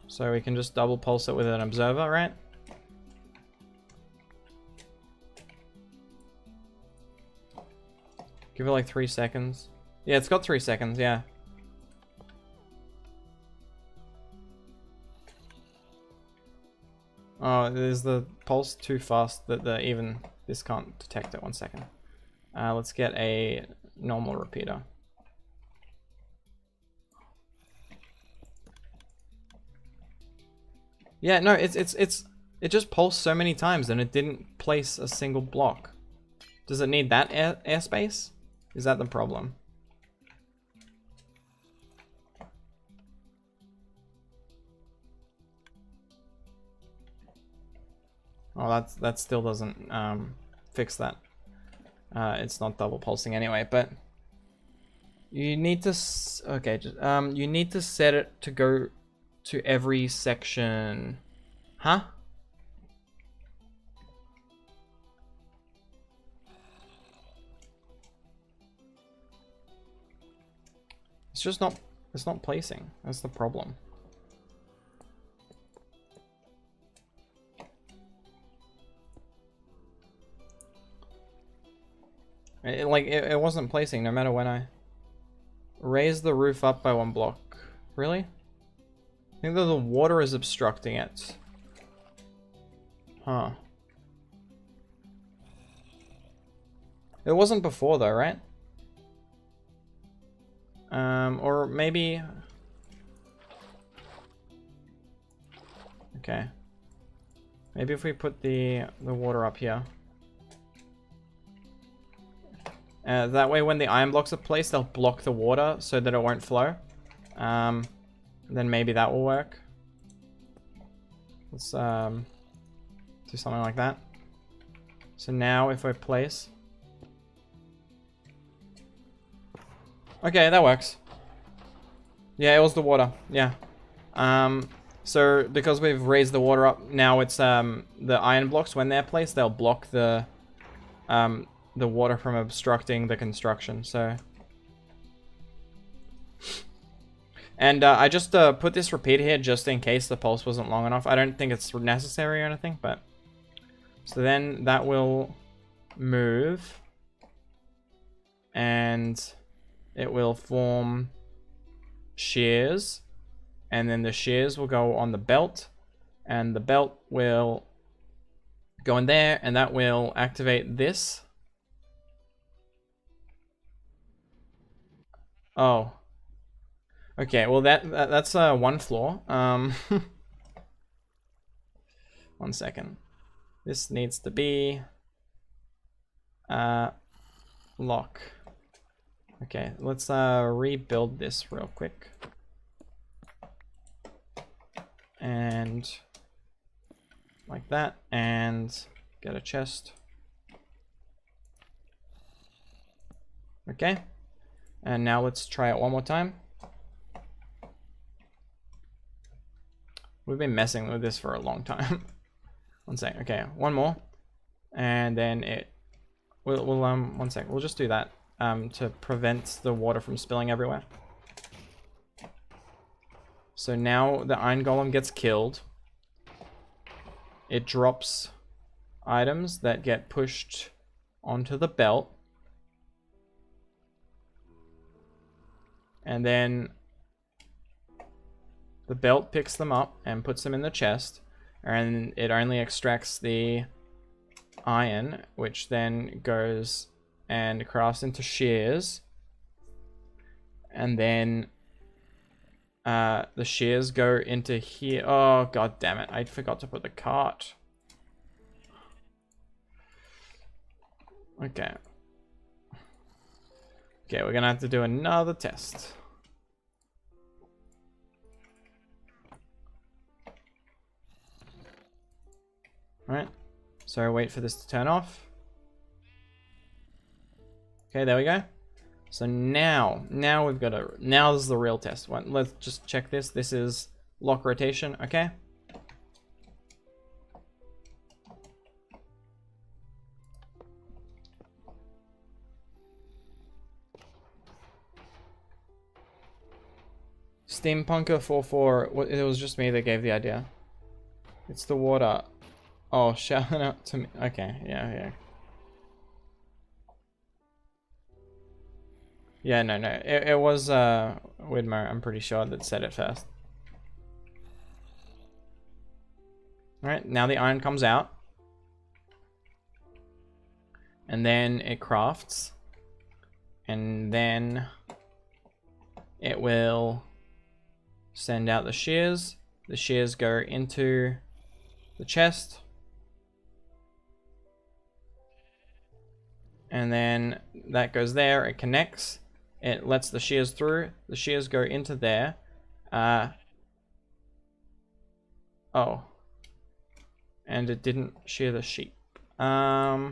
So we can just double pulse it with an observer, right? Give it like 3 seconds. Yeah, it's got 3 seconds, yeah. Oh, is the pulse too fast that even this can't detect it? 1 second. Let's get a normal repeater. Yeah, no, it just pulsed so many times and it didn't place a single block. Does it need that airspace? Is that the problem? Oh, that still doesn't fix that. It's not double pulsing anyway, but you need to you need to set it to go to every section. Huh? It's not placing. That's the problem. It wasn't placing no matter when I raised the roof up by 1 block. Really? I think that the water is obstructing it. Huh. It wasn't before though, right? Or maybe... okay. Maybe if we put the water up here. That way when the iron blocks are placed, they'll block the water so that it won't flow. Then maybe that will work. Let's do something like that. So now if I place... Okay, that works. Yeah, it was the water. Yeah. So because we've raised the water up, now it's the iron blocks, when they're placed, they'll block the water from obstructing the construction. So, and I just put this repeater here just in case the pulse wasn't long enough. I don't think it's necessary or anything, but so then that will move, and it will form shears, and then the shears will go on the belt, and the belt will go in there, and that will activate this. Oh. Okay, well that's one floor. 1 second. This needs to be lock. Okay, let's rebuild this real quick. And like that, and get a chest. Okay, and now let's try it one more time. We've been messing with this for a long time. 1 sec. Okay, one more, and then we'll 1 sec. We'll just do that to prevent the water from spilling everywhere. So now the iron golem gets killed. It drops items that get pushed onto the belt, and then the belt picks them up and puts them in the chest, and it only extracts the iron, which then goes and crafts into shears, and then the shears go into here. Oh, god damn it, I forgot to put the cart. Okay, we're gonna have to do another test. Alright, so wait for this to turn off. Okay, there we go. So now we've got a, now this is the real test one. Let's just check this. This is lock rotation, okay? Steampunker 44, it was just me that gave the idea. It's the water. Oh, shout out to me. Okay, yeah. Yeah, no. It was Widmer, I'm pretty sure, that said it first. Alright, now the iron comes out. And then it crafts. And then it will send out the shears. The shears go into the chest. And then that goes there, it connects, it lets the shears through, the shears go into there. Oh. And it didn't shear the sheep. Okay,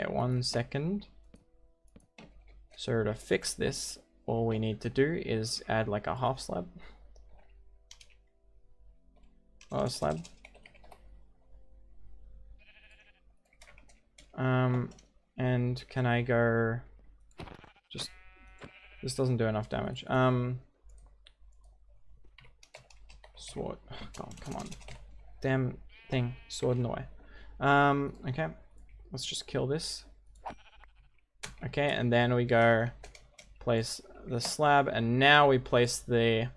1 second. So to fix this, all we need to do is add like a half slab. Oh, a slab. And can I go, just, this doesn't do enough damage. Sword, oh, come on. Damn thing, sword in the way. Okay, let's just kill this. Okay, and then we go place the slab, and now we place the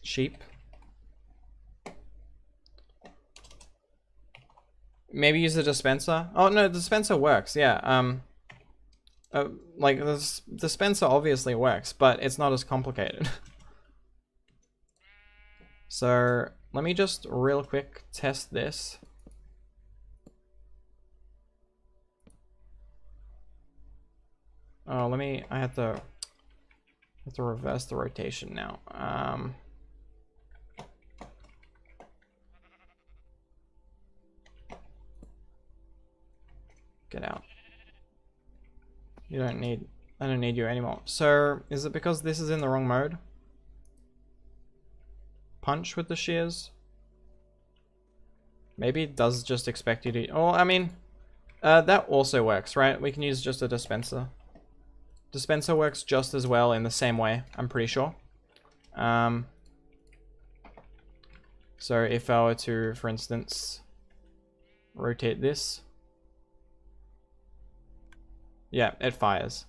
sheep. Maybe use the dispenser. Oh no, the dispenser works. Yeah. Like this dispenser obviously works, but it's not as complicated. So let me just real quick test this. Oh, I have to reverse the rotation now. Get out. You don't need... I don't need you anymore. So, is it because this is in the wrong mode? Punch with the shears? Maybe it does just expect you to... Oh, I mean... that also works, right? We can use just a dispenser. Dispenser works just as well in the same way, I'm pretty sure. So if I were to, for instance, rotate this... Yeah, it fires.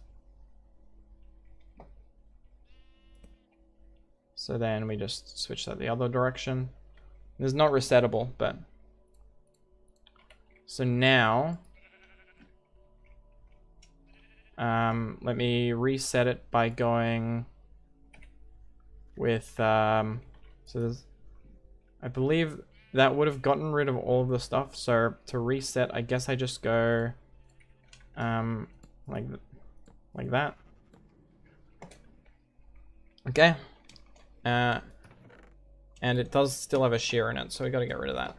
So then we just switch that the other direction. It's not resettable, but... So now... let me reset it by going with... so there's... I believe that would have gotten rid of all of the stuff. So to reset, I guess I just go... like that. Okay. And it does still have a shear in it, so we got to get rid of that.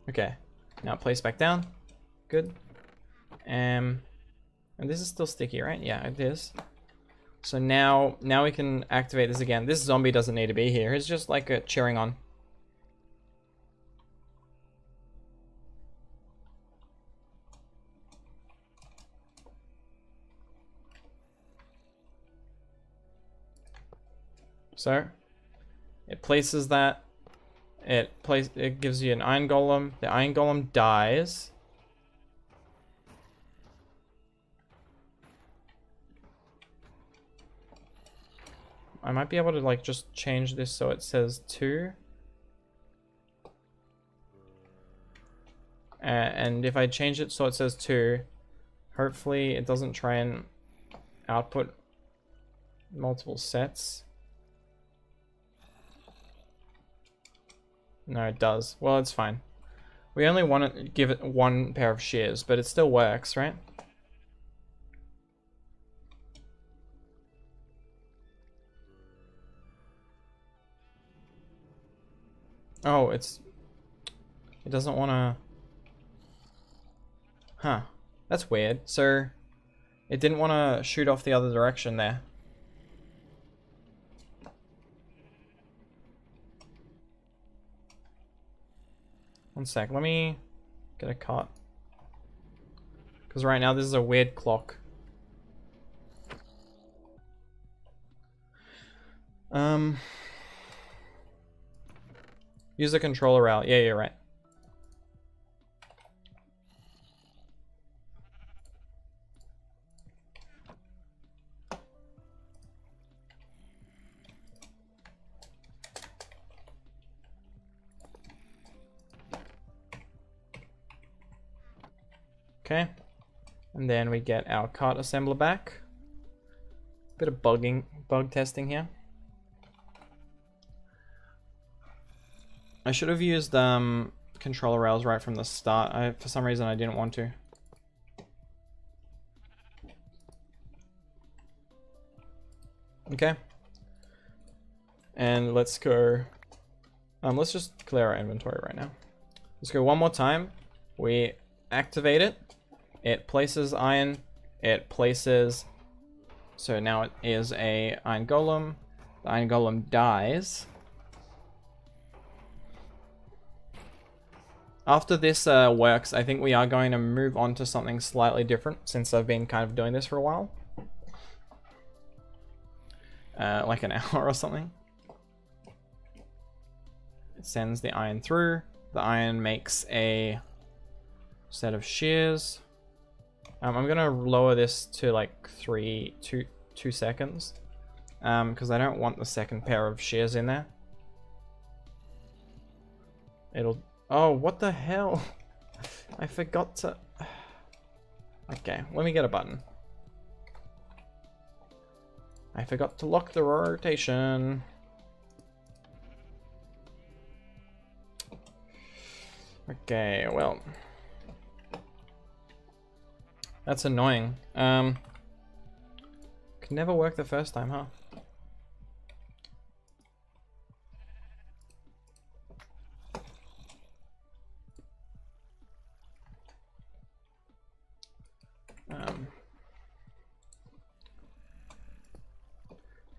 Okay. Now place back down. Good. And this is still sticky, right? Yeah, it is. So now we can activate this again. This zombie doesn't need to be here. It's just like a cheering on. So it places that. It gives you an iron golem. The iron golem dies. I might be able to like just change this so it says 2. And if I change it so it says 2, hopefully it doesn't try and output multiple sets. No, it does. Well, it's fine. We only want to give it 1 pair of shears, but it still works, right? Oh, it doesn't want to... Huh. That's weird. So, it didn't want to shoot off the other direction there. One sec, let me get a cart. Because right now this is a weird clock. Use the controller route. Yeah, you're right. Okay, and then we get our cart assembler back. Bit of bug testing here. I should have used controller rails right from the start. For some reason I didn't want to. Okay, and let's go. Let's just clear our inventory right now. Let's go one more time. We activate it. It places iron. It places... So now it is a iron golem. The iron golem dies. After this works, I think we are going to move on to something slightly different, since I've been kind of doing this for a while. Like an hour or something. It sends the iron through. The iron makes a set of shears. I'm gonna lower this to like 2 seconds, because I don't want the second pair of shears in there. It'll... Oh, what the hell? I forgot to... Okay, let me get a button. I forgot to lock the rotation. Okay, well... That's annoying. Could never work the first time, huh?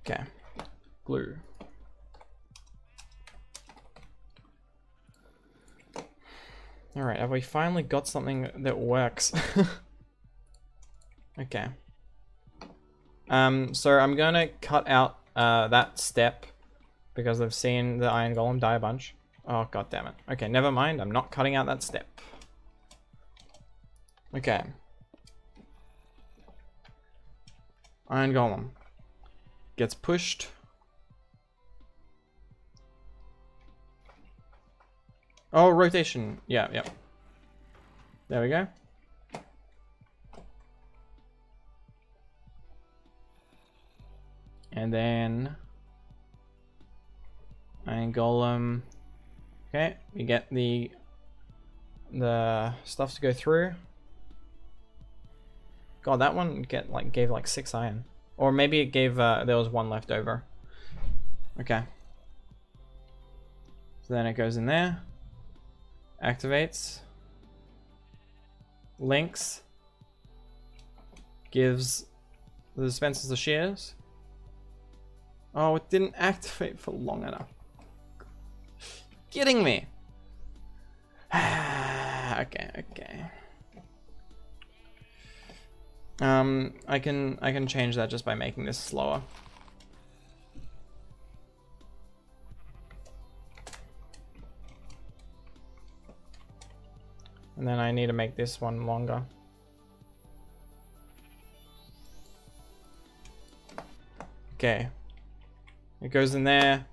Okay, glue. Alright, have we finally got something that works? Okay. So I'm gonna cut out that step because I've seen the iron golem die a bunch. Oh, god damn it. Okay, never mind. I'm not cutting out that step. Okay. Iron golem gets pushed. Oh, rotation. Yeah, yeah. There we go. And then iron golem. Okay, we get the stuff to go through. God, that one gave like 6 iron, or maybe it gave there was 1 left over. Okay. So then it goes in there, activates, links, gives the dispensers the shears. Oh, it didn't activate for long enough. Kidding me. Okay, okay. I can change that just by making this slower. And then I need to make this one longer. Okay. It goes in there.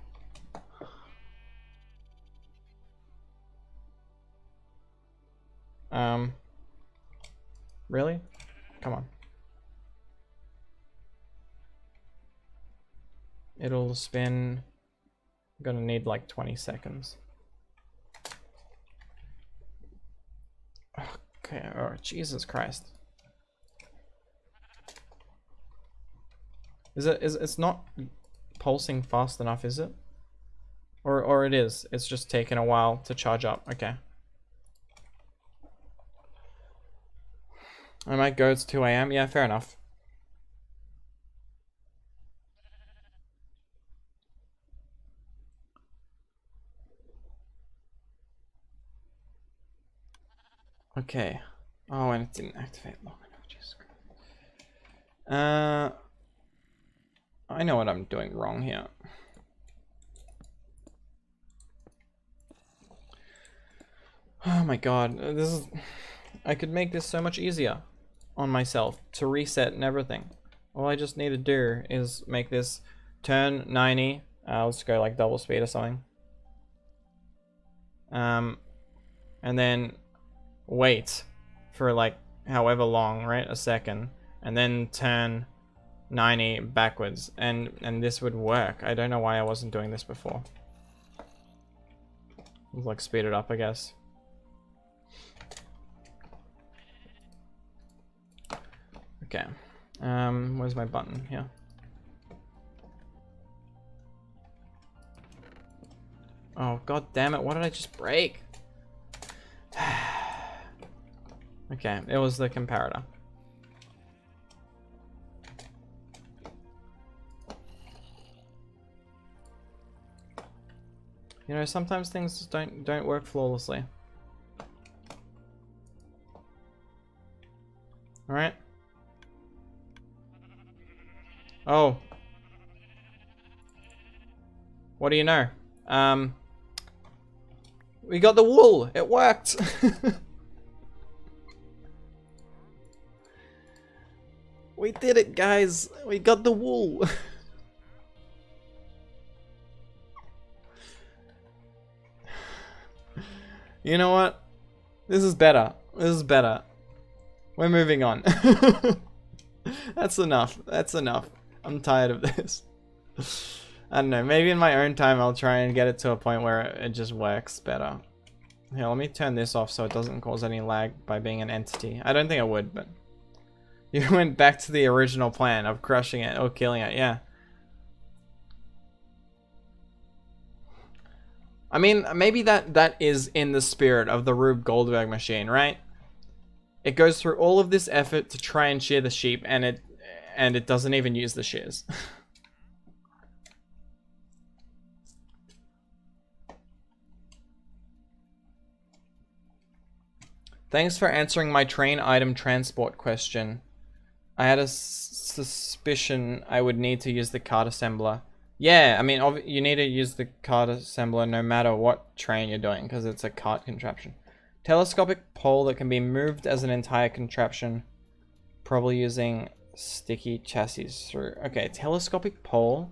Really? Come on. It'll spin. I'm gonna need like 20 seconds. Okay, oh, Jesus Christ. It's not pulsing fast enough, is it? Or it is. It's just taken a while to charge up. Okay. I might go, it's 2 AM. Yeah, fair enough. Okay. Oh, and it didn't activate long enough. Jesus Christ. I know what I'm doing wrong here. Oh my god, this is... I could make this so much easier on myself to reset and everything. All I just need to do is make this turn 90. Let's go like double speed or something. And then wait for like however long, right? A second, and then turn 90 backwards, and this would work. I don't know why I wasn't doing this before. Let's like speed it up, I guess. Okay. Where's my button? Here. Oh, god damn it, what did I just break? Okay, it was the comparator. You know, sometimes things don't work flawlessly. All right. Oh. What do you know? We got the wool. It worked. We did it, guys. We got the wool. You know what? This is better. This is better. We're moving on. That's enough. That's enough. I'm tired of this. I don't know. Maybe in my own time I'll try and get it to a point where it just works better. Here, let me turn this off so it doesn't cause any lag by being an entity. I don't think it would, but... You went back to the original plan of crushing it or killing it, yeah. I mean, maybe that is in the spirit of the Rube Goldberg machine, right? it goes through all of this effort to try and shear the sheep, and it doesn't even use the shears. Thanks for answering my train item transport question. I had a suspicion I would need to use the cart assembler. Yeah, I mean, you need to use the cart assembler no matter what train you're doing, because it's a cart contraption. Telescopic pole that can be moved as an entire contraption. Probably using sticky chassis through. Okay, telescopic pole.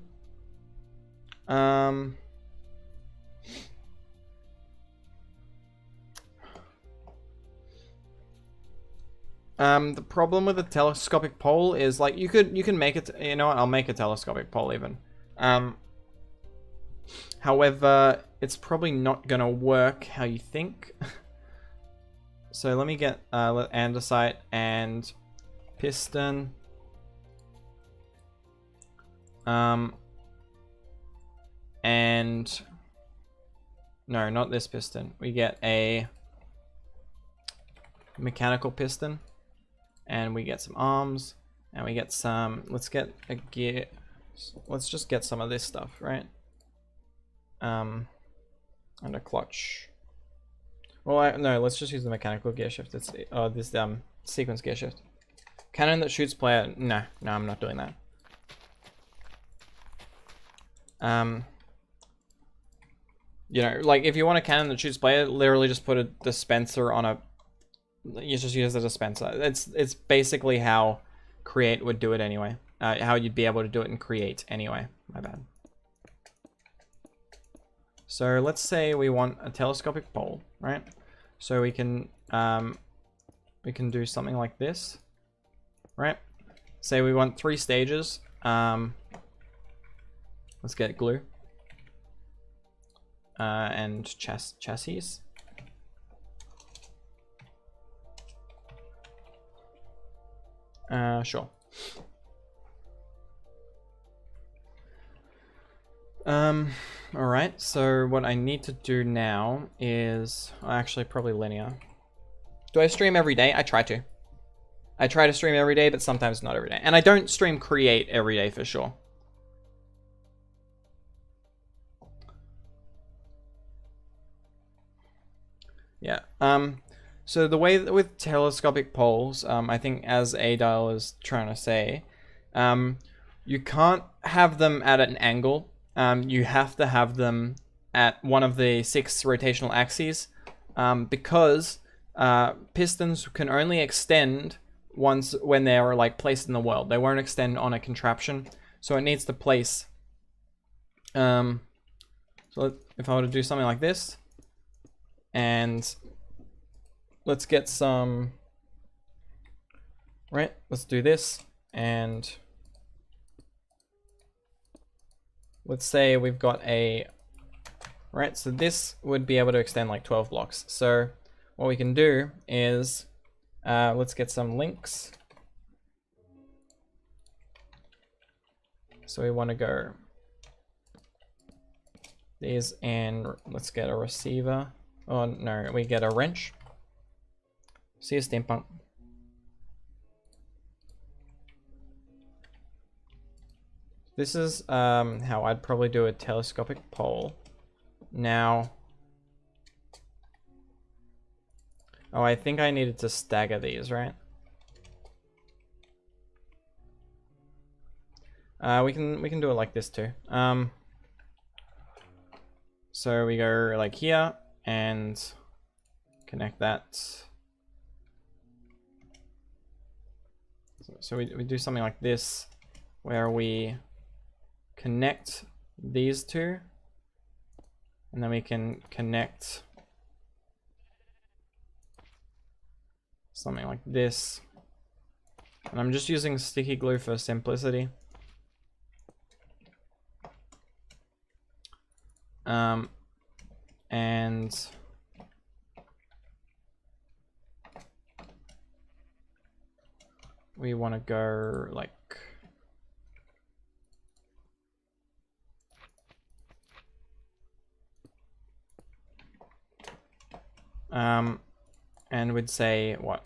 The problem with a telescopic pole is, like, you can make it. You know what? I'll make a telescopic pole even. However, it's probably not gonna work how you think. So let me get andesite and piston. And no, not this piston. We get a mechanical piston, and we get some arms, and we get some. Let's get a gear. Let's just get some of this stuff, right? And a clutch. Well, no, let's just use the mechanical gear shift. It's this sequence gear shift. Cannon that shoots player. No, I'm not doing that. You know, like, if you want a cannon that shoots player, literally just put a dispenser on a. You just use a dispenser. It's basically how Create would do it anyway. How you'd be able to do it in Create anyway. My bad. So let's say we want a telescopic pole, right? So we can do something like this, right? Say we want 3 stages. Let's get glue and chassis. Sure. Alright, so what I need to do now is actually probably linear. Do I stream every day? I try to. I try to stream every day, but sometimes not every day. And I don't stream Create every day for sure. Yeah. So the way that with telescopic poles, I think as Adile is trying to say, you can't have them at an angle. You have to have them at one of the 6 rotational axes, because pistons can only extend once when they are, like, placed in the world. They won't extend on a contraption, so it needs to place. So if I were to do something like this, and let's get some. Right, let's do this, and let's say we've got a, right, so this would be able to extend like 12 blocks. So what we can do is, let's get some links. So we want to go these, and let's get a receiver. Oh no, we get a wrench. See a steampunk. This is how I'd probably do a telescopic pole. Now, oh, I think I needed to stagger these, right? We can do it like this too. So we go like here and connect that. So we do something like this, where we connect these two, and then we can connect something like this. And I'm just using sticky glue for simplicity. And we want to go like and we'd say what?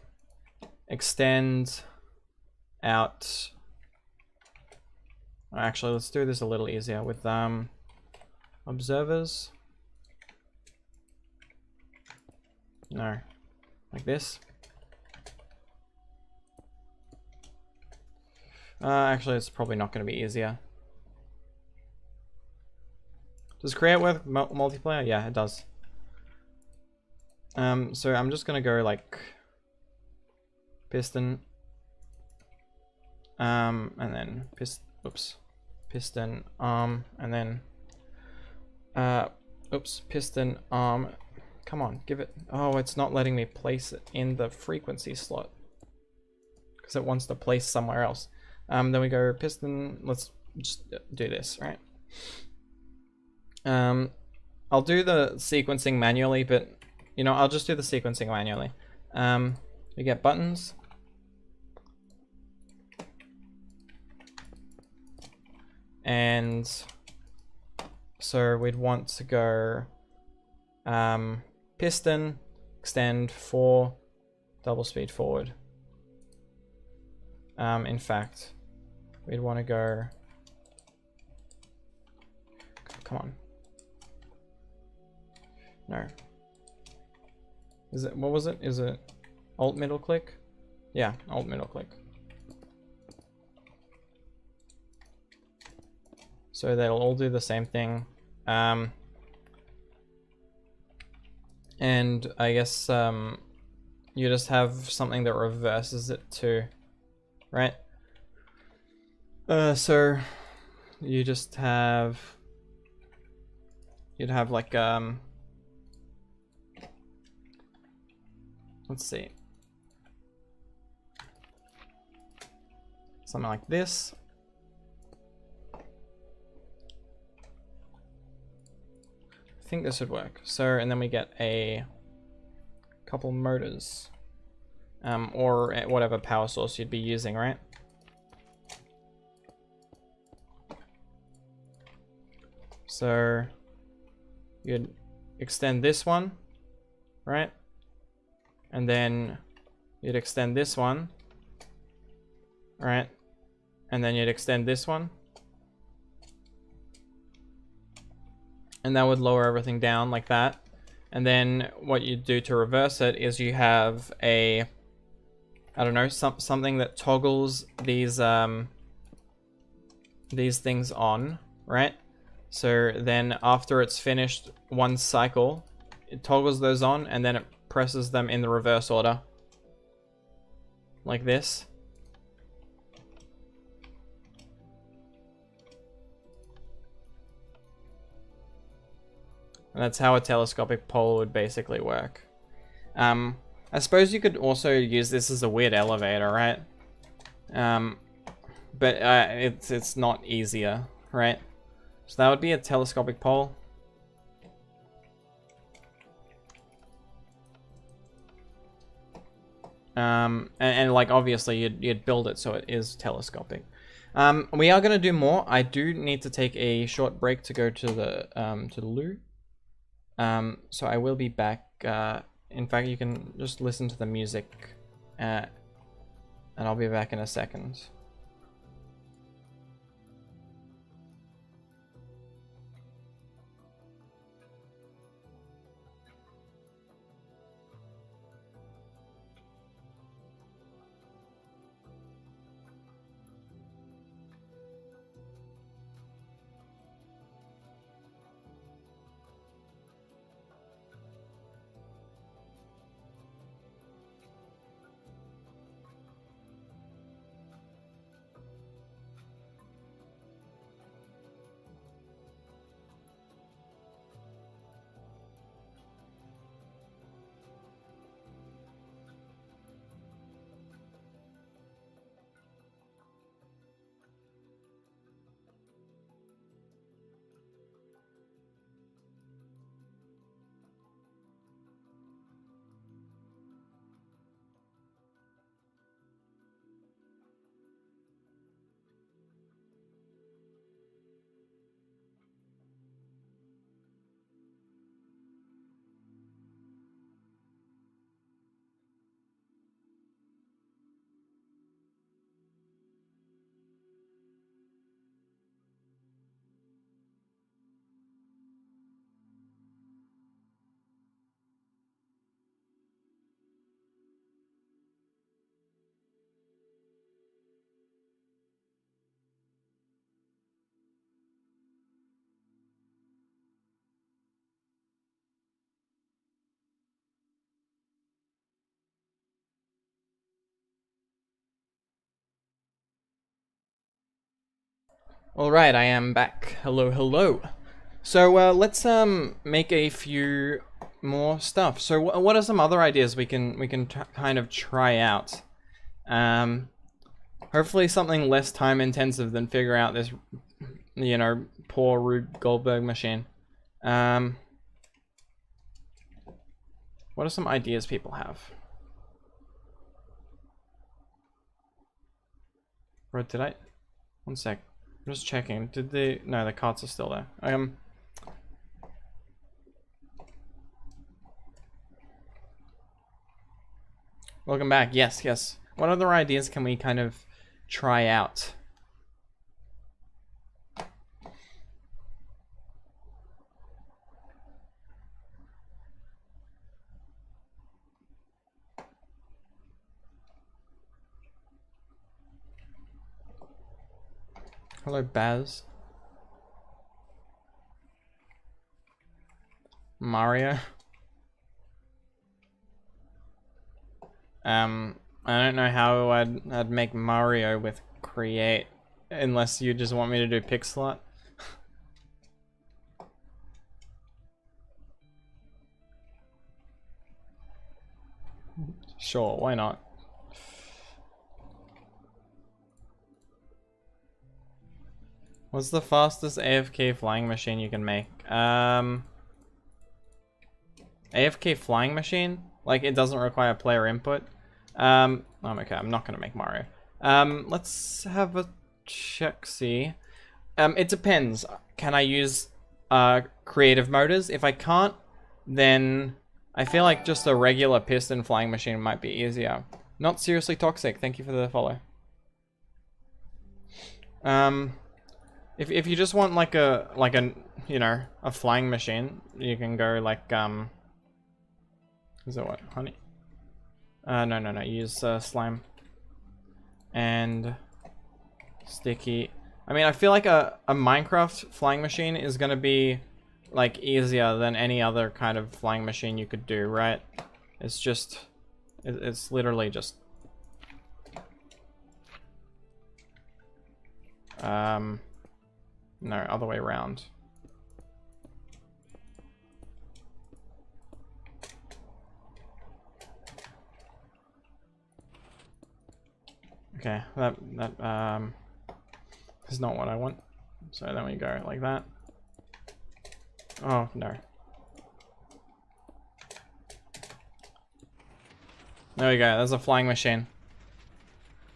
extend out. Actually, let's do this a little easier with observers. No, like this. Actually, it's probably not going to be easier. Does create work multiplayer? Yeah, it does. So I'm just going to go like piston, and then piston arm, and then piston arm. Come on, give it. Oh, it's not letting me place it in the frequency slot because it wants to place somewhere else. Then we go piston. Let's just do this, right? I'll do the sequencing manually, but you know, I'll just do the sequencing manually. We get buttons. And so we'd want to go piston, extend 4, double speed forward. In fact, we'd want to go, come on. No. Is it, what was it? Is it alt middle click? Yeah, alt middle click. So they'll all do the same thing. And I guess you just have something that reverses it too, right? So you just have, you'd have like let's see, something like this. I think this would work. So, and then we get a couple motors, or whatever power source you'd be using, right? So you'd extend this one, right? And then you'd extend this one, right? And then you'd extend this one. And that would lower everything down like that. And then what you do to reverse it is you have a, I don't know, something that toggles these things on, right? So then after it's finished one cycle, it toggles those on and then it presses them in the reverse order. Like this. And that's how a telescopic pole would basically work. I suppose you could also use this as a weird elevator, right? But it's not easier, right? So that would be a telescopic pole. And like obviously you'd build it so it is telescopic. We are gonna do more. I do need to take a short break to go to the loo. So I will be back. In fact, you can just listen to the music, and I'll be back in a second. Alright, I am back. Hello, hello. So let's make a few more stuff. So what are some other ideas we can kind of try out? Hopefully something less time intensive than figure out this, you know, poor Rube Goldberg machine. What are some ideas people have? Bro, did I? One sec. I'm just checking. Did they? No, the carts are still there. Welcome back. Yes, yes. What other ideas can we kind of try out? Hello, Baz. Mario. I don't know how I'd make Mario with create, unless you just want me to do pixel art. Sure, why not? What's the fastest AFK flying machine you can make? AFK flying machine? Like, it doesn't require player input? Okay, I'm not gonna make Mario. Let's have a check-see. It depends. Can I use creative motors? If I can't, then I feel like just a regular piston flying machine might be easier. Not seriously toxic, thank you for the follow. If you just want like a you know, a flying machine, you can go like is that what? Honey? No. Use slime and sticky. I mean, I feel like a Minecraft flying machine is gonna be like easier than any other kind of flying machine you could do, right? It's just, it's literally just no, other way around. Okay, that is not what I want. So then we go like that. Oh, no. There we go, there's a flying machine.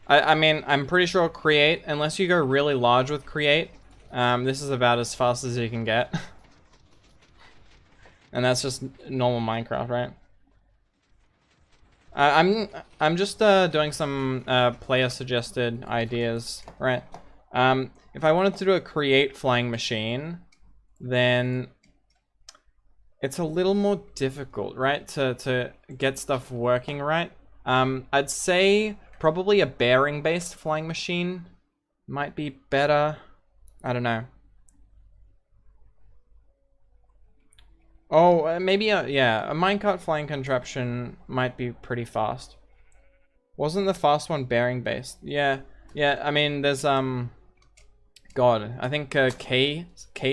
I mean, I'm pretty sure create, unless you go really large with create, this is about as fast as you can get. And that's just normal Minecraft, right? I'm just doing some player suggested ideas, right? If I wanted to do a create flying machine, then it's a little more difficult, right? To get stuff working right. I'd say probably a bearing based flying machine might be better. I don't know. Oh, maybe yeah, a minecart flying contraption might be pretty fast. Wasn't the fast one bearing based? Yeah, I mean, there's God, I think K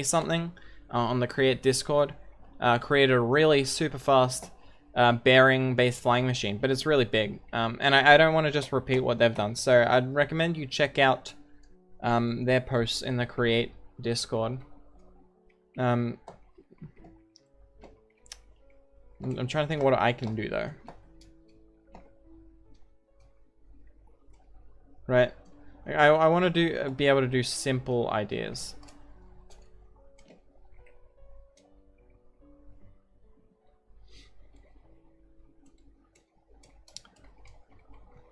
something on the Create Discord created a really super fast bearing based flying machine, but it's really big. And I don't want to just repeat what they've done, so I'd recommend you check out their posts in the Create Discord. I'm trying to think what I can do though. Right, I want to be able to do simple ideas.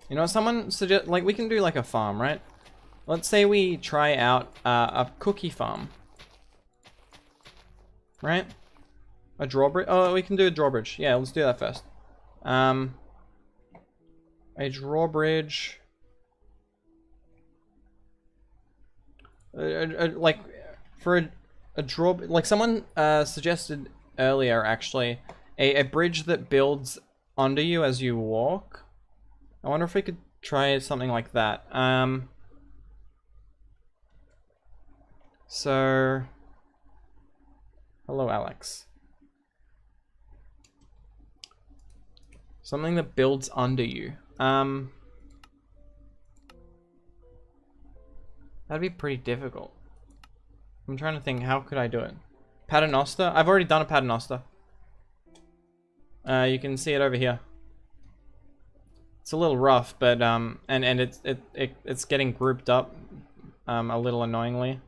You know, someone suggest, like, we can do like a farm, right? Let's say we try out a cookie farm, right? A drawbridge. Oh, we can do a drawbridge. Yeah, let's do that first. A drawbridge. Like for a draw, like someone suggested earlier, actually, a bridge that builds under you as you walk. I wonder if we could try something like that. So, hello, Alex. Something that builds under you. That'd be pretty difficult. I'm trying to think, how could I do it? Paternoster? I've already done a Paternoster. You can see it over here. It's a little rough, but and it's getting grouped up a little annoyingly.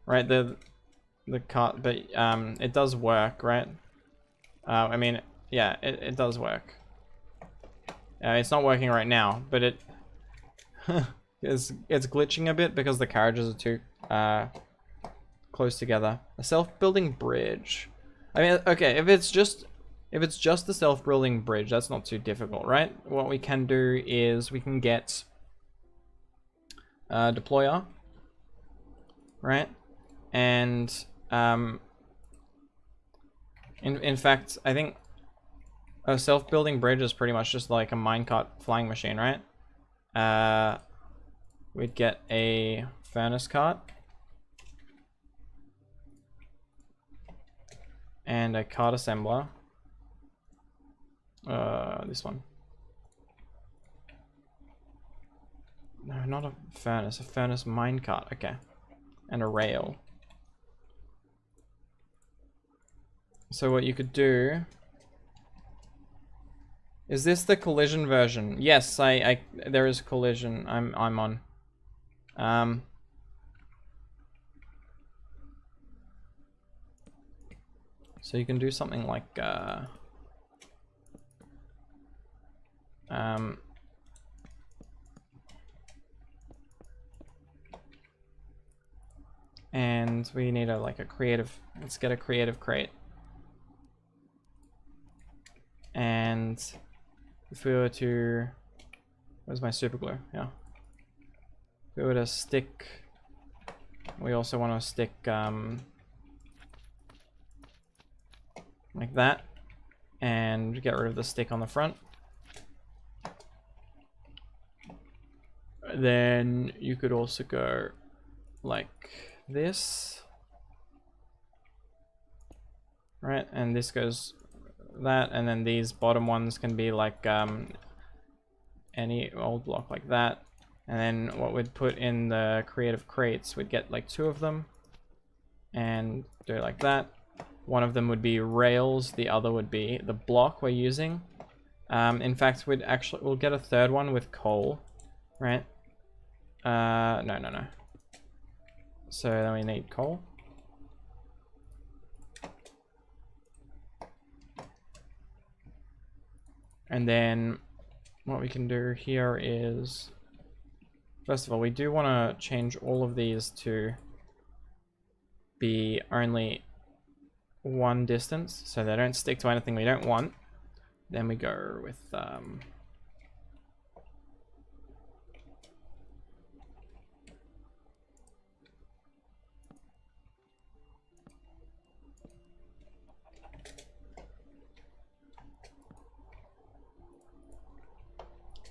Right, the cart, but it does work, right? I mean, yeah, it does work. It's not working right now, but it it's glitching a bit because the carriages are too close together. A self-building bridge. I mean, okay, if it's just the self-building bridge, that's not too difficult, right? What we can do is we can get a deployer, right? And in fact, I think a self-building bridge is pretty much just like a minecart flying machine, right? We'd get a furnace cart and a cart assembler. This one. No, not a furnace minecart. Okay, and a rail. So what you could do... Is this the collision version? Yes, there is collision. I'm on. So you can do something like and we need a creative. Let's get a creative crate. And if we were to, where's my super glue? Yeah. If we were to stick, we also want to stick like that, and get rid of the stick on the front. Then you could also go like this, right? And this goes that, and then these bottom ones can be like any old block like that. And then what we'd put in the creative crates, we'd get like 2 of them and do it like that. One of them would be rails, the other would be the block we're using. In fact, we'll get a third one with coal, right? No. So then we need coal. And then what we can do here is, first of all, we do want to change all of these to be only one distance, so they don't stick to anything we don't want. Then we go with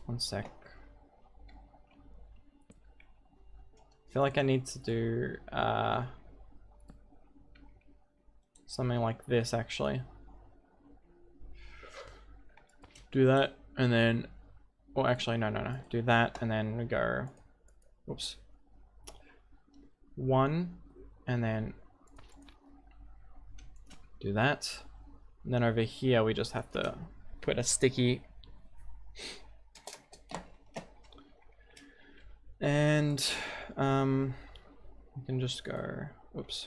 one sec. I feel like I need to do something like this, actually. Do that, and then... Well, actually, no. Do that, and then we go... Whoops. 1, and then... Do that. And then over here, we just have to put a sticky... And we can just go, whoops.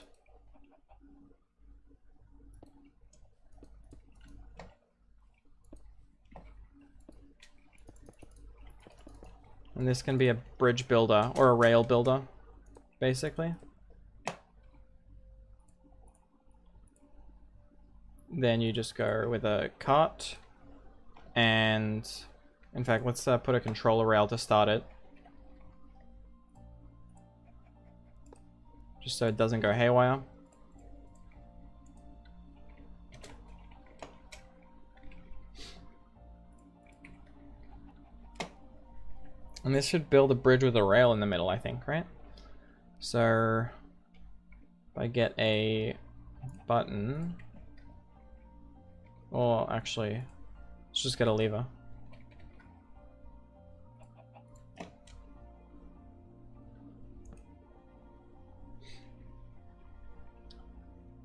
And this can be a bridge builder or a rail builder, basically. Then you just go with a cart, and in fact, let's put a controller rail to start it. Just so it doesn't go haywire. And this should build a bridge with a rail in the middle, I think, right? So If I get a button, or actually, let's just get a lever.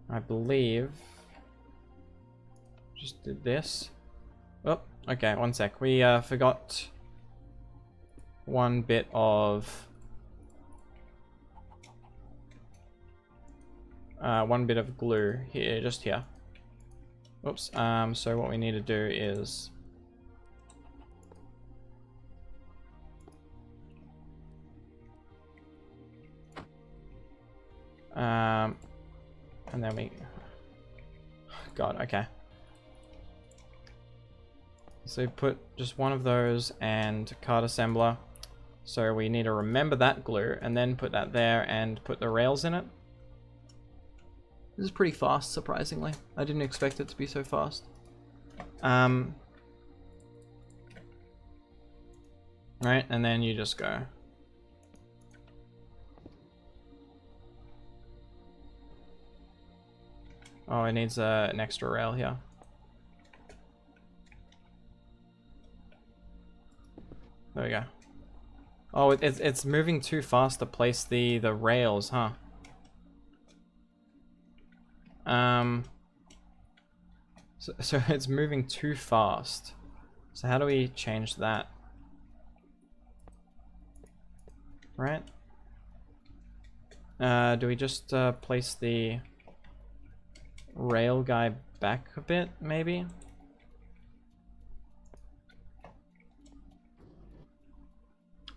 I believe just did this. Oh, okay, one sec. We forgot one bit of glue here, just here. Oops. So what we need to do is and then we, God, okay. So put just one of those and card assembler. So we need to remember that glue and then put that there and put the rails in it. This is pretty fast, surprisingly. I didn't expect it to be so fast. Right, and then you just go. Oh, it needs an extra rail here. There we go. Oh, it's moving too fast to place the rails, huh? So it's moving too fast. So how do we change that? Right? Do we just place the rail guy back a bit, maybe?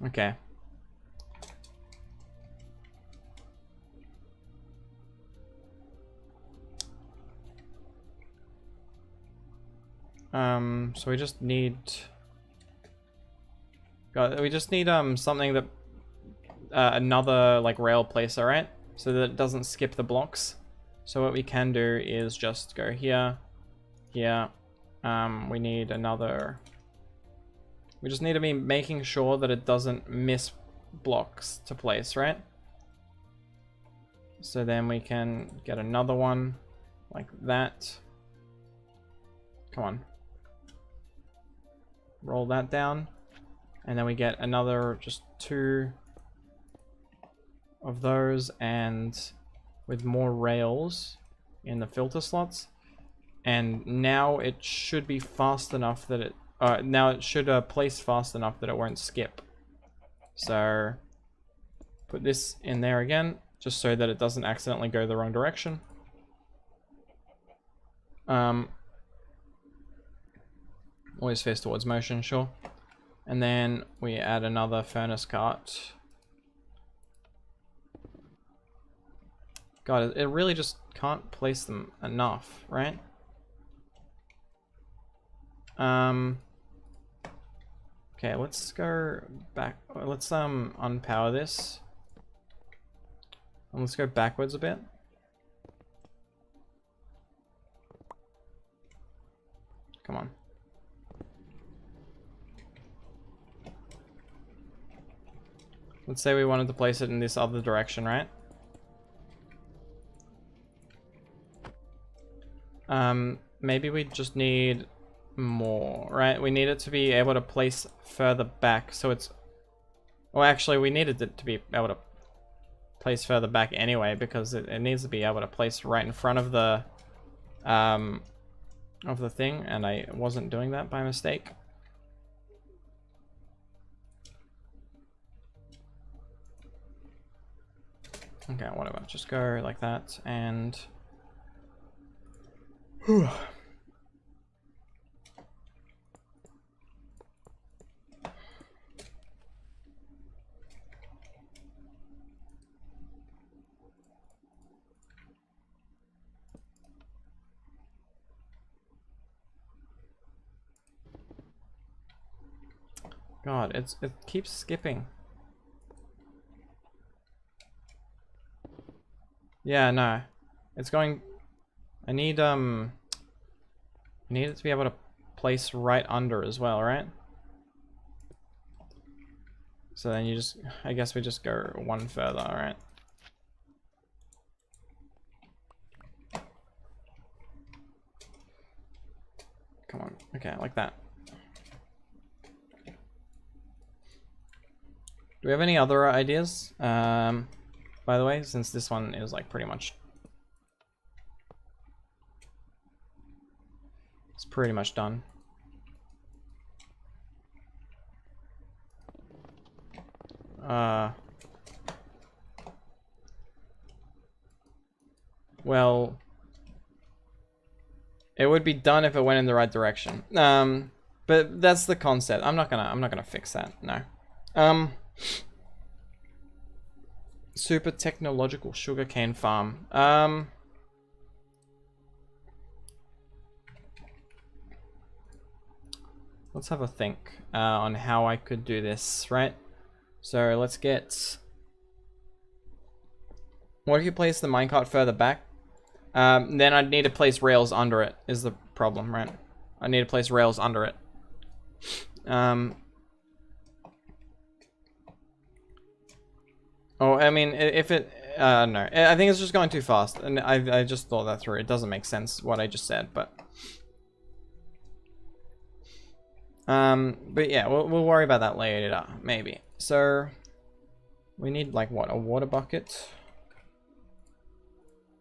Okay. So we just need something that another like rail placer, right? So that it doesn't skip the blocks. So what we can do is just go here, here. We need another. We just need to be making sure that it doesn't miss blocks to place, right? So then we can get another one like that. Come on. Roll that down. And then we get another, just 2 of those, and with more rails in the filter slots. And now it should be fast enough that it, now it should place fast enough that it won't skip. So put this in there again, just so that it doesn't accidentally go the wrong direction. Always face towards motion, sure. And then we add another furnace cart. God, it really just can't place them enough, right? Okay, let's go back. Let's unpower this. And let's go backwards a bit. Come on. Let's say we wanted to place it in this other direction, right? Maybe we just need more, right? We need it to be able to place further back, so it's... Well, actually, we needed it to be able to place further back anyway, because it needs to be able to place right in front of the thing, and I wasn't doing that by mistake. Okay, whatever. Just go like that, and... Whew. God, it keeps skipping. Yeah, no. It's going... I need it to be able to place right under as well, right? So then you just... I guess we just go one further, alright? Come on. Okay, like that. Do we have any other ideas? By the way, since this one is like pretty much... It's pretty much done. Well, it would be done if it went in the right direction. But that's the concept. I'm not gonna fix that. No. Super technological sugarcane farm. Let's have a think on how I could do this, right? So let's get... What if you place the minecart further back? Then I'd need to place rails under it, is the problem, right? I need to place rails under it. Oh, I mean, if it... no, I think it's just going too fast. And I just thought that through. It doesn't make sense, what I just said, but... But yeah, we'll worry about that later, maybe. So, we need, like, what? A water bucket?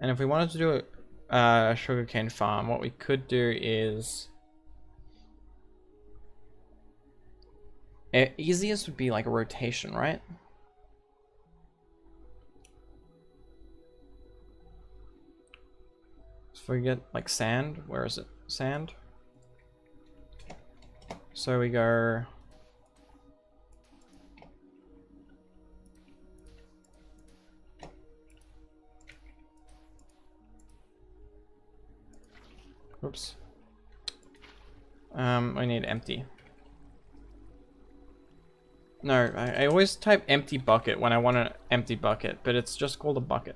And if we wanted to do a sugarcane farm, what we could do is... Easiest would be, like, a rotation, right? So we get, like, sand. Where is it? Sand? So we go... Oops. We need empty. No, I always type empty bucket when I want an empty bucket, but it's just called a bucket.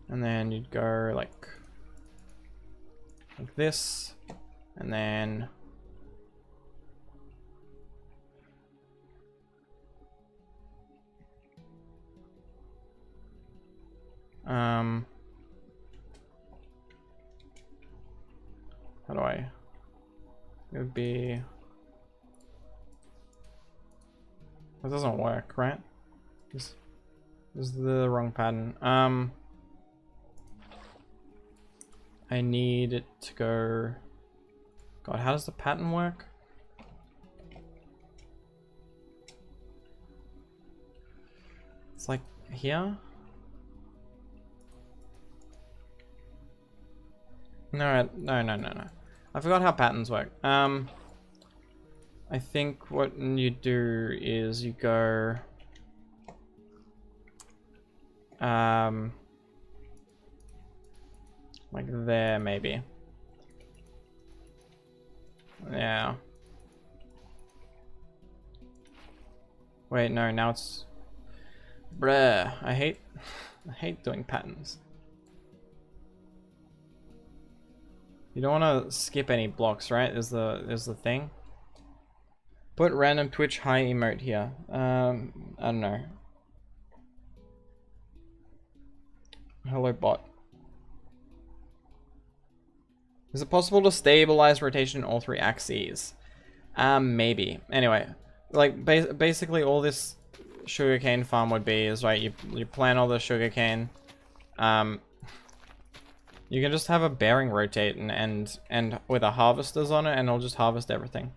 And then you'd go like this, and then how do I? It would be... That doesn't work, right? This is the wrong pattern. I need it to go... God, how does the pattern work? It's like here? No. I forgot how patterns work. I think what you do is you go... like there, maybe. Yeah. Wait, no, now it's... Bruh, I hate doing patterns. You don't want to skip any blocks, right? Is the thing. Put random Twitch high emote here. I don't know. Hello bot. Is it possible to stabilize rotation in all three axes? Maybe. Anyway, like basically all this sugarcane farm would be is, right, you plant all the sugarcane. You can just have a bearing rotate and with a harvesters on it, and it'll just harvest everything.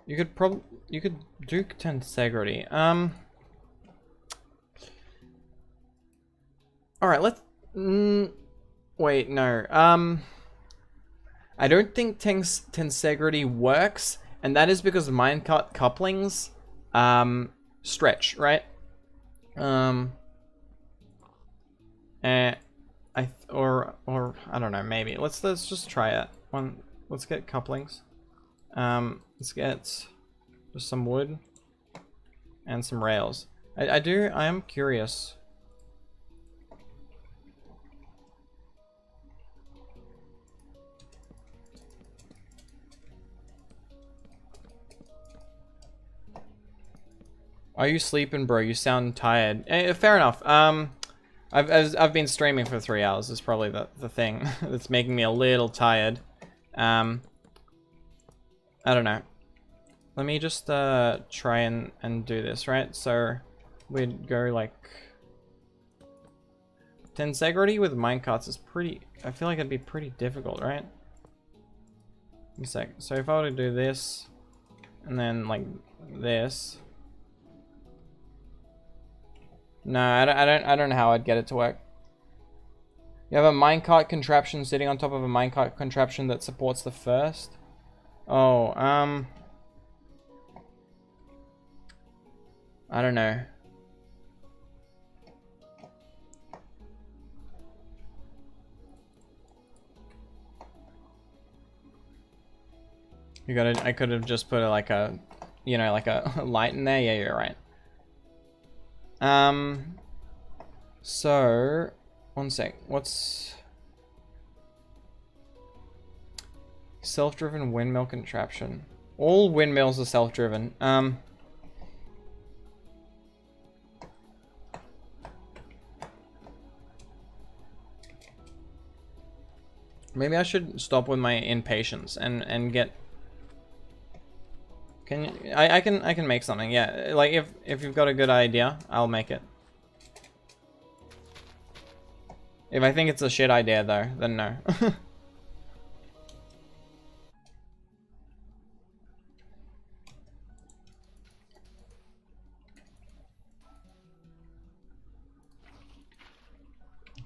You could do tensegrity. All right, let's. Wait, no. I don't think tensegrity works, and that is because minecart couplings stretch, right? Or I don't know, maybe. Let's just try it. Let's get couplings. Let's get just some wood and some rails. I am curious. Are you sleeping, bro? You sound tired. Fair enough. I've been streaming for 3 hours. Is probably the thing that's making me a little tired. I don't know. Let me just try and do this, right? So we'd go like tensegrity with minecarts is pretty. I feel like it'd be pretty difficult, right? One sec. So if I were to do this and then like this. No, I don't know how I'd get it to work. You have a minecart contraption sitting on top of a minecart contraption that supports the first. Oh, I don't know. I could have just put like a, you know, like a light in there. Yeah, you're right. So, one sec. What's self-driven windmill contraption? All windmills are self-driven. Maybe I should stop with my impatience and get. Can you, I can make something. Yeah, like if you've got a good idea, I'll make it. If I think it's a shit idea though, then no.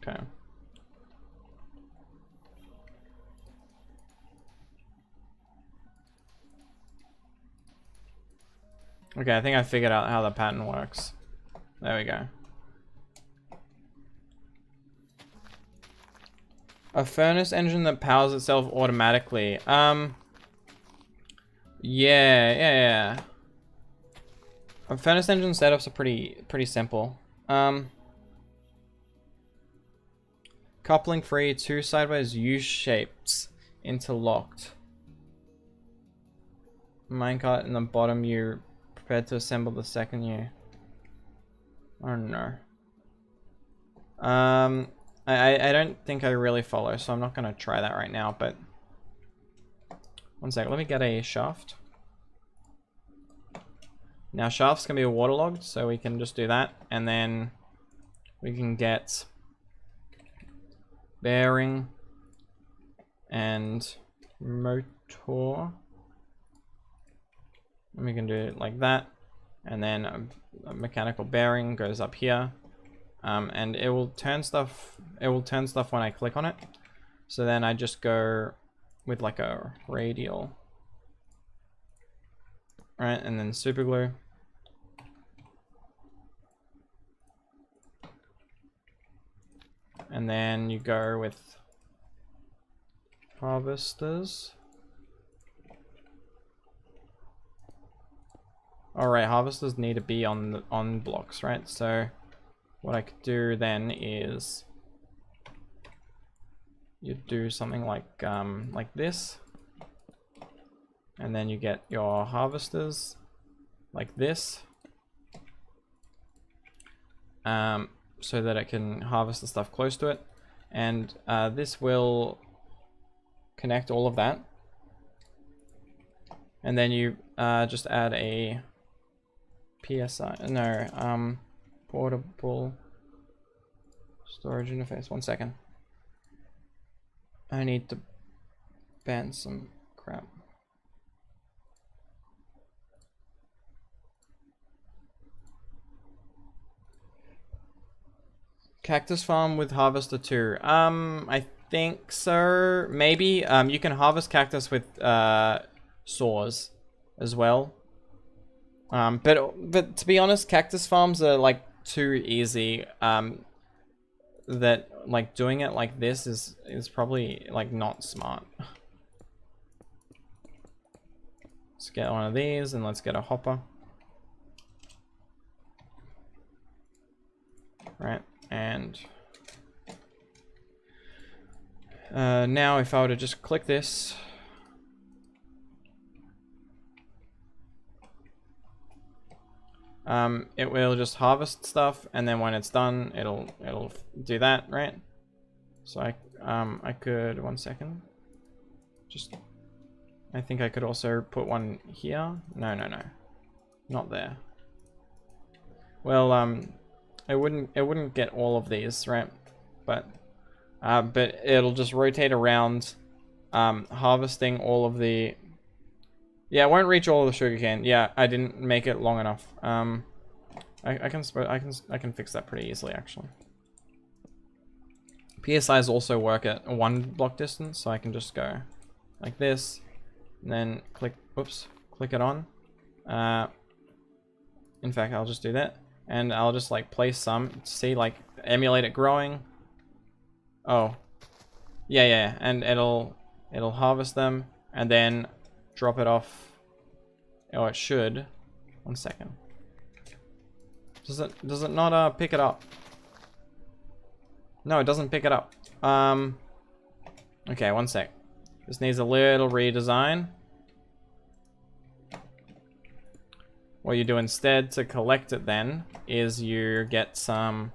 Okay. Okay, I think I figured out how the pattern works. There we go. A furnace engine that powers itself automatically. Yeah. A furnace engine setups are pretty simple. Coupling free, 2 sideways U-shapes interlocked. Minecart in the bottom, you prepared to assemble the second U. I don't know. I don't think I really follow, so I'm not gonna try that right now, but one sec, let me get a shaft. Now shafts can be waterlogged, so we can just do that, and then we can get bearing and motor. And we can do it like that, and then a mechanical bearing goes up here, and it will turn stuff. It will turn stuff when I click on it. So then I just go with like a radial, right, and then super glue. And then you go with harvesters. Alright, harvesters need to be on blocks, right? So what I could do then is you do something like this, and then you get your harvesters like this, so that it can harvest the stuff close to it, and this will connect all of that, and then you just add a PSI, no, portable storage interface. One second. I need to ban some crap. Cactus farm with harvester 2. I think so. Maybe. You can harvest cactus with saws as well. But to be honest, cactus farms are like too easy. That like doing it like this is probably like not smart. Let's get one of these and let's get a hopper. Right, and now if I were to just click this, it will just harvest stuff, and then when it's done, it'll do that, right? So I could, 1 second, just, I think I could also put one here. No, not there. Well, it wouldn't get all of these, right? But it'll just rotate around, harvesting all of the. Yeah, it won't reach all of the sugarcane. Yeah, I didn't make it long enough. I can fix that pretty easily, actually. PSIs also work at a 1 block distance, so I can just go like this, and then click. Oops, click it on. In fact, I'll just do that, and I'll just like place some. See, like emulate it growing. Oh, yeah, and it'll harvest them, and then drop it off. Oh, it should. 1 second. Does it not pick it up? No, it doesn't pick it up. Okay, 1 sec. This needs a little redesign. What you do instead to collect it then is you get some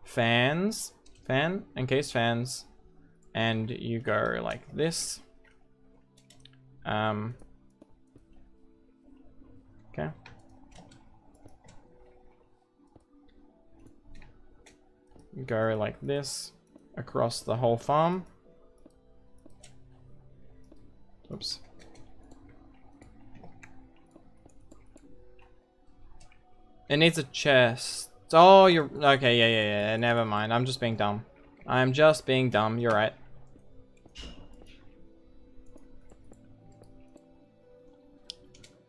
fans, encased fans, and you go like this. Okay. You go like this across the whole farm. Oops. It needs a chest. Oh, you're okay. Yeah. Never mind. I'm just being dumb. I'm just being dumb. You're right.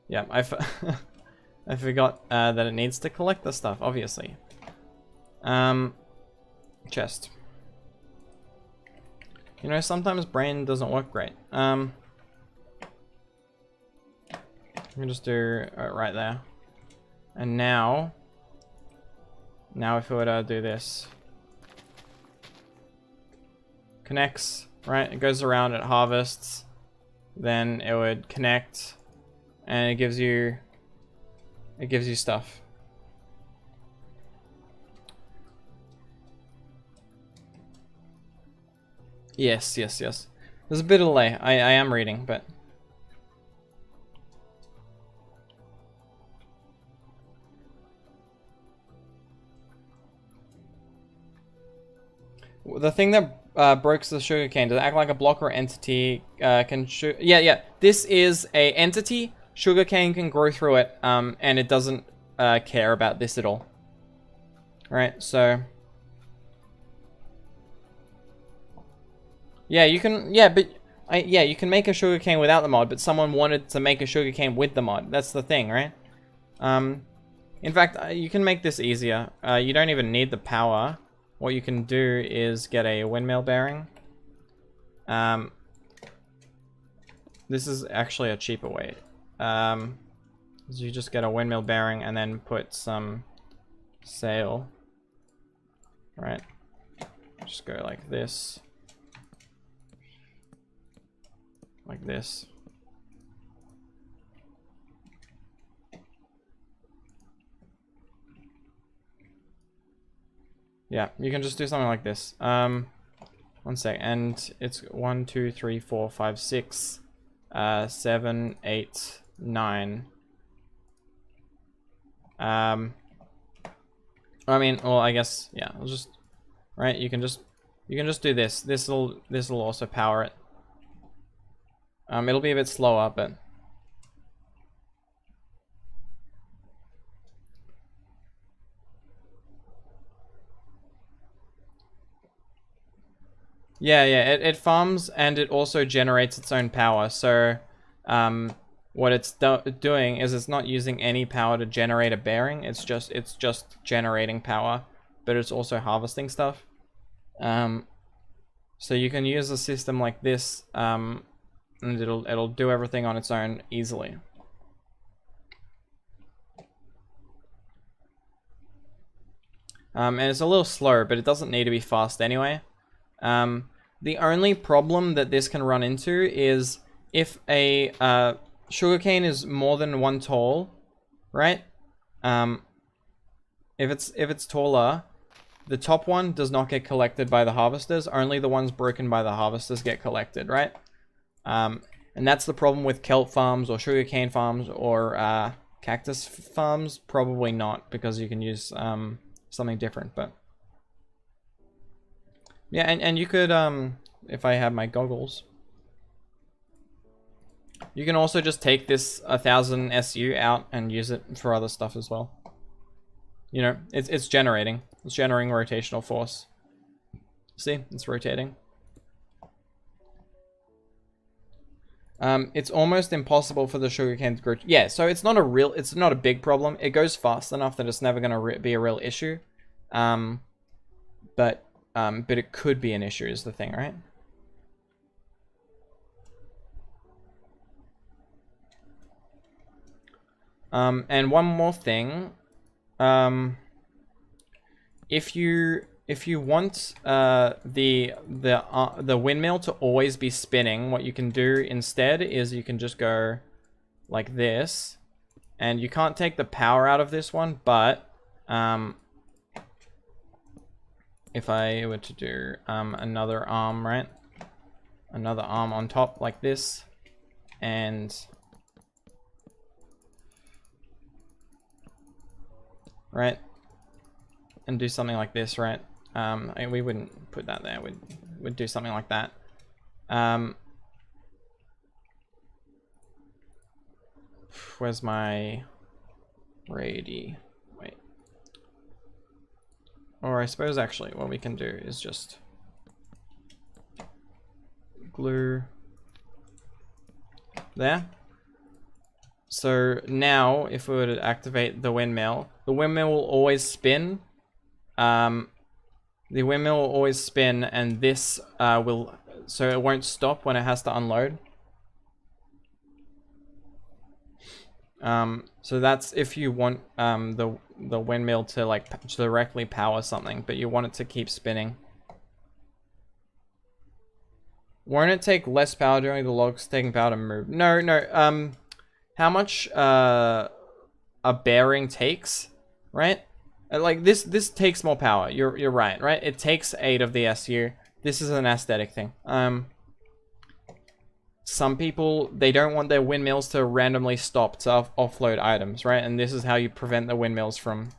Yeah, I forgot that it needs to collect the stuff, obviously. Chest. You know, sometimes brain doesn't work great. Let me just do right there. And now if we were to do this, connects, right? It goes around, it harvests, then it would connect, and it gives you stuff. Yes. There's a bit of delay. I am reading, but the thing that breaks the sugarcane, does it act like a block or entity? Can shoot? Yeah. This is a entity. Sugarcane can grow through it, and it doesn't care about this at all. Right, so yeah, you can. Yeah, but you can make a sugarcane without the mod, but someone wanted to make a sugarcane with the mod. That's the thing, right? In fact, you can make this easier. You don't even need the power. What you can do is get a windmill bearing. This is actually a cheaper way. So you just get a windmill bearing and then put some sail. Right. Just go like this. Like this. Yeah, you can just do something like this. 1 sec, and it's 1, 2, 3, 4, 5, 6, 7, 8, 9. I mean, well, I guess, yeah, I'll just, right, you can just do this. This'll also power it. It'll be a bit slower, but yeah, it farms and it also generates its own power. So, what it's doing is it's not using any power to generate a bearing. It's just generating power, but it's also harvesting stuff. So you can use a system like this, and it'll do everything on its own easily. And it's a little slow, but it doesn't need to be fast anyway. The only problem that this can run into is if a sugarcane is more than 1 tall, right? If it's taller, the top one does not get collected by the harvesters. Only the ones broken by the harvesters get collected, right? And that's the problem with kelp farms or sugarcane farms or cactus farms. Probably not, because you can use something different. But yeah, and you could, if I have my goggles, you can also just take this 1000 SU out and use it for other stuff as well. You know, it's generating. It's generating rotational force. See, it's rotating. It's almost impossible for the sugarcane to grow. Yeah, so it's not a big problem. It goes fast enough that it's never gonna be a real issue. But it could be an issue is the thing, right? And one more thing. If you want the windmill to always be spinning, what you can do instead is you can just go like this, and you can't take the power out of this one, but if I were to do another arm, right? Another arm on top like this, and right, and do something like this, right? We wouldn't put that there. We'd do something like that. Where's my radi? Wait. Or I suppose actually what we can do is just glue there. So now if we were to activate the windmill will always spin. The windmill will always spin, and this so it won't stop when it has to unload. So that's if you want the windmill to like directly power something, but you want it to keep spinning. Won't it take less power during the logs taking power to move? No. How much a bearing takes, right? Like this takes more power. You're right? It takes 8 of the SU. This is an aesthetic thing. Some people, they don't want their windmills to randomly stop to offload items, right? And this is how you prevent the windmills from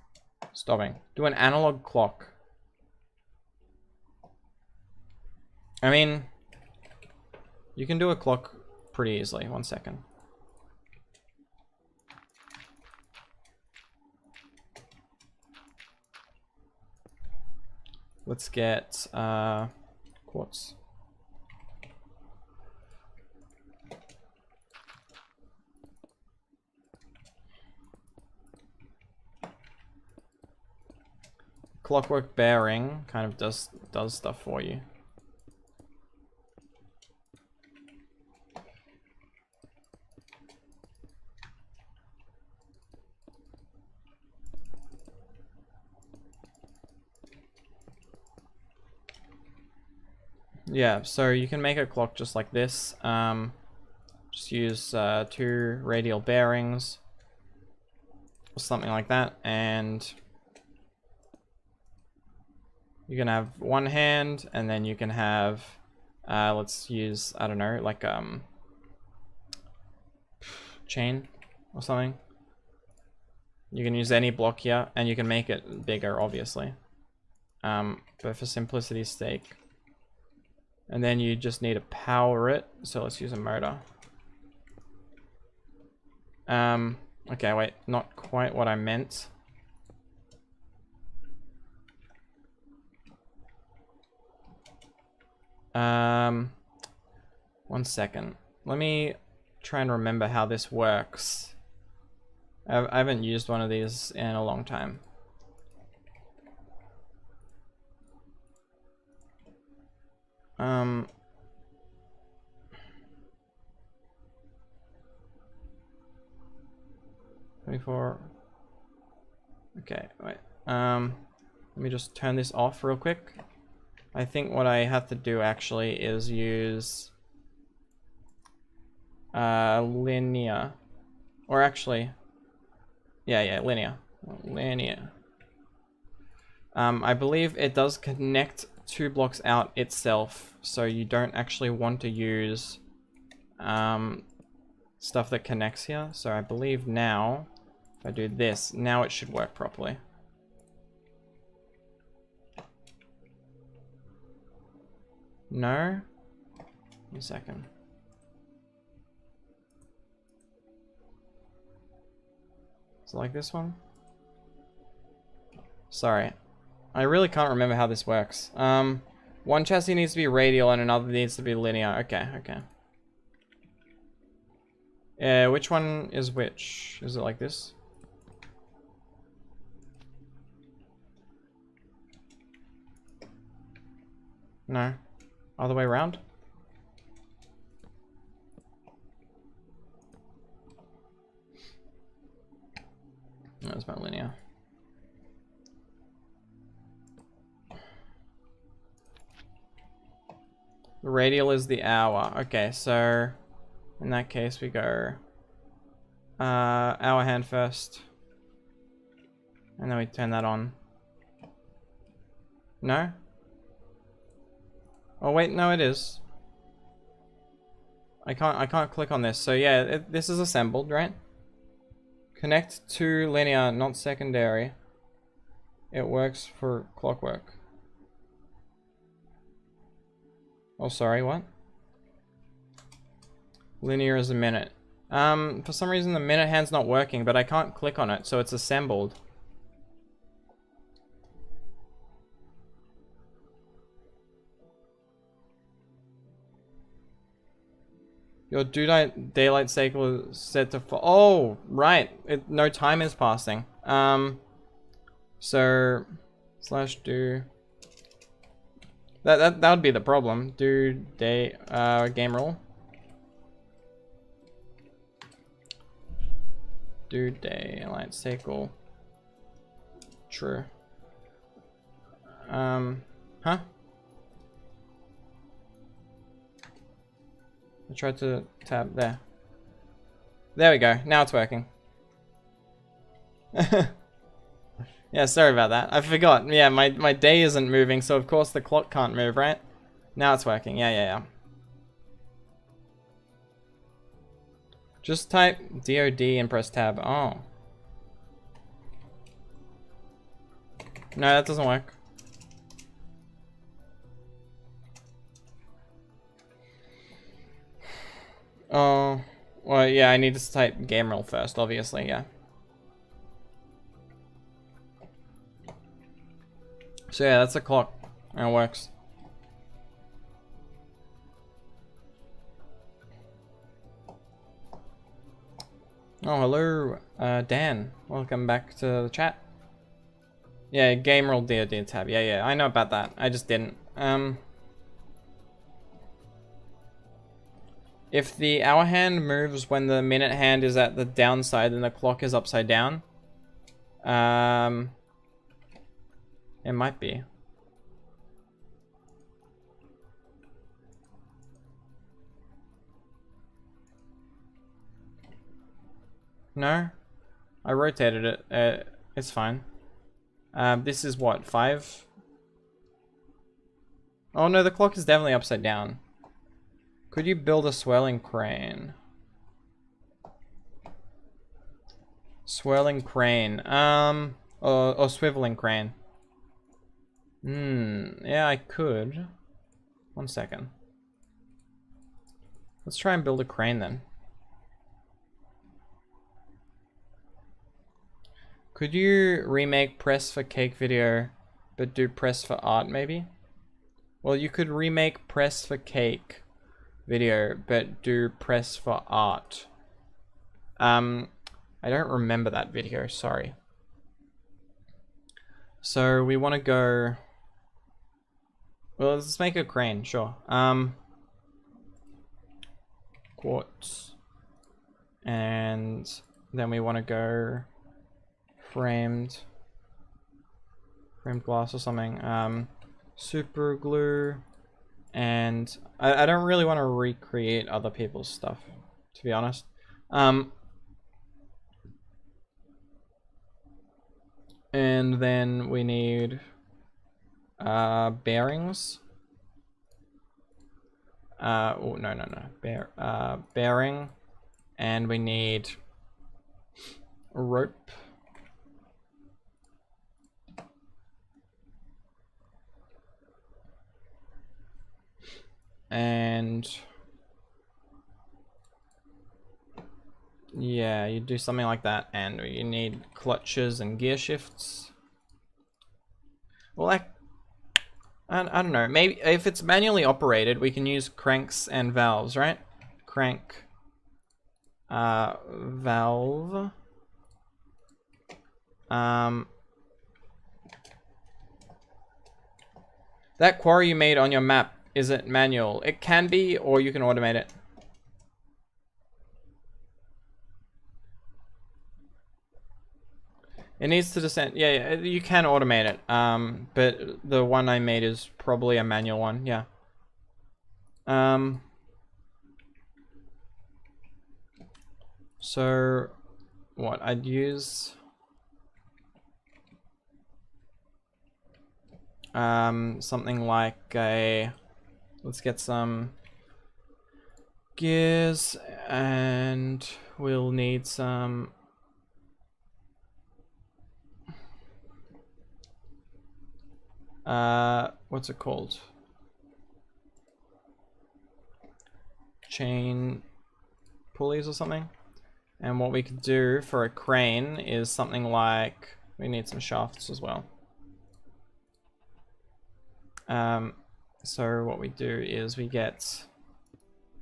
stopping. Do an analog clock. I mean, you can do a clock pretty easily. 1 second. Let's get quartz. Clockwork bearing kind of does stuff for you. Yeah, so you can make a clock just like this. Just use 2 radial bearings or something like that, and you can have 1 hand, and then you can have let's use, I don't know, like chain or something. You can use any block here, and you can make it bigger, obviously, but for simplicity's sake. And then you just need to power it, so let's use a motor. Okay, wait, not quite what I meant. One second. Let me try and remember how this works. I haven't used one of these in a long time. $24. Okay, wait. Let me just turn this off real quick. I think what I have to do actually is use linear, or actually, yeah, linear. Linear. I believe it does connect 2 blocks out itself, so you don't actually want to use stuff that connects here. So I believe now, if I do this, now it should work properly. No? 1 second. Is it like this one? Sorry. I really can't remember how this works. One chassis needs to be radial and another needs to be linear. Okay, okay. Yeah, which one is which? Is it like this? No. Other way around? That's my linear. The radial is the hour. Okay, so in that case we go hour hand first. And then we turn that on. No? Oh wait, no it is. I can't click on this. So yeah, this is assembled, right? Connect to linear, not secondary. It works for clockwork. Oh, sorry, what? Linear is a minute. For some reason the minute hand's not working, but I can't click on it, so it's assembled. Your daylight cycle is set to oh, right. No time is passing. So slash do that would be the problem. Do day game rule. Do daylight cycle true. Huh? I tried to tab there. There we go. Now it's working. Yeah, sorry about that. I forgot. Yeah, my day isn't moving, so of course the clock can't move, right? Now it's working. Yeah. Just type DOD and press tab. Oh. No, that doesn't work. Oh, well, yeah, I need to type game rule first, obviously, yeah. So yeah, that's a clock, and it works. Oh, hello, Dan. Welcome back to the chat. Yeah, game rule DOD tab. Yeah, I know about that. I just didn't. If the hour hand moves when the minute hand is at the downside, then the clock is upside down. It might be. No? I rotated it. It's fine. This is what, 5? Oh no, the clock is definitely upside down. Could you build a swirling crane? Swirling crane. Or swiveling crane. Yeah, I could. 1 second. Let's try and build a crane then. Could you remake press for cake video, but do press for art maybe? Well, you could remake press for cake video, but do press for art. I don't remember that video, sorry. So we want to go, well, let's make a crane, sure. Quartz. And then we want to go framed glass or something. Super glue. And I don't really want to recreate other people's stuff, to be honest. And then we need bearings. Oh, no. Bearing. And we need rope. And yeah, you do something like that, and you need clutches and gear shifts. Well, I don't know. Maybe if it's manually operated, we can use cranks and valves, right? Crank, valve. That quarry you made on your map, is it manual? It can be, or you can automate it. It needs to descend. Yeah, you can automate it. But the one I made is probably a manual one. Yeah. So what I'd use something like a, let's get some gears, and we'll need some what's it called? Chain pulleys or something. And what we could do for a crane is something like, we need some shafts as well. So what we do is we get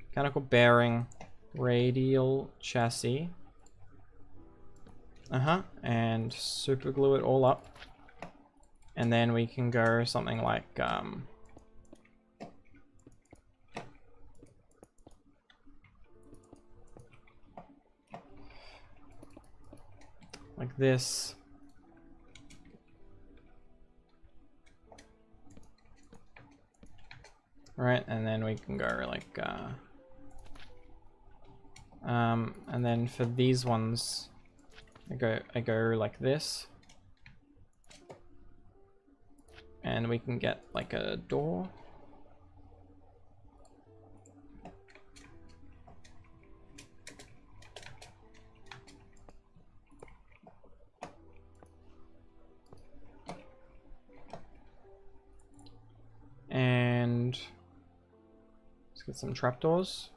mechanical bearing, radial chassis, and super glue it all up. And then we can go something like this. Right, and then we can go like and then for these ones I go like this. And we can get like a door. And let's get some trapdoors.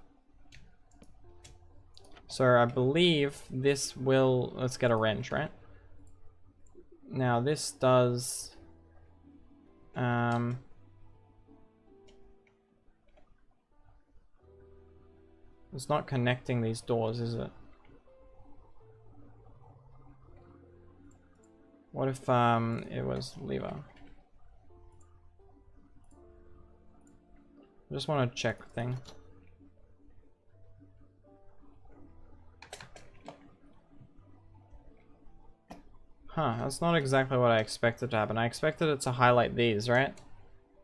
So I believe this will, let's get a wrench, right? Now this does it's not connecting these doors, is it? What if it was lever? I just want to check thing. Huh, that's not exactly what I expected to happen. I expected it to highlight these, right?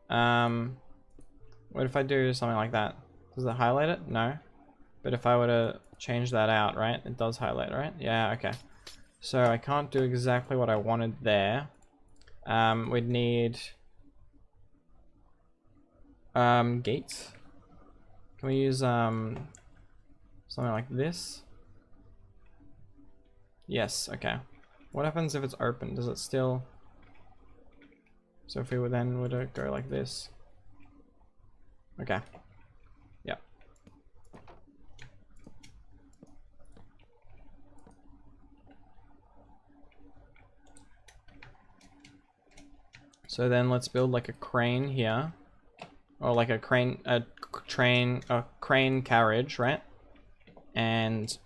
What if I do something like that? Does it highlight it? No. But if I were to change that out, right? It does highlight, right? Yeah, okay. So I can't do exactly what I wanted there. We'd need gates. Can we use something like this? Yes, okay. What happens if it's open? Does it still... So if we were then would it go like this? Okay. Yeah. So then let's build like a crane here. Or like a crane carriage, right? And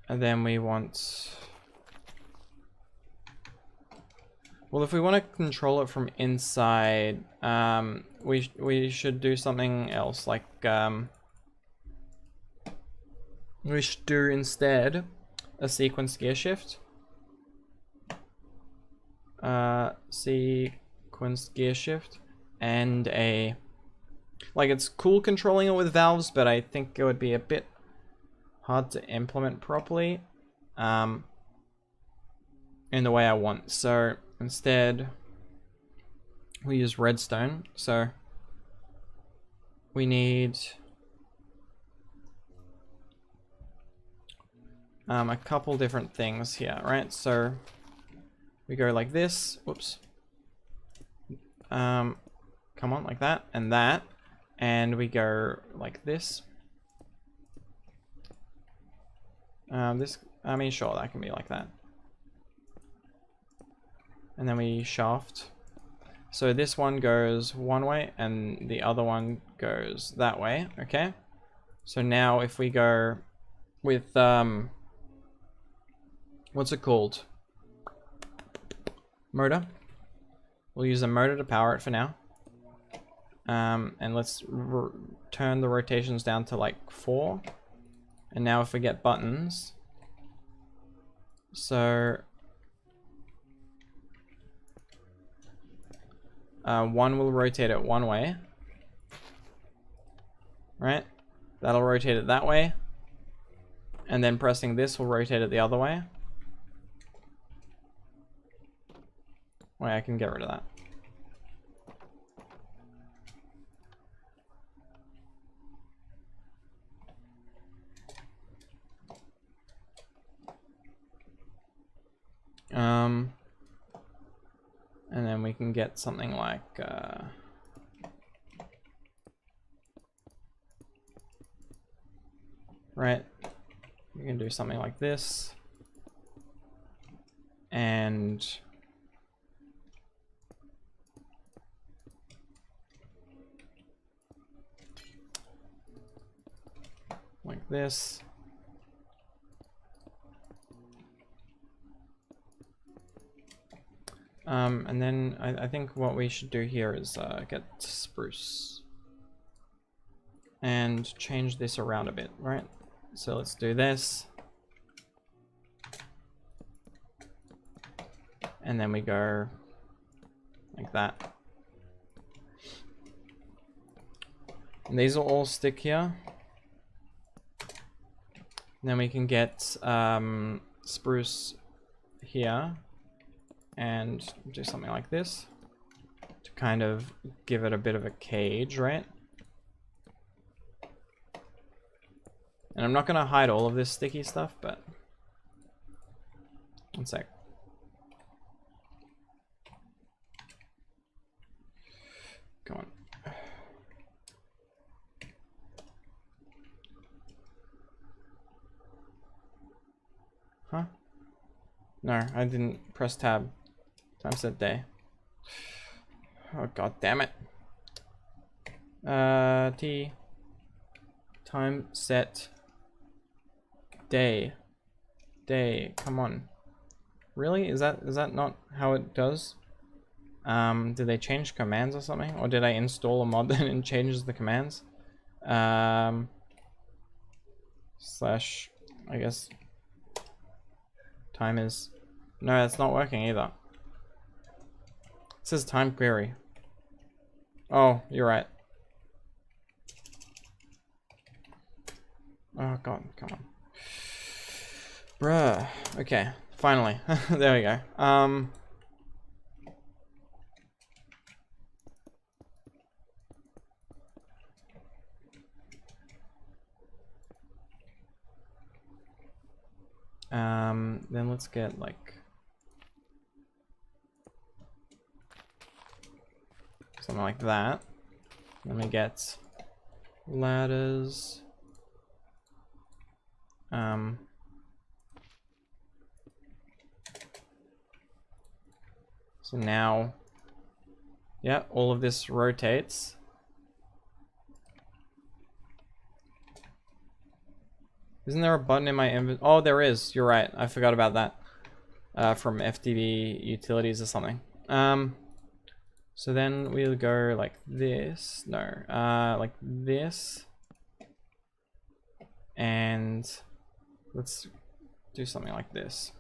then we want, well, if we want to control it from inside, we should do something else, like we should do instead a sequence gear shift. Sequence gear shift and a Like, it's cool controlling it with valves, but I think it would be a bit hard to implement properly in the way I want. So instead, we use redstone. So we need a couple different things here, right? So we go like this. Whoops. Come on, like that and that. And we go like this. I mean, sure, that can be like that. And then we shaft. So this one goes one way and the other one goes that way, okay? So now if we go with, what's it called? Motor. We'll use a motor to power it for now. And let's turn the rotations down to like 4. And now if we get buttons, so one will rotate it one way, right? That'll rotate it that way. And then pressing this will rotate it the other way. Wait, I can get rid of that. And then we can get something like right, we can do something like this and like this. And then I think what we should do here is get spruce and change this around a bit, right? So let's do this. And then we go like that. And these will all stick here. And then we can get spruce here and do something like this to kind of give it a bit of a cage, right? And I'm not going to hide all of this sticky stuff, but one sec. Come on. Huh? No, I didn't press tab. Time set day. Oh, god damn it. T. Time set day. Day. Come on. Really? Is that not how it does? Did they change commands or something? Or did I install a mod and it changes the commands? Slash, I guess. Time is... No, that's not working either. It says time query. Oh, you're right. Oh god, come on. Bruh. Okay, finally. There we go. Then let's get like something like that. Let me get ladders. So now, yeah, all of this rotates. Isn't there a button in my inventory? Oh, there is. You're right. I forgot about that. From FTV utilities or something. So then we'll go like this. No, like this. And let's do something like this.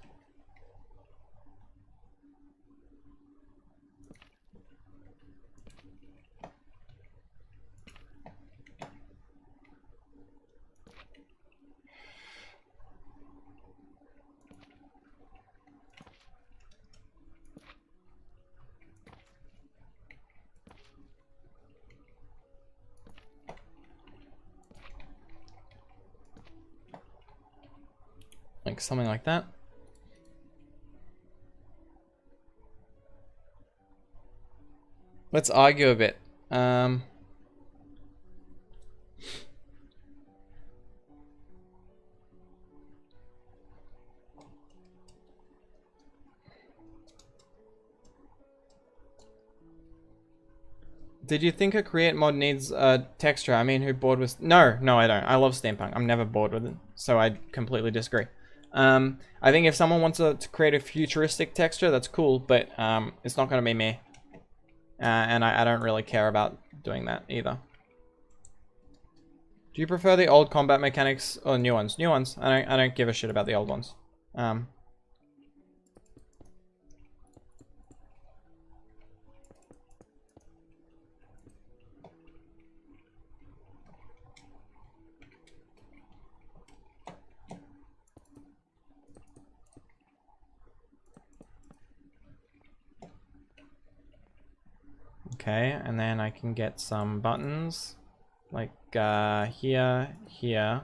like something like that. Let's argue a bit. Did you think a create mod needs a texture? I mean, who bored with... No, I don't. I love steampunk. I'm never bored with it. So I completely disagree. I think if someone wants to create a futuristic texture, that's cool, but it's not going to be me. And I don't really care about doing that either. Do you prefer the old combat mechanics or new ones? New ones. I don't give a shit about the old ones. Okay, and then I can get some buttons, like here, here.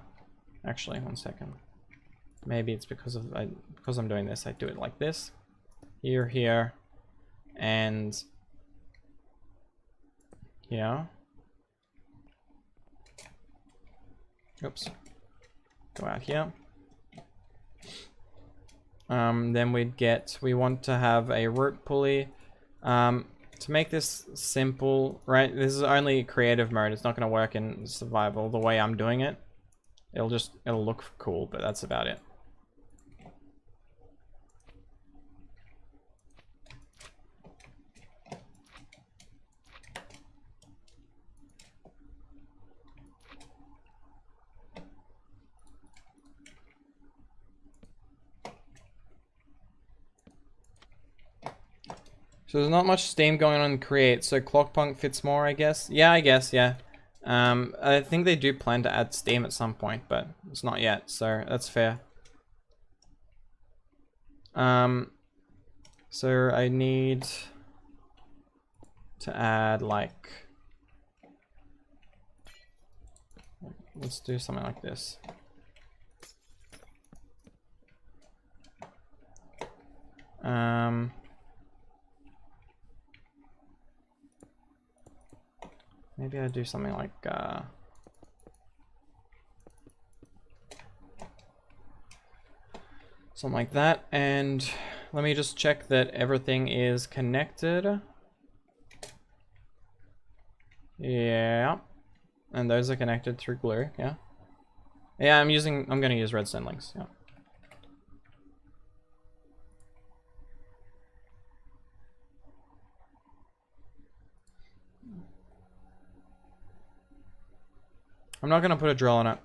Actually, one second. Maybe it's because I'm doing this. I do it like this, here, here, and here. Oops. Go out here. Then we want to have a rope pulley. To make this simple, right? This is only creative mode. It's not going to work in survival the way I'm doing it. It'll look cool, but that's about it. So there's not much steam going on in Create, so Clockpunk fits more, I guess. Yeah, I guess, yeah. I think they do plan to add steam at some point, but it's not yet, so that's fair. So I need to add, like... Let's do something like this. Maybe I do something like something like that, and let me just check that everything is connected. Yeah, and those are connected through glue. Yeah, yeah. I'm gonna use redstone links. Yeah. I'm not gonna put a drill on it.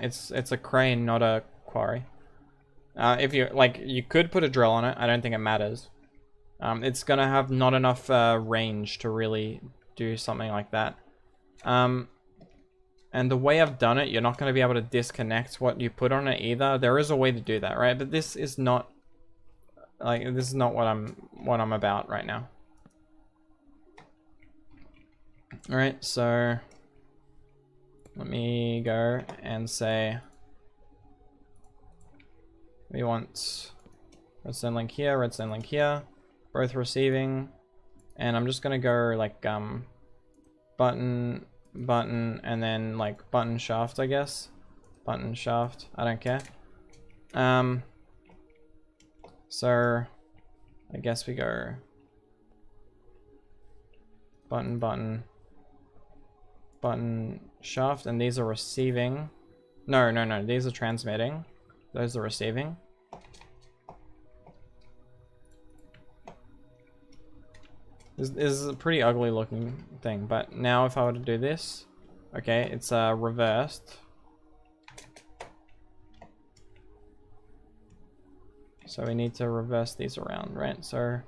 It's a crane, not a quarry. If you like, you could put a drill on it. I don't think it matters. It's gonna have not enough range to really do something like that. And the way I've done it, you're not gonna be able to disconnect what you put on it either. There is a way to do that, right? But this is not what I'm about right now. All right, so. Let me go and say we want redstone link here, redstone link here, both receiving, and I'm just gonna go like button, and then like button shaft, I guess. Button shaft, I don't care. So I guess we go button, shaft, and these are receiving. No, these are transmitting. Those are receiving. This is a pretty ugly looking thing, but now if I were to do this, okay, it's reversed. So we need to reverse these around, right? So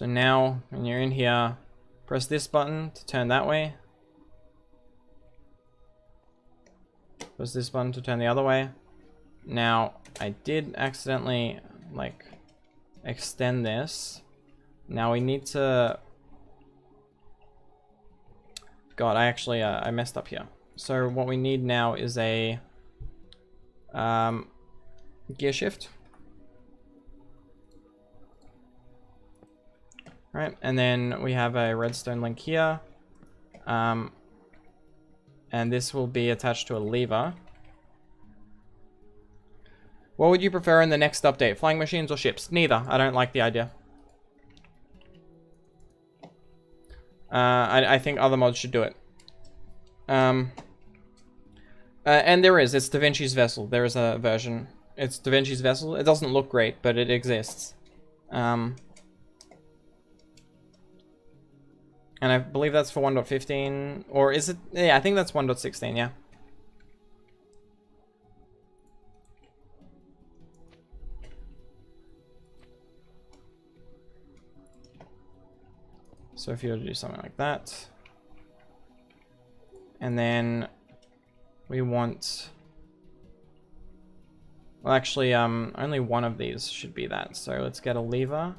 now, when you're in here, press this button to turn that way. Press this button to turn the other way. Now, I did accidentally, like, extend this. Now we need to God, I actually, I messed up here. So what we need now is a gear shift. Right, and then we have a redstone link here. And this will be attached to a lever. What would you prefer in the next update? Flying machines or ships? Neither. I don't like the idea. I think other mods should do it. And there is. It's Da Vinci's Vessel. There is a version. It's Da Vinci's Vessel. It doesn't look great, but it exists. And I believe that's for 1.15. Or is it? Yeah, I think that's 1.16, yeah. So if you were to do something like that. And then we want... Well, actually, only one of these should be that. So let's get a lever.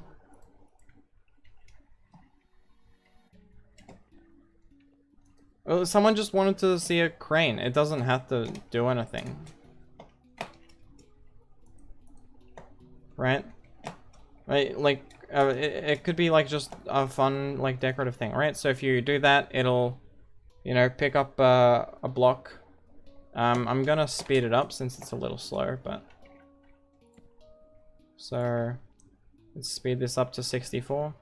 Well, someone just wanted to see a crane. It doesn't have to do anything. Right? Right, like... it could be like just a fun like decorative thing, right? So if you do that, it'll, you know, pick up a block. I'm gonna speed it up since it's a little slow, but so let's speed this up to 64,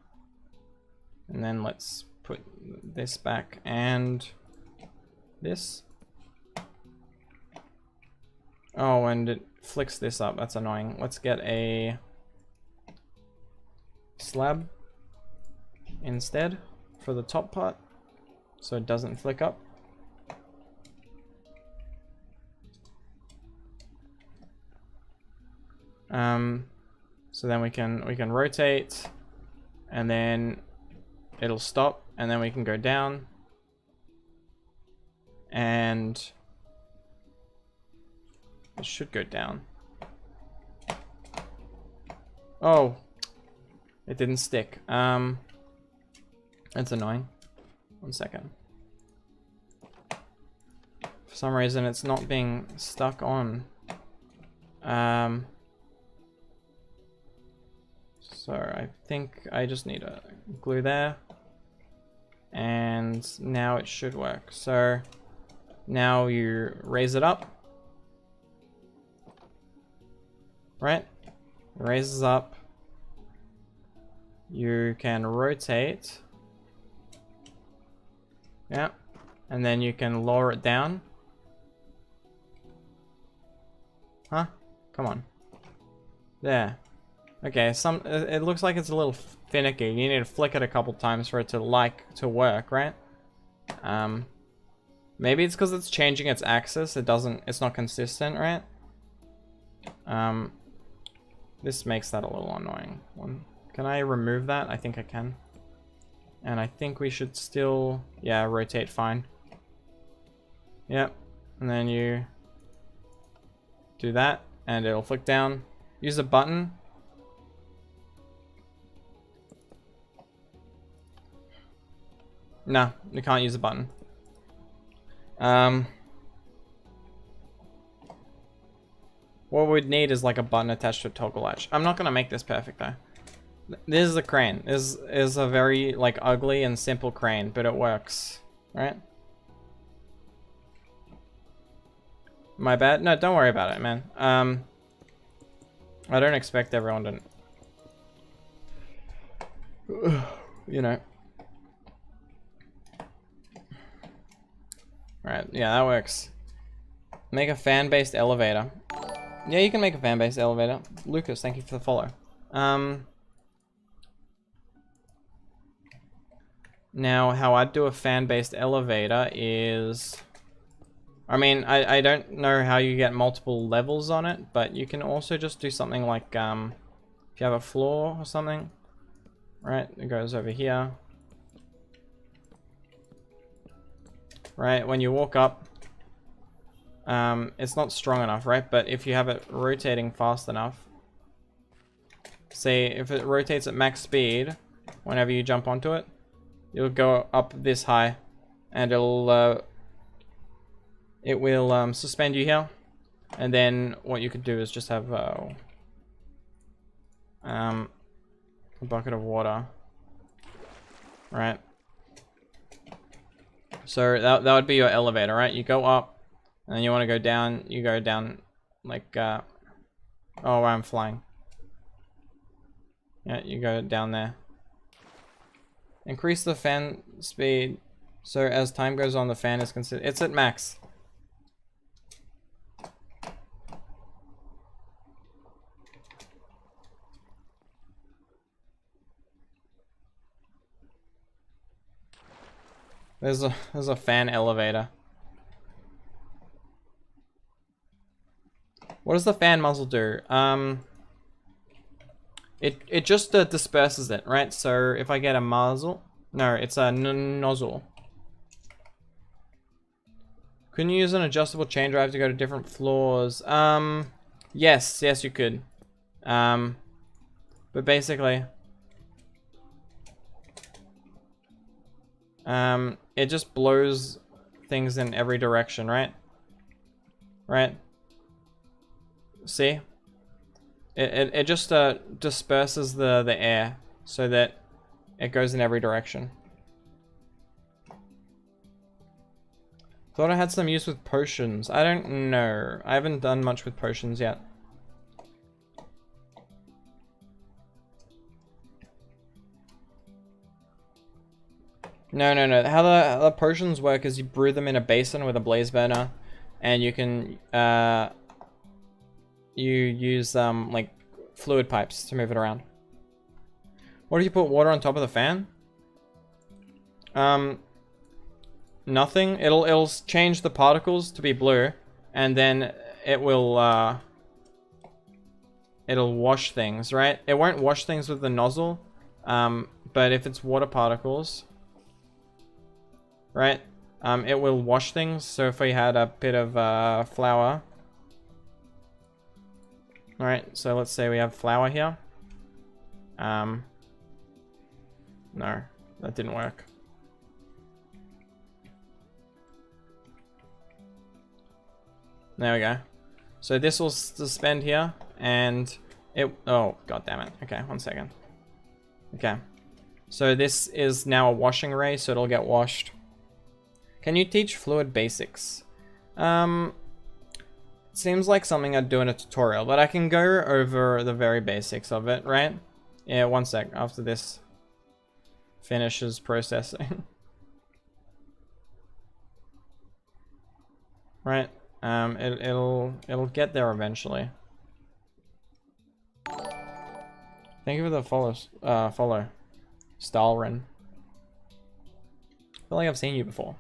and then let's put this back and this. Oh, and it flicks this up. That's annoying. Let's get a slab instead for the top part so it doesn't flick up. So then we can rotate, and then it'll stop, and then we can go down, and it should go down. Oh, it didn't stick. That's annoying. 1 second. For some reason, it's not being stuck on. So I think I just need a glue there, and now it should work. So now you raise it up, right? It raises up. You can rotate. Yeah. And then you can lower it down. Huh? Come on. There. Okay, it looks like it's a little finicky. You need to flick it a couple times for it to work, right? Maybe it's because it's changing its axis. It's not consistent, right? This makes that a little annoying. Can I remove that? I think I can. And I think we should still, yeah, rotate fine. Yep. And then you do that, and it'll flick down. Use a button. No, you can't use a button. What we'd need is like a button attached to a toggle latch. I'm not gonna make this perfect though. This is a crane. This is a very like ugly and simple crane, but it works, right? My bad? No, don't worry about it, man. I don't expect everyone to, you know. Right, yeah, that works. Make a fan-based elevator. Yeah, you can make a fan-based elevator. Lucas, thank you for the follow. Now, how I'd do a fan-based elevator is... I mean, I don't know how you get multiple levels on it, but you can also just do something like, if you have a floor or something, right, it goes over here. Right, when you walk up, it's not strong enough, right? But if you have it rotating fast enough, say if it rotates at max speed, whenever you jump onto it, you'll go up this high, and it will suspend you here, and then what you could do is just have a bucket of water, right? So that would be your elevator, right? You go up, and then you want to go down. You go down like oh, I'm flying. Yeah, you go down there. Increase the fan speed, so as time goes on, the fan is considered. It's at max. There's a fan elevator. What does the fan muzzle do? It just disperses it, right? So if I get a muzzle, no, it's a nozzle. Couldn't you use an adjustable chain drive to go to different floors? Yes, you could. But basically, it just blows things in every direction, right? Right? See? It just disperses the air so that it goes in every direction. Thought I had some use with potions. I don't know. I haven't done much with potions yet. No. How the potions work is you brew them in a basin with a blaze burner, and you can you use like fluid pipes to move it around. What do you put water on top of the fan? Nothing. It'll change the particles to be blue, and then it'll wash things, right? It won't wash things with the nozzle, but if it's water particles, right, it will wash things. So if we had a bit of flour, all right, so let's say we have flour here. No, that didn't work. There we go. So this will suspend here, and it, oh, god damn it. Okay, 1 second. Okay. So this is now a washing ray, so it'll get washed. Can you teach fluid basics? Seems like something I'd do in a tutorial, but I can go over the very basics of it, right? Yeah, 1 sec, after this finishes processing. Right? It'll get there eventually. Thank you for the follow, Stalren. I feel like I've seen you before.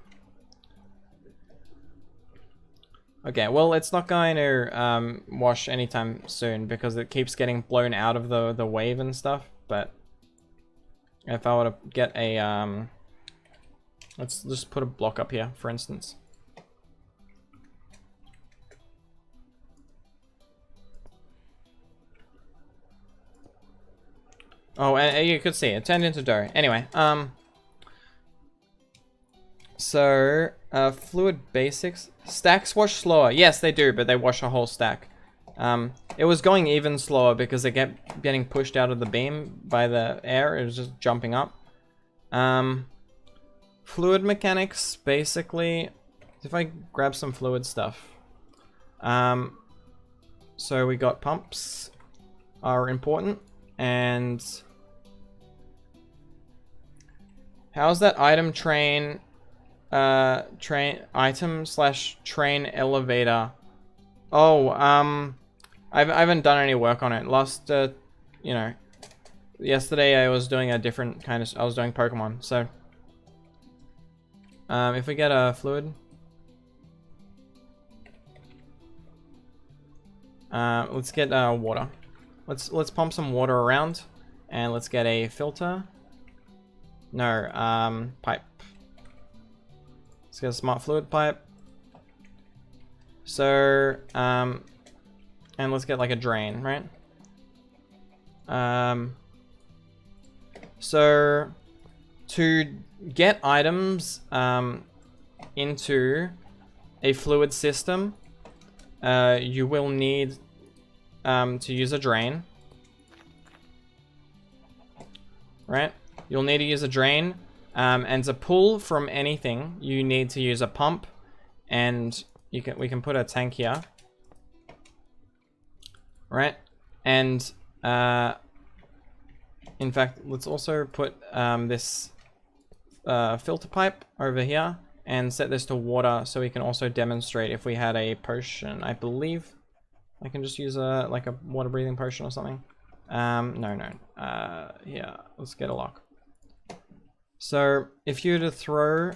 Okay, well, it's not going to wash anytime soon because it keeps getting blown out of the wave and stuff. But if I were to get a let's just put a block up here, for instance. Oh, and you could see it turned into dough. Anyway, so fluid basics. Stacks wash slower. Yes, they do, but they wash a whole stack. It was going even slower because it kept getting pushed out of the beam by the air. It was just jumping up. Fluid mechanics, basically. If I grab some fluid stuff. So we got pumps are important, and how's that item train? Item / train elevator. Oh, I haven't done any work on it. Last, you know, yesterday I was doing a different kind of, I was doing Pokemon, so. If we get a fluid. Let's get water. Let's pump some water around, and let's get a filter. No, pipe. Let's get a smart fluid pipe. So, and let's get like a drain, right? So, to get items, into a fluid system, you will need to use a drain. Right? You'll need to use a drain. And to pull from anything, you need to use a pump. And we can put a tank here. Right? And in fact, let's also put this filter pipe over here and set this to water so we can also demonstrate if we had a potion. I believe I can just use a water breathing potion or something. No. Yeah, let's get a lock. So if you were to throw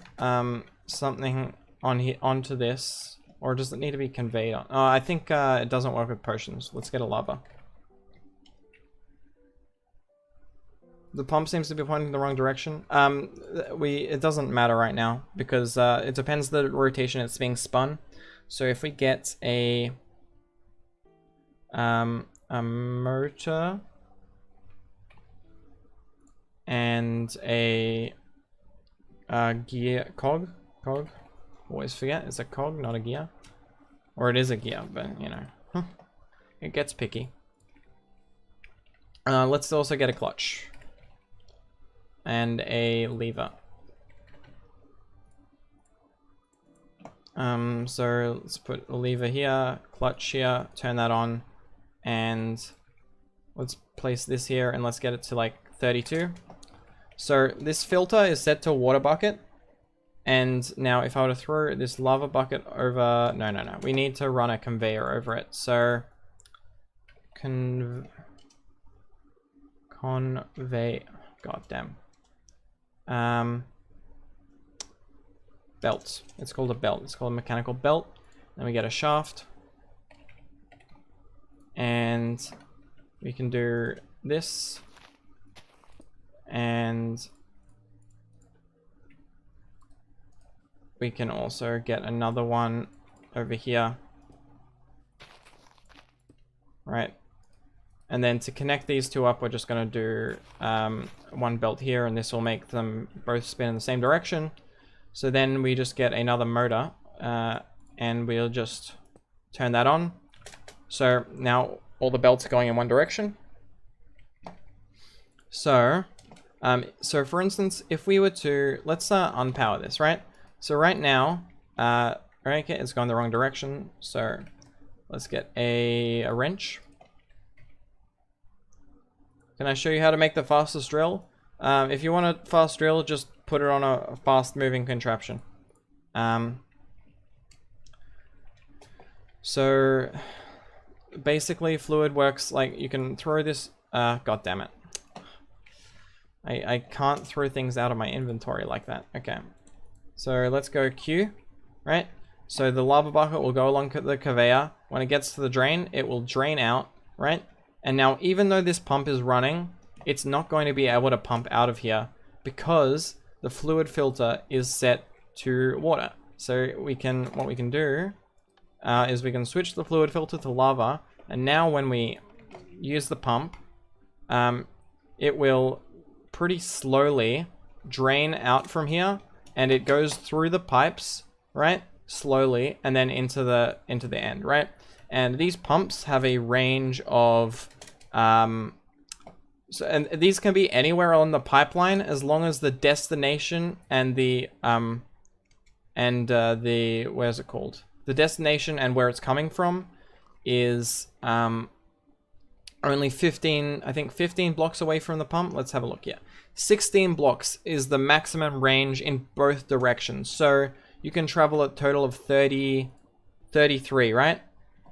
something on here onto this, or does it need to be conveyed on? Oh, I think it doesn't work with potions. Let's get a lava. The pump seems to be pointing in the wrong direction. It doesn't matter right now because it depends the rotation it's being spun. So if we get a motor and a gear cog. Always forget it's a cog, not a gear, or it is a gear, but you know, it gets picky. Let's also get a clutch and a lever. So let's put a lever here, clutch here, turn that on, and let's place this here and let's get it to like 32. So this filter is set to water bucket, and now if I were to throw this lava bucket over, no, we need to run a conveyor over it. So convey, goddamn. Belt. It's called a belt. It's called a mechanical belt. Then we get a shaft. And we can do this. And we can also get another one over here. Right. And then to connect these two up, we're just going to do one belt here, and this will make them both spin in the same direction. So then we just get another motor, and we'll just turn that on. So now all the belts are going in one direction. So, for instance, if we were to, let's unpower this, right? So right now, okay, it's going the wrong direction. So let's get a wrench. Can I show you how to make the fastest drill? If you want a fast drill, just put it on a fast moving contraption. So basically fluid works like you can throw this, god damn it. I can't throw things out of my inventory like that. Okay. So let's go Q, right? So the lava bucket will go along the conveyor. When it gets to the drain, it will drain out, right? And now, even though this pump is running, it's not going to be able to pump out of here because the fluid filter is set to water. So what we can do is we can switch the fluid filter to lava, and now when we use the pump, it will pretty slowly drain out from here, and it goes through the pipes, right? Slowly, and then into the end, right? And these pumps have a range of and these can be anywhere on the pipeline as long as the destination and the where's it called? The destination and where it's coming from is only 15, I think 15 blocks away from the pump. Let's have a look here. 16 blocks is the maximum range in both directions. So you can travel a total of 33, right?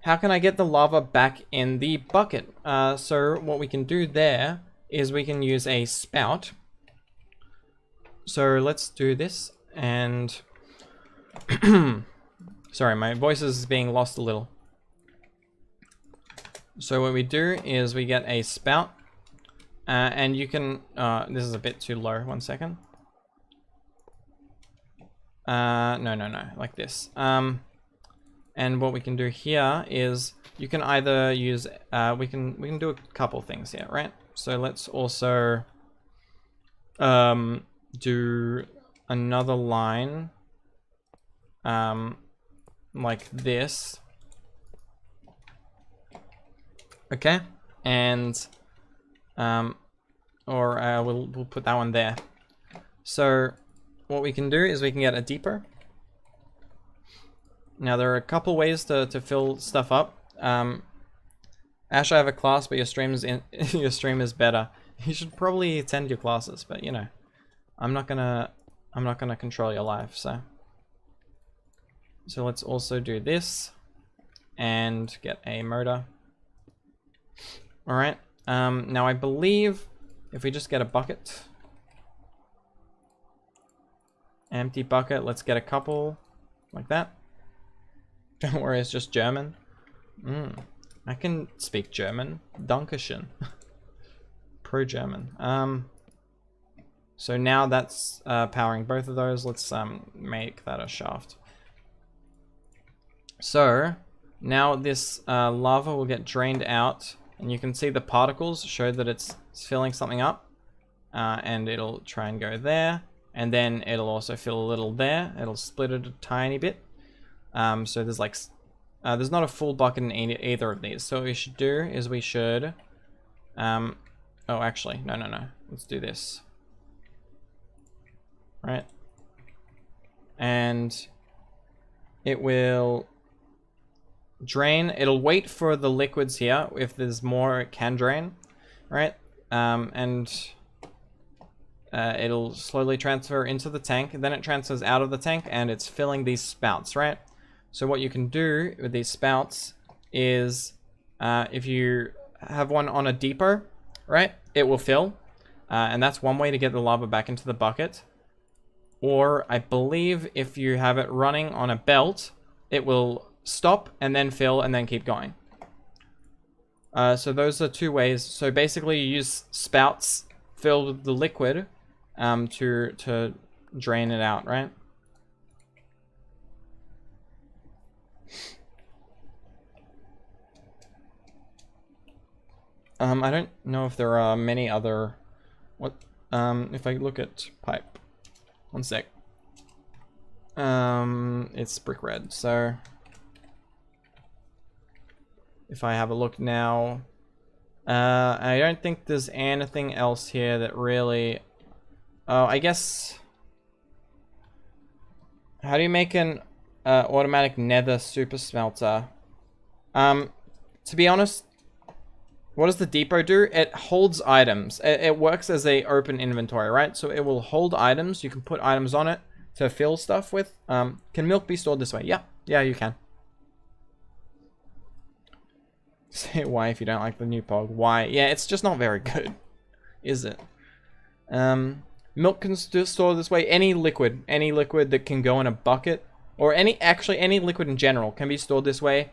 How can I get the lava back in the bucket? So what we can do there is we can use a spout. So let's do this, and sorry, my voice is being lost a little. So what we do is we get a spout, and you can, this is a bit too low, 1 second. No, like this. And what we can do here is you can either use, we can do a couple things here, right? So let's also do another line like this. Okay, and we'll put that one there. So what we can do is we can get a depot. Now there are a couple ways to fill stuff up. Ash, I have a class, but your stream is better. You should probably attend your classes, but you know, I'm not gonna control your life. So let's also do this and get a motor. All right. Now I believe if we just get a bucket, empty bucket, let's get a couple like that. Don't worry, it's just German. I can speak German. Dankeschön. Pro-German. So now that's powering both of those. Let's make that a shaft. So now this lava will get drained out, and you can see the particles show that it's filling something up, and it'll try and go there, and then it'll also fill a little there. It'll split it a tiny bit. So there's like there's not a full bucket in either of these. So what we should do is we should oh, actually no, let's do this, right? And it will drain. It'll wait for the liquids here. If there's more, it can drain, right? And it'll slowly transfer into the tank, then it transfers out of the tank, and it's filling these spouts, right? So what you can do with these spouts is if you have one on a depot, right, it will fill, and that's one way to get the lava back into the bucket. Or I believe if you have it running on a belt, it will stop and then fill and then keep going. So those are two ways. So basically you use spouts filled with the liquid to drain it out, right? I don't know if there are many other... if I look at pipe. One sec. It's brick red, so... If I have a look now... I don't think there's anything else here that really... Oh, I guess... How do you make an automatic nether super smelter? To be honest, what does the depot do? It holds items. It works as a open inventory, right? So it will hold items. You can put items on it to fill stuff with. Can milk be stored this way? Yeah, you can. Say why if you don't like the new pog. Why? Yeah, it's just not very good, is it? Milk can store this way. Any liquid that can go in a bucket, or actually any liquid in general can be stored this way.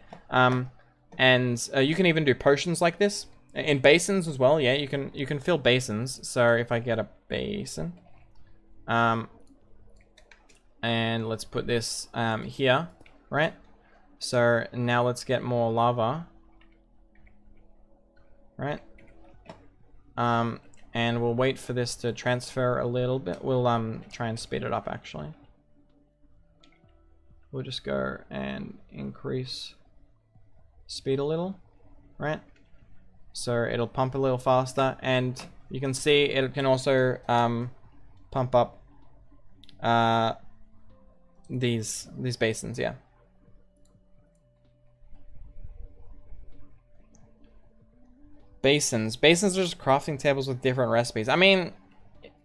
And you can even do potions like this in basins as well. Yeah, you can fill basins. So if I get a basin, and let's put this here, right? So now let's get more lava, right? And we'll wait for this to transfer a little bit. We'll try and speed it up actually. We'll just go and increase speed a little, right? So it'll pump a little faster, and you can see it can also pump up these basins, yeah. Basins are just crafting tables with different recipes. I mean,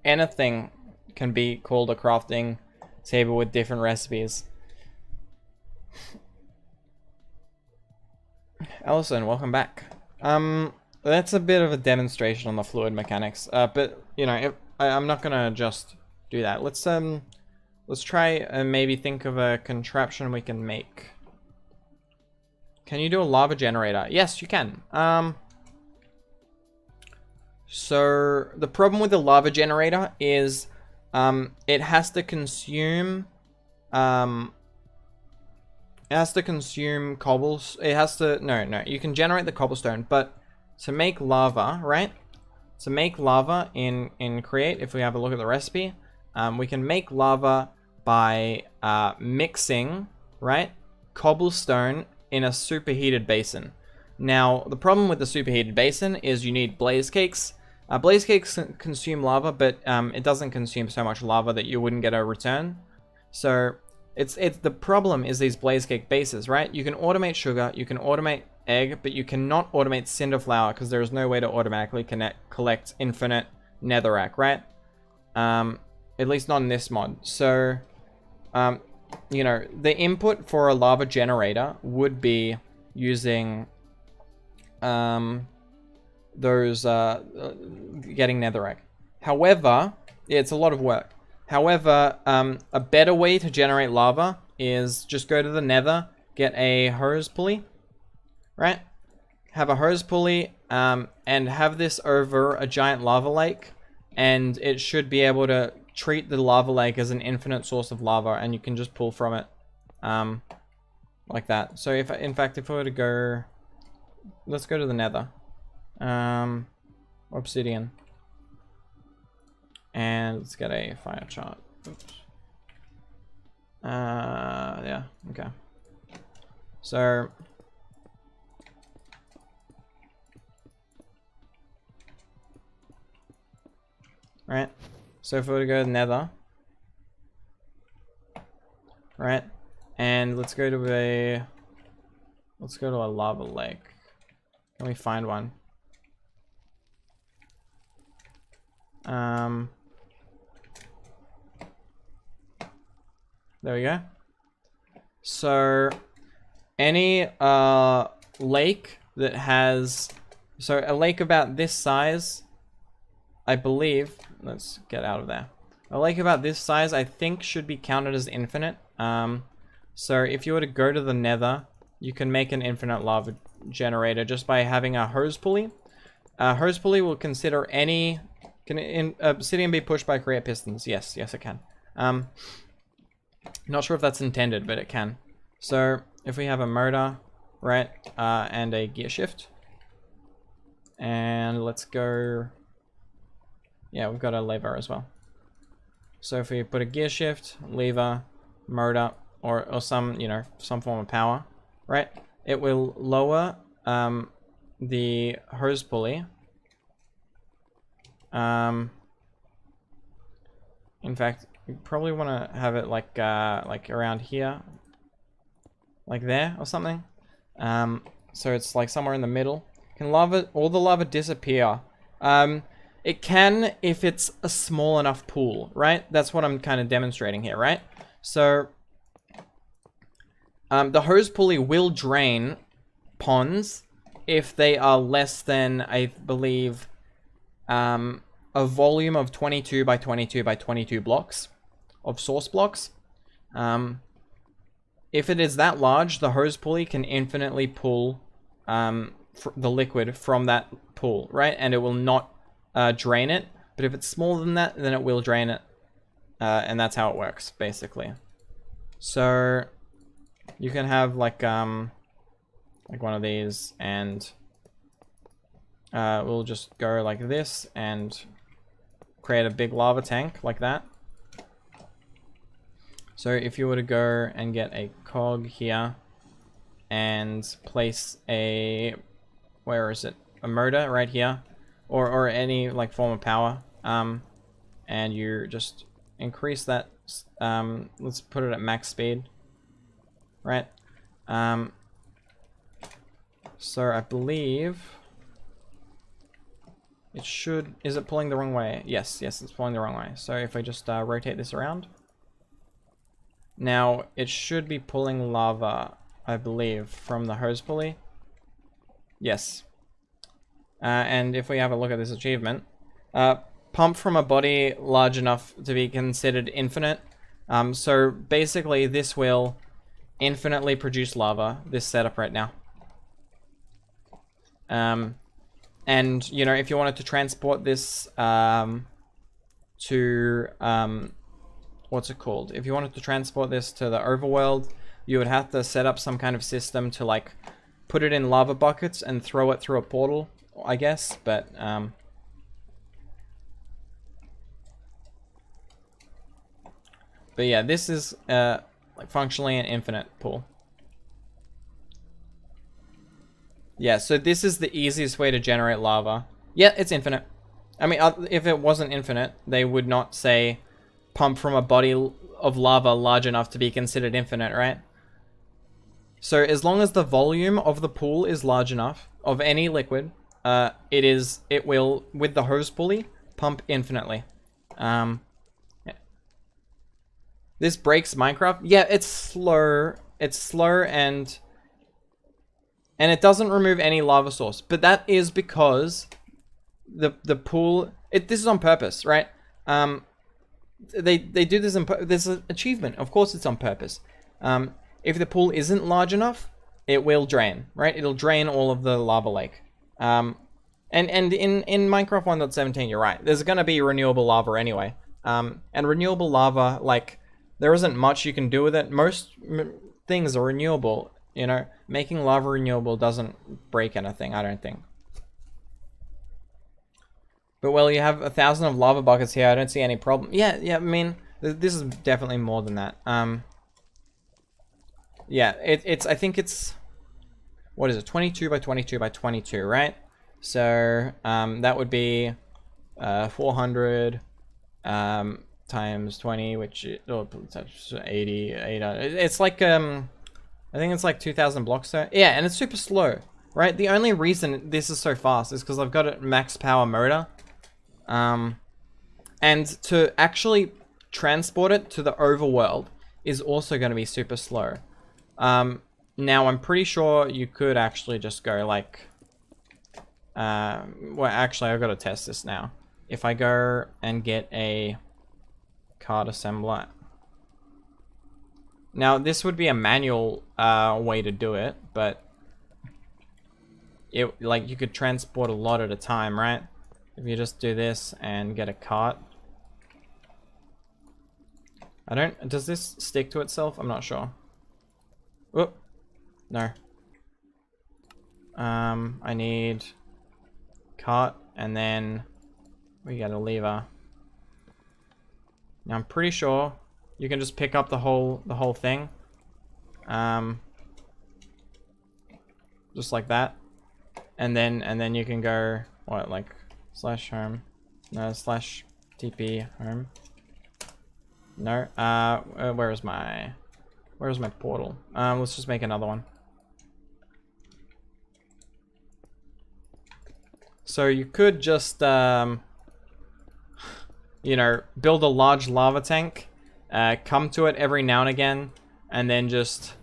anything can be called a crafting table with different recipes. Allison, welcome back. That's a bit of a demonstration on the fluid mechanics. But you know, I'm not gonna just do that. Let's try and maybe think of a contraption we can make. Can you do a lava generator? Yes, you can. So the problem with the lava generator is it has to consume cobbles. It has to no, you can generate the cobblestone, but to make lava, right? To make lava in create, if we have a look at the recipe, we can make lava by mixing, right, cobblestone in a superheated basin. Now, the problem with the superheated basin is you need blaze cakes. Blaze cakes consume lava, but it doesn't consume so much lava that you wouldn't get a return. So it's the problem is these blaze cake bases, right? You can automate sugar, you can automate egg, but you cannot automate cinder flour because there is no way to automatically collect infinite netherrack, right? At least not in this mod. So, you know, the input for a lava generator would be using those getting netherrack. However, it's a lot of work. However, a better way to generate lava is just go to the nether, get a hose pulley, right? Have a hose pulley, and have this over a giant lava lake, and it should be able to treat the lava lake as an infinite source of lava, and you can just pull from it, like that. So if, in fact, if I were to go, let's go to the nether, obsidian, and let's get a fire chart. Oops. Yeah, okay. So, right, so if we were to go to the nether, right, and let's go to a lava lake. Can we find one? There we go. So any lake that has, so a lake about this size, I believe, let's get out of there. A lake about this size, I think, should be counted as infinite. So if you were to go to the nether, you can make an infinite lava generator just by having a hose pulley. A hose pulley will consider any, can obsidian be pushed by create pistons? Yes, yes it can. Not sure if that's intended, but it can. So if we have a motor, right, and a gear shift, and let's go, yeah, we've got a lever as well. So if we put a gear shift, lever, motor, or some, you know, some form of power, right, it will lower the hose pulley. In fact, you probably want to have it like around here, like there or something. So it's like somewhere in the middle. Can lava, all the lava disappear? It can if it's a small enough pool, right? That's what I'm kind of demonstrating here, right? So the hose pulley will drain ponds if they are less than, I believe, a volume of 22 by 22 by 22 blocks of source blocks. If it is that large, the hose pulley can infinitely pull the liquid from that pool, right? And it will not drain it. But if it's smaller than that, then it will drain it. And that's how it works, basically. So you can have like one of these, and we'll just go like this and create a big lava tank like that. So if you were to go and get a cog here and place a, where is it? A motor right here, or any like form of power, and you just increase that, let's put it at max speed, right? So I believe it should, is it pulling the wrong way? Yes, yes, it's pulling the wrong way. So if I just rotate this around, now it should be pulling lava, I believe, from the hose pulley. Yes. And if we have a look at this achievement, pump from a body large enough to be considered infinite. So basically this will infinitely produce lava, this setup right now. And, you know, if you wanted to transport this to, what's it called? If you wanted to transport this to the overworld, you would have to set up some kind of system to, like, put it in lava buckets and throw it through a portal, I guess, but, But yeah, this is like functionally an infinite pool. Yeah, so this is the easiest way to generate lava. Yeah, it's infinite. I mean, if it wasn't infinite, they would not say pump from a body of lava large enough to be considered infinite, right? So as long as the volume of the pool is large enough, of any liquid, it will, with the hose pulley, pump infinitely. Yeah. This breaks Minecraft. Yeah, it's slow. It's slow and it doesn't remove any lava source. But that is because the pool, this is on purpose, right? They do this there's an achievement. Of course it's on purpose. If the pool isn't large enough, it will drain, right? It'll drain all of the lava lake. And in Minecraft 1.17, you're right. There's going to be renewable lava anyway. And renewable lava, like, there isn't much you can do with it. Most things are renewable, you know. Making lava renewable doesn't break anything, I don't think. But, well, you have 1,000 of lava buckets here. I don't see any problem. Yeah, I mean, this is definitely more than that. Yeah, I think it's, what is it, 22 by 22 by 22, right? So, that would be 400 times 20, which is 80. It's like, I think it's like 2,000 blocks there. Yeah, and it's super slow, right? The only reason this is so fast is because I've got a max power motor. And to actually transport it to the overworld is also going to be super slow. Now I'm pretty sure you could actually just go like, well, actually I've got to test this now. If I go and get a card assembler. Now this would be a manual way to do it, but like you could transport a lot at a time, right? If you just do this and get a cart. Does this stick to itself? I'm not sure. Whoop. No. I need cart and then we get a lever. Now I'm pretty sure you can just pick up the whole thing. Just like that. And then you can go, what, like slash home? No, slash TP home. No, where's my portal? Let's just make another one. So you could just, you know, build a large lava tank, come to it every now and again, and then just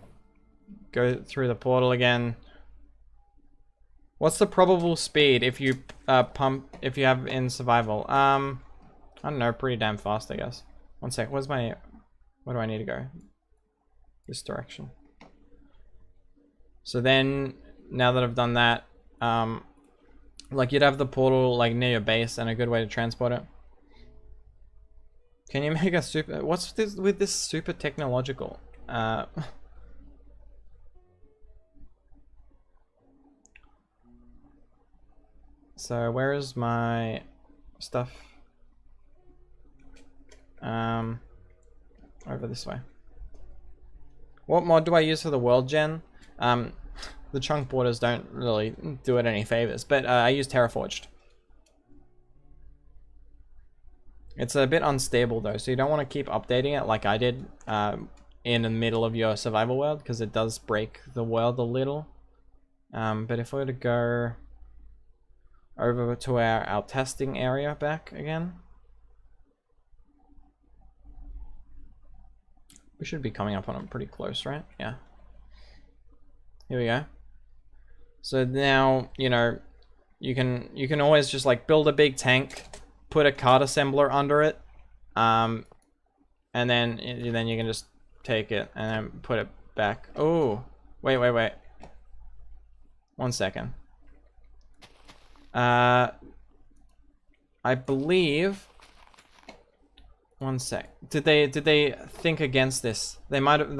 go through the portal again. What's the probable speed if you if you have in survival? I don't know, pretty damn fast, I guess. One sec, where do I need to go? This direction. So then, now that I've done that, like you'd have the portal like near your base and a good way to transport it. Can you make a super, what's this with this super technological? So where is my stuff? Over this way. What mod do I use for the world gen? The chunk borders don't really do it any favors, but I use Terraforged. It's a bit unstable though, so you don't want to keep updating it like I did in the middle of your survival world, because it does break the world a little. But if we were to go over to our testing area back again, we should be coming up on it pretty close, right? Yeah. Here we go. So now, you know, you can always just like build a big tank, put a card assembler under it, and then you can just take it and then put it back. Oh, wait. 1 second. I believe. 1 sec. Did they think against this? They might have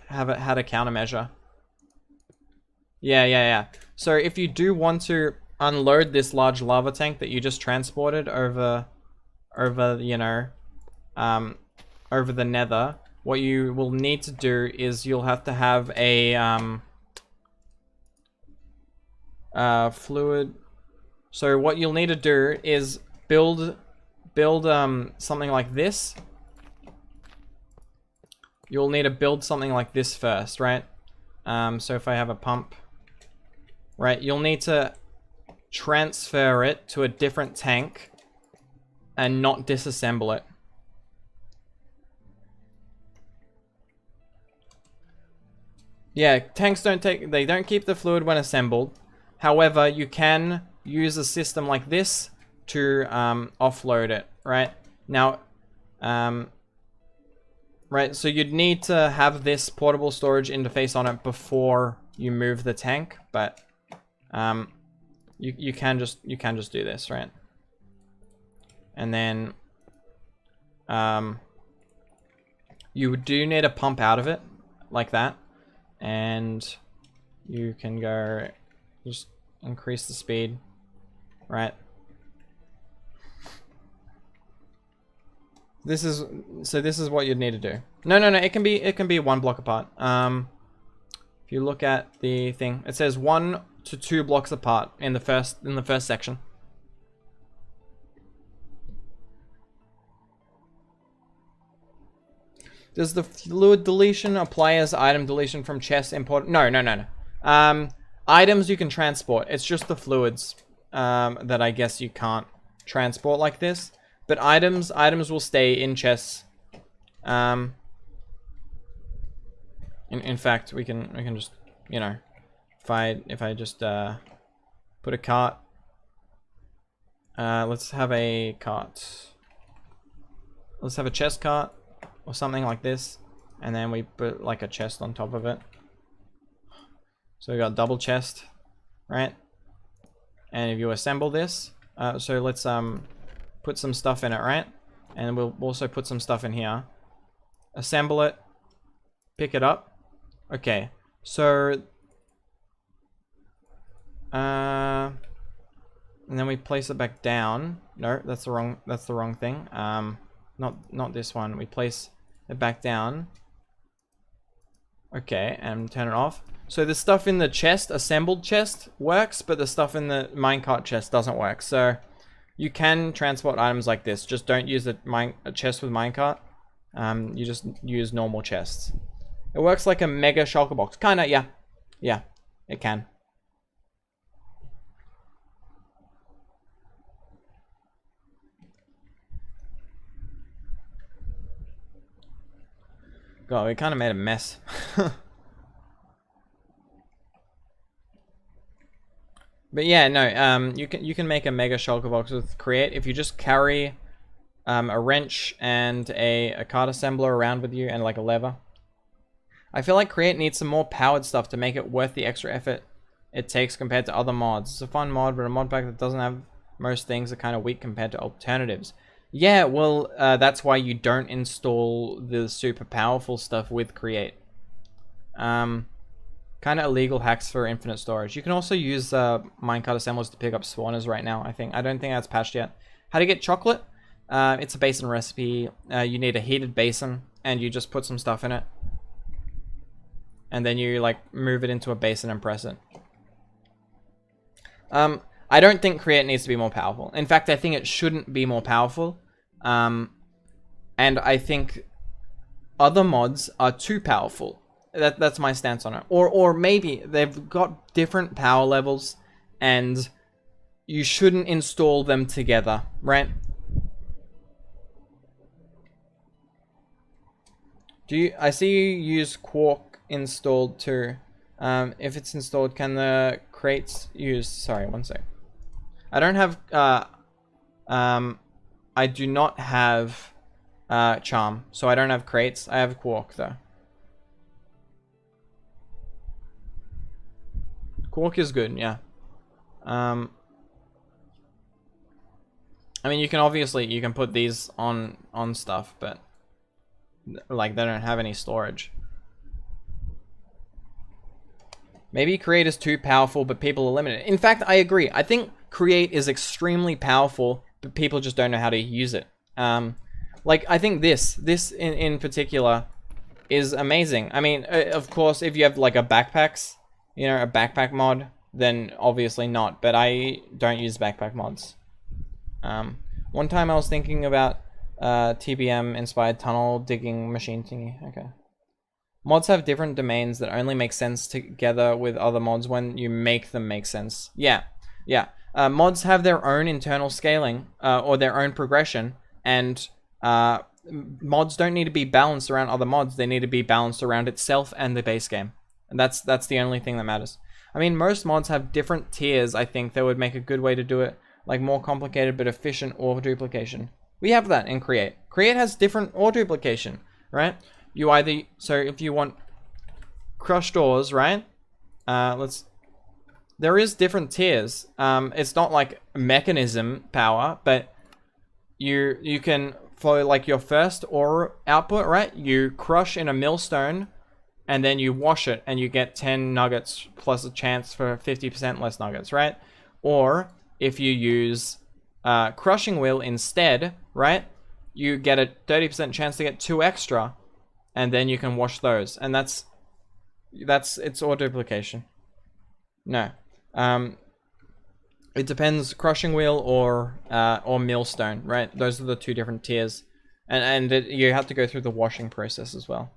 had a countermeasure. Yeah. So if you do want to unload this large lava tank that you just transported over, you know, over the nether, what you will need to do is you'll have to have a fluid. So what you'll need to do is build something like this. You'll need to build something like this first, right? So if I have a pump, right, you'll need to transfer it to a different tank and not disassemble it. Yeah, tanks don't keep the fluid when assembled. However, you can use a system like this to offload it, right? Now, right, so you'd need to have this portable storage interface on it before you move the tank, but you can just do this, right? And then you do need a pump out of it like that, and you can go just increase the speed, right? This is what you'd need to do. No, it can be 1 block apart. If you look at the thing, it says 1 to 2 blocks apart in the first section. Does the fluid deletion apply as item deletion from chest import? No. Items you can transport. It's just the fluids that I guess you can't transport like this. But items will stay in chests. In fact, we can just, you know, if I just put a cart. Let's have a cart. Let's have a chest cart or something like this, and then we put like a chest on top of it. So we got double chest, right? And if you assemble this, so let's put some stuff in it, right? And we'll also put some stuff in here. Assemble it, pick it up. Okay, so and then we place it back down. No, that's the wrong thing. Not this one. We place it back down. Okay, and turn it off. So the stuff in the chest, assembled chest, works, but the stuff in the minecart chest doesn't work. So you can transport items like this. Just don't use a chest with minecart. You just use normal chests. It works like a mega shulker box. Kinda, yeah. Yeah, it can. God, we kind of made a mess. But yeah, no, you can make a mega shulker box with create if you just carry a wrench and a cart assembler around with you and like a lever. I feel like create needs some more powered stuff to make it worth the extra effort it takes compared to other mods. It's a fun mod, but a mod pack that doesn't have most things are kind of weak compared to alternatives. Yeah, well, that's why you don't install the super powerful stuff with create. Kind of illegal hacks for infinite storage. You can also use minecart assemblers to pick up spawners right now, I think. I don't think that's patched yet. How to get chocolate? It's a basin recipe. You need a heated basin, and you just put some stuff in it. And then you, like, move it into a basin and press it. I don't think create needs to be more powerful. In fact, I think it shouldn't be more powerful. And I think other mods are too powerful. That's my stance on it. Or maybe they've got different power levels and you shouldn't install them together, right? I see you use Quark installed too. If it's installed, can the crates use... Sorry, one sec. I don't have... I do not have charm, so I don't have crates. I have Quark though. Quark is good, yeah. I mean, you can put these on stuff, but like they don't have any storage. Maybe create is too powerful, but people are limited. In fact, I agree. I think create is extremely powerful, but people just don't know how to use it. Like, I think this in particular is amazing. I mean, of course, if you have like a backpacks, you know, a backpack mod, then obviously not. But I don't use backpack mods. One time I was thinking about TBM inspired tunnel digging machine thingy. Okay. Mods have different domains that only make sense together with other mods when you make them make sense. Yeah, yeah. Mods have their own internal scaling or their own progression, and mods don't need to be balanced around other mods. They need to be balanced around itself and the base game. And that's the only thing that matters. I mean, most mods have different tiers. I think that would make a good way to do it, like more complicated but efficient ore duplication. We have that in Create. Create has different ore duplication, right? You either, so if you want crushed ores, right? There is different tiers. It's not like mechanism power, but you can, for like your first ore output, right? You crush in a millstone and then you wash it and you get 10 nuggets plus a chance for 50% less nuggets, right? Or if you use crushing wheel instead, right? You get a 30% chance to get 2 extra, and then you can wash those. And that's it's ore duplication. No. It depends, crushing wheel or millstone, right? Those are the 2 different tiers. And you have to go through the washing process as well.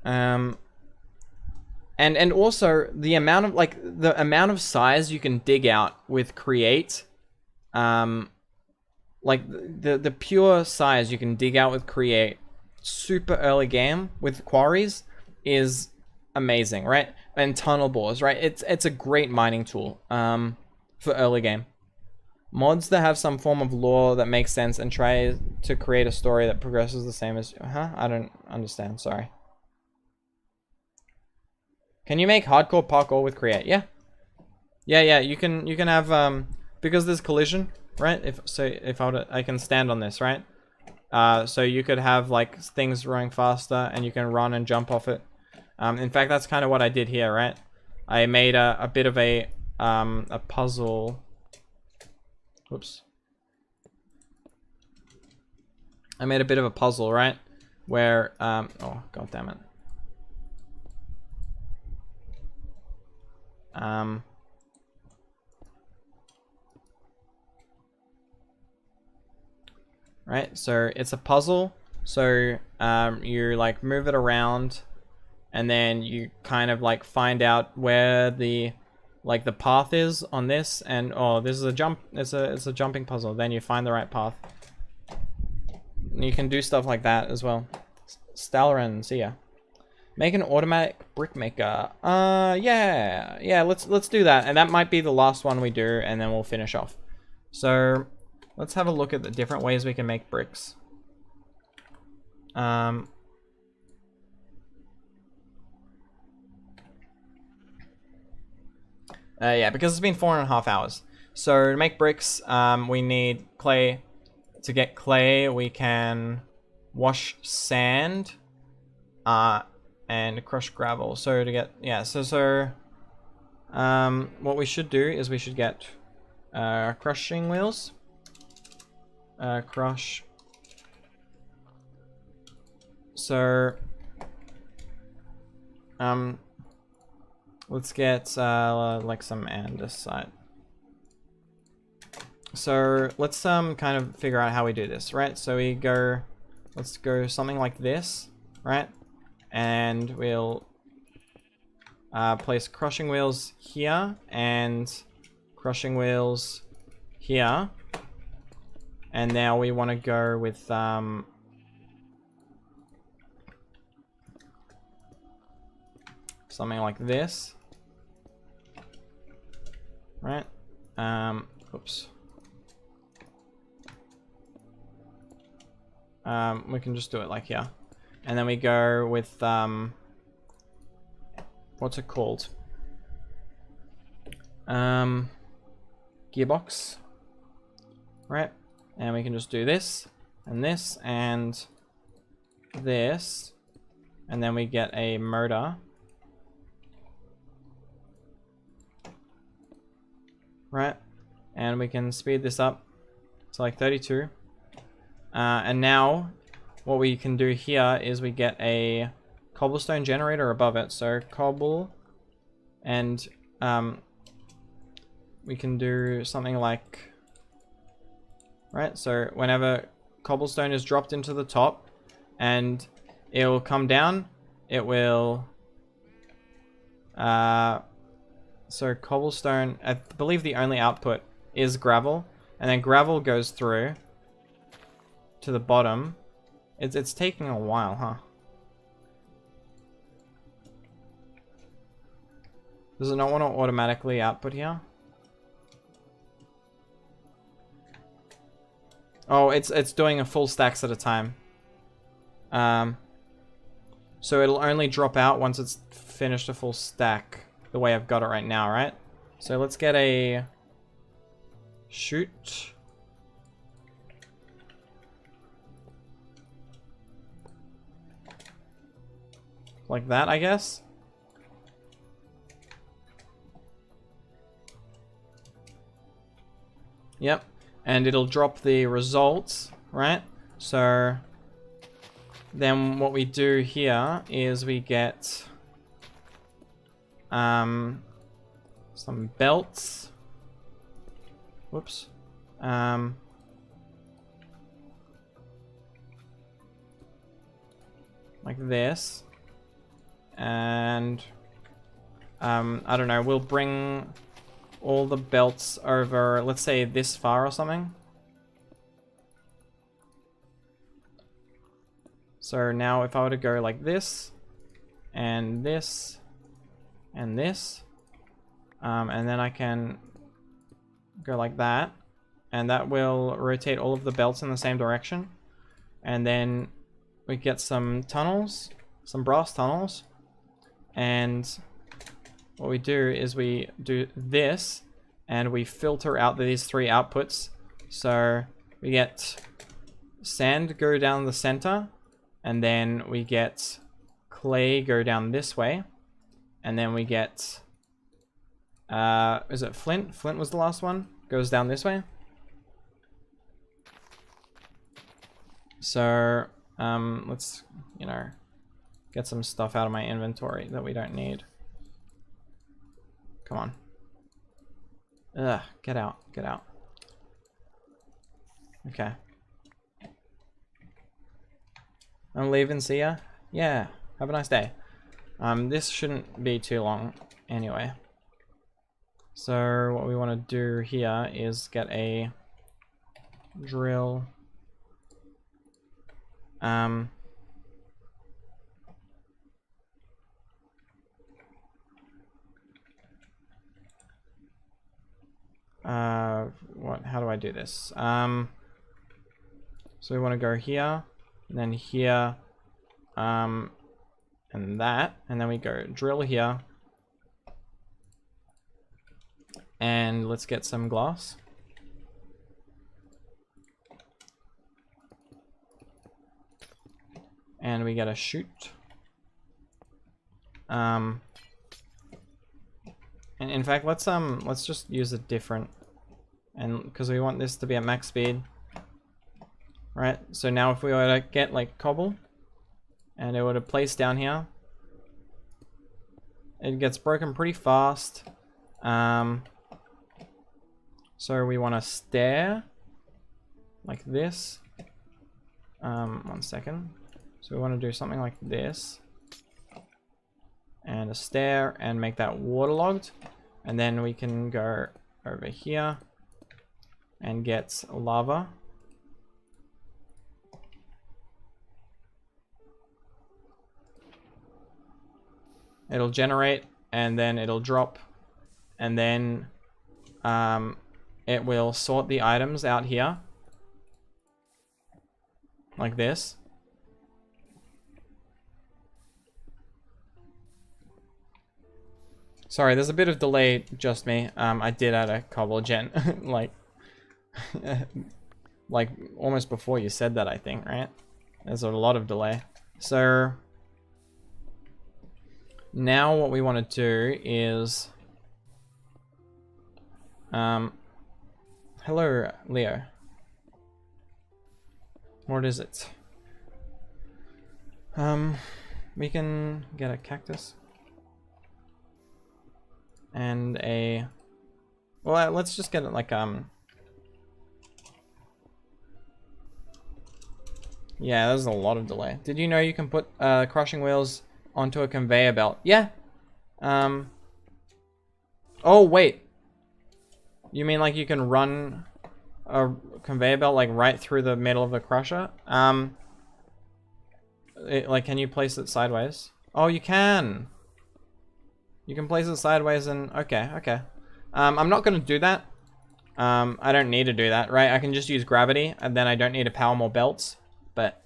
And also the amount of size you can dig out with Create, like the pure size you can dig out with Create super early game with quarries is amazing, right? And tunnel bores, right? It's a great mining tool for early game. Mods that have some form of lore that makes sense and try to create a story that progresses the same as... I don't understand, sorry. Can you make hardcore parkour with Create? Yeah. Yeah, you can have, because there's collision, right? If I can stand on this, right? So you could have like things running faster and you can run and jump off it. In fact, that's kind of what I did here, right? I made a bit of a puzzle. Whoops. I made a bit of a puzzle, right? Where, oh, god damn it. Right, so it's a puzzle. So you like move it around, and then you kind of like find out where the path is on this, and oh, this is a jump. It's a jumping puzzle. Then you find the right path. You can do stuff like that as well. Stalaran, see ya. Make an automatic brick maker. Yeah. Let's do that, and that might be the last one we do, and then we'll finish off. So let's have a look at the different ways we can make bricks. Yeah, because it's been 4.5 hours. So to make bricks, we need clay. To get clay, we can wash sand, and crush gravel. So to get, yeah, what we should do is we should get crushing wheels. Crush. So let's get like some andesite. So let's kind of figure out how we do this, right? So let's go something like this, right? And we'll place crushing wheels here and crushing wheels here. And now we want to go with something like this, right? Oops. We can just do it like here. And then we go with, what's it called? Gearbox, right? And we can just do this, and this, and this. And then we get a motor. Right? And we can speed this up So like 32. And now what we can do here is we get a cobblestone generator above it. So cobble, and we can do something like, right? So whenever cobblestone is dropped into the top and it will come down, it will, so cobblestone, I believe the only output is gravel, and then gravel goes through to the bottom. It's taking a while, huh? Does it not want to automatically output here? Oh, it's doing a full stacks at a time. So it'll only drop out once it's finished a full stack, the way I've got it right now, right? So let's get a shoot. Like that, I guess. Yep. And it'll drop the results, right? So then what we do here is we get some belts. Whoops. Like this. And I don't know, we'll bring all the belts over, let's say this far or something. So now if I were to go like this, and this, and this, and then I can go like that, and that will rotate all of the belts in the same direction. And then we get some tunnels, some brass tunnels, and what we do is we do this, and we filter out these three outputs. So we get sand go down the center, and then we get clay go down this way, and then we get, is it flint? Flint was the last one, goes down this way. So let's, you know, get some stuff out of my inventory that we don't need. Come on. Ugh, get out, get out. Okay. I'm leaving, see ya. Yeah, have a nice day. This shouldn't be too long anyway. So what we want to do here is get a drill. How do I do this? So we want to go here, and then here, and that, and then we go drill here, and let's get some glass. And we get a shoot. And in fact, let's just use a different, and because we want this to be at max speed, right? So now if we were to get like cobble, and it were to place down here, it gets broken pretty fast. So we want to stair like this. 1 second. So we want to do something like this, and a stair, and make that waterlogged, and then we can go over here and get lava. It'll generate, and then it'll drop, and then it will sort the items out here like this. Sorry, there's a bit of delay, just me. I did add a cobble gen, like, like almost before you said that, I think, right? There's a lot of delay. So now what we want to do is, hello, Leo. What is it? We can get a cactus. And a... Well, let's just get it like, yeah, there's a lot of delay. Did you know you can put crushing wheels onto a conveyor belt? Yeah. Oh, wait. You mean like you can run a conveyor belt like right through the middle of the crusher? Like, can you place it sideways? Oh, you can. You can place it sideways and... Okay, okay. I'm not going to do that. I don't need to do that, right? I can just use gravity, and then I don't need to power more belts. But...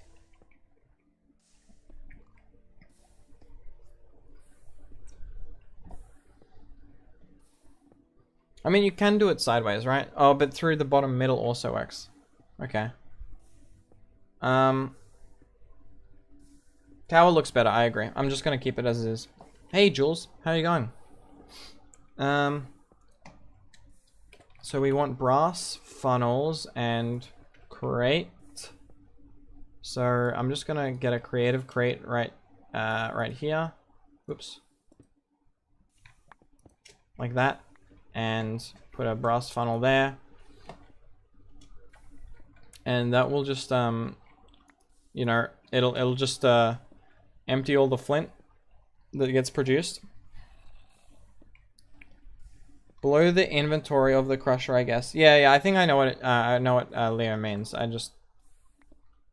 I mean, you can do it sideways, right? Oh, but through the bottom middle also works. Okay. Tower looks better, I agree. I'm just going to keep it as it is. Hey, Jules. How are you going? So we want brass, funnels, and crate. So I'm just gonna get a creative crate right here. Oops. Like that. And put a brass funnel there. And that will just you know, it'll just empty all the flint that gets produced. Below the inventory of the crusher, I guess. Yeah, I think I know what Leo means. I'm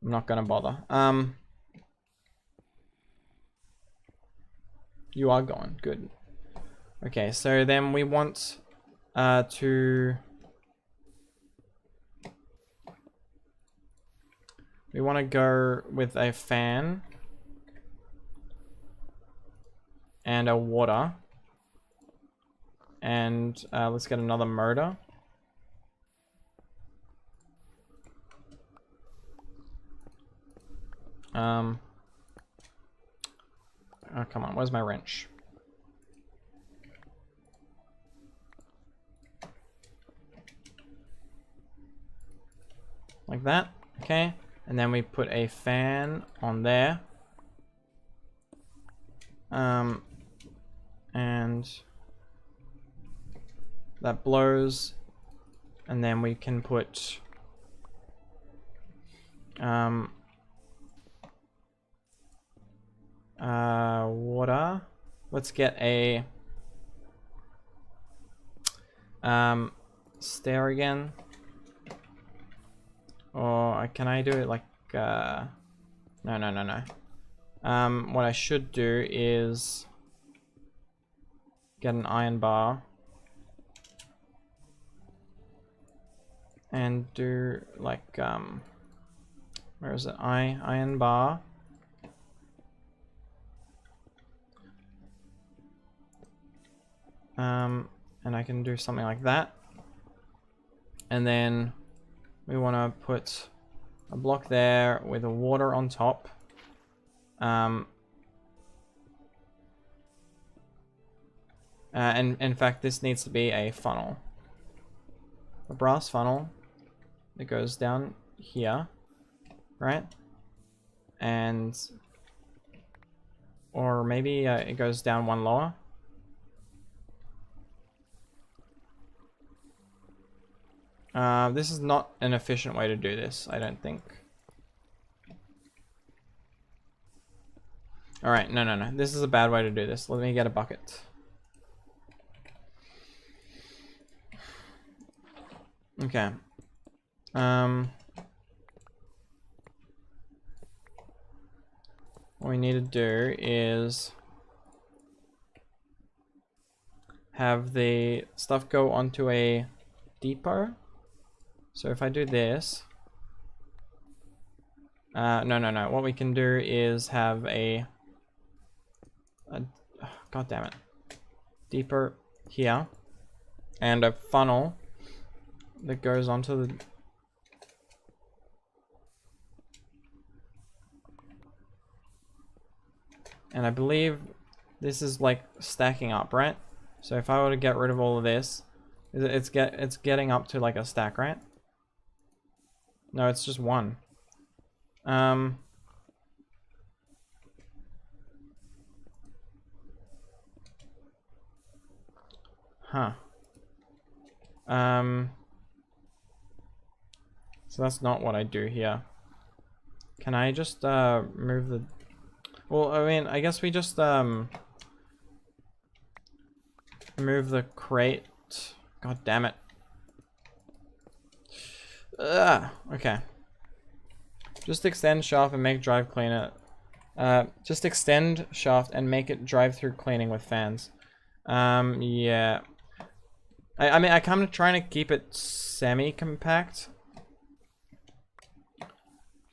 not gonna bother. You are gone. Good. Okay, so then we want we want to go with a fan and a water. And let's get another motor. Oh, come on, where's my wrench? Like that, okay. And then we put a fan on there. And that blows, and then we can put water. Let's get a stair again, or can I do it like no. What I should do is get an iron bar and do like where is it? Iron bar. And I can do something like that. And then we want to put a block there with a water on top. And in fact, this needs to be a funnel. A brass funnel that goes down here, right? And or maybe it goes down one lower. This is not an efficient way to do this, I don't think. Alright, no. This is a bad way to do this. Let me get a bucket. Okay. What we need to do is have the stuff go onto a depot. So if I do this, no. What we can do is have a god damn it, depot here, and a funnel that goes onto the and I believe this is like stacking up, right? So if I were to get rid of all of this, it's getting up to like a stack, right? No, it's just one. Huh. So that's not what I do here. Can I just move the... Well, I mean, I guess we just move the crate. God damn it. Okay. Just extend shaft and make drive cleaner. Just extend shaft and make it drive through cleaning with fans. Yeah. I mean, I'm kind of trying to keep it semi-compact.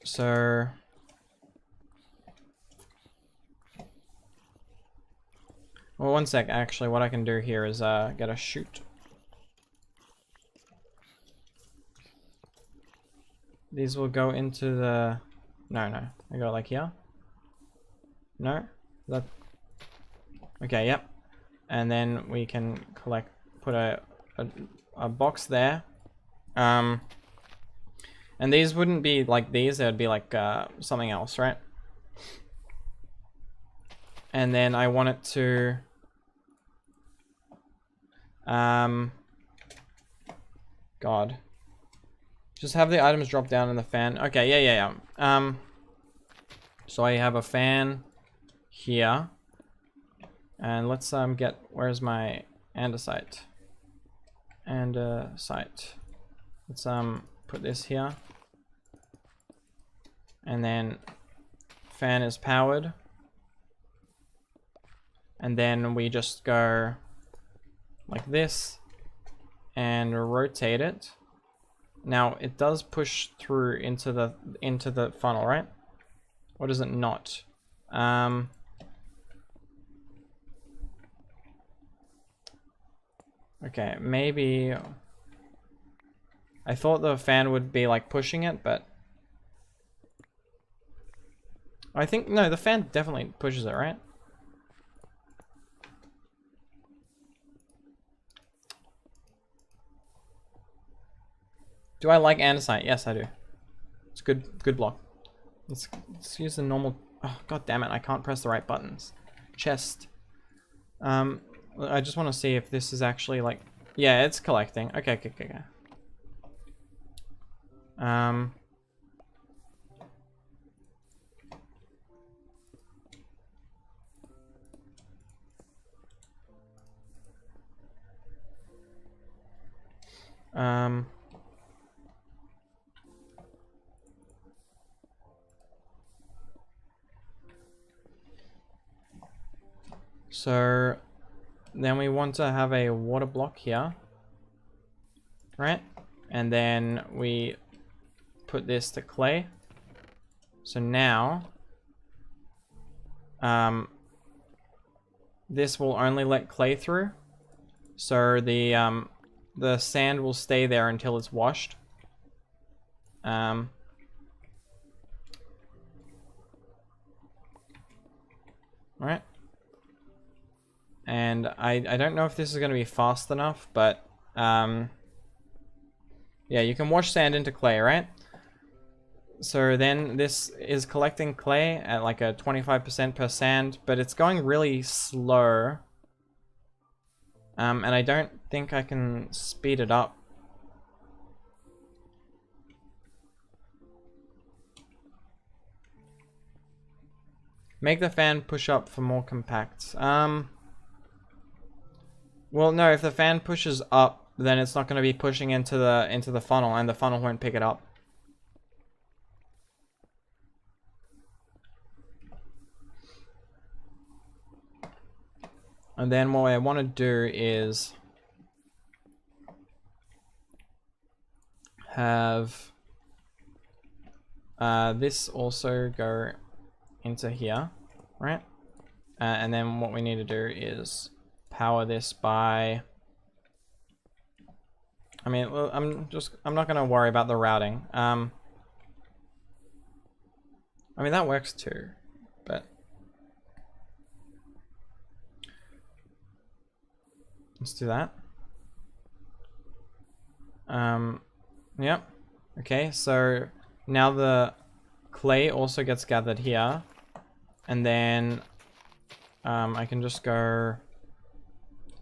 So... Well, one sec, actually, what I can do here is get a chute. These will go into the... No. I go like here. No? That... Okay, yep. And then we can put a box there. And these wouldn't be like these, they would be like something else, right? And then I want it to... God. Just have the items drop down in the fan. Okay, yeah. So I have a fan here. And let's get... Where's my andesite? Andesite. Let's put this here. And then fan is powered. And then we just go like this and rotate it. Now it does push through into the funnel, right? Or does it not? Okay, maybe I thought the fan would be like pushing it, but I think no, the fan definitely pushes it, right? Do I like andesite? Yes, I do. It's good block. Let's use the normal... Oh, god damn it, I can't press the right buttons. Chest. I just want to see if this is actually like... Yeah, it's collecting. Okay. So then we want to have a water block here, right? And then we put this to clay. So now this will only let clay through. So the sand will stay there until it's washed. Right. And I don't know if this is going to be fast enough, but yeah, you can wash sand into clay, right? So then this is collecting clay at like a 25% per sand, but it's going really slow. And I don't think I can speed it up. Make the fan push up for more compact. Well, no, if the fan pushes up, then it's not going to be pushing into the funnel, and the funnel won't pick it up. And then what I want to do is have this also go into here, right? And then what we need to do is power this by... I mean, well, I'm not going to worry about the routing. I mean, that works too, but... Let's do that. Yep. Okay, so now the clay also gets gathered here. And then I can just go...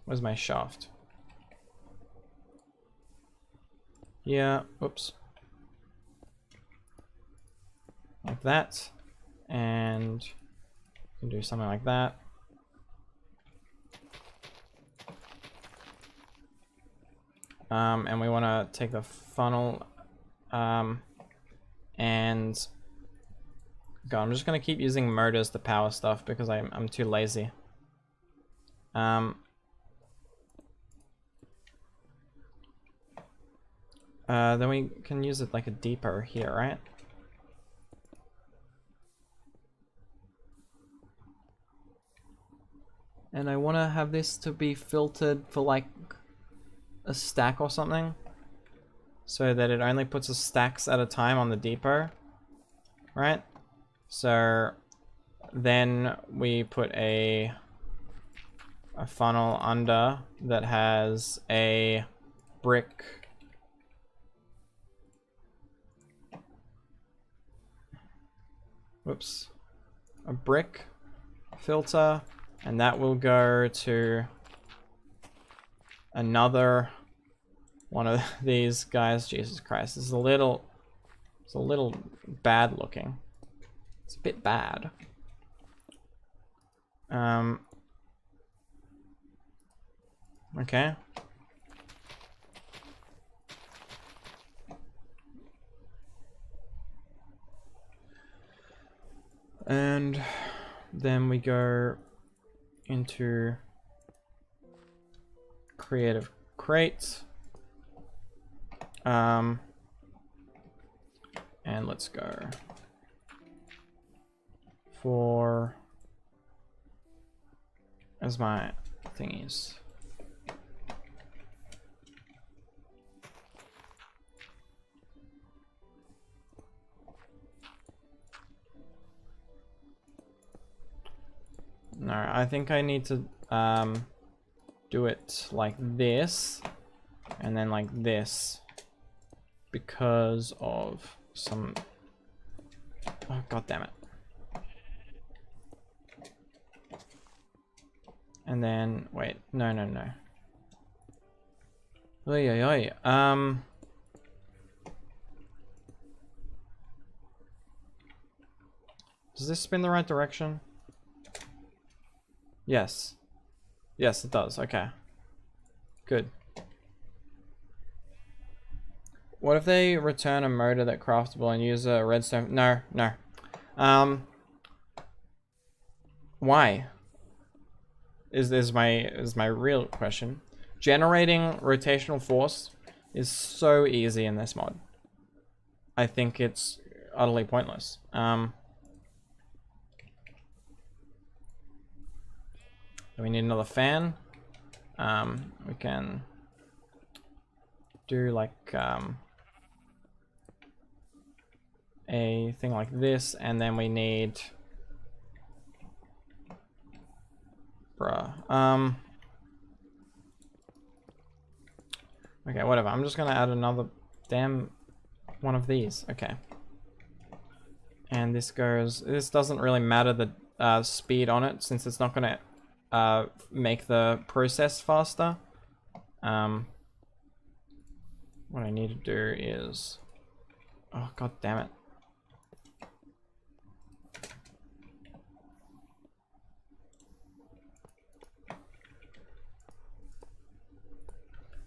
Where's my shaft? Yeah, oops. Like that. And can do something like that. And we want to take the funnel and go. I'm just going to keep using motors to power stuff because I'm too lazy. Then we can use it like a depot here, right? And I want to have this to be filtered for like a stack or something, so that it only puts us stacks at a time on the depot, right? So then we put a funnel under that has a brick a brick filter, and that will go to another one of these guys. Jesus Christ, it's a little bad looking. It's a bit bad. Okay. And then we go into creative crates. And let's go for as my thingies. No, I think I need to do it like this and then like this because of some... Oh, god damn it. And then, wait, no. Oy, oy, oy. Does this spin the right direction? Yes. Yes, it does. Okay. Good. What if they return a motor that's craftable and use a redstone? No. Why? Is my real question. Generating rotational force is so easy in this mod. I think it's utterly pointless. We need another fan. We can do like a thing like this, and then we need okay, whatever. I'm just gonna add another damn one of these. Okay. And this doesn't really matter the speed on it, since it's not gonna make the process faster. What I need to do is, oh god damn it.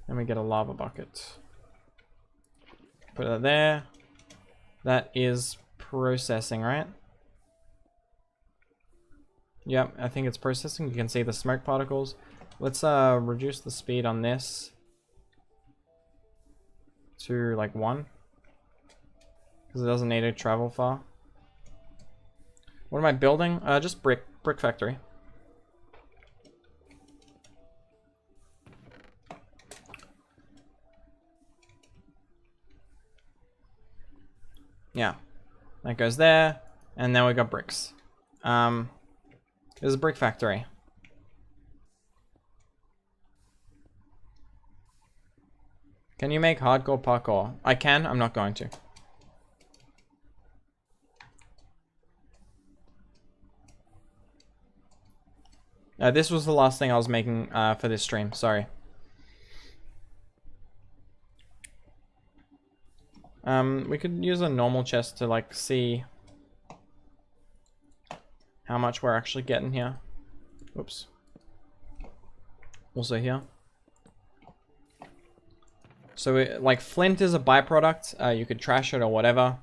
Then we get a lava bucket. Put it there. That is processing, right? Yep, I think it's processing. You can see the smoke particles. Let's reduce the speed on this to like 1, because it doesn't need to travel far. What am I building? Just brick factory. Yeah, that goes there, and then we got bricks. There's a brick factory. Can you make hardcore parkour? I can, I'm not going to. This was the last thing I was making for this stream. Sorry. We could use a normal chest to like see how much we're actually getting here. Oops. Also here. So like flint is a byproduct. You could trash it or whatever.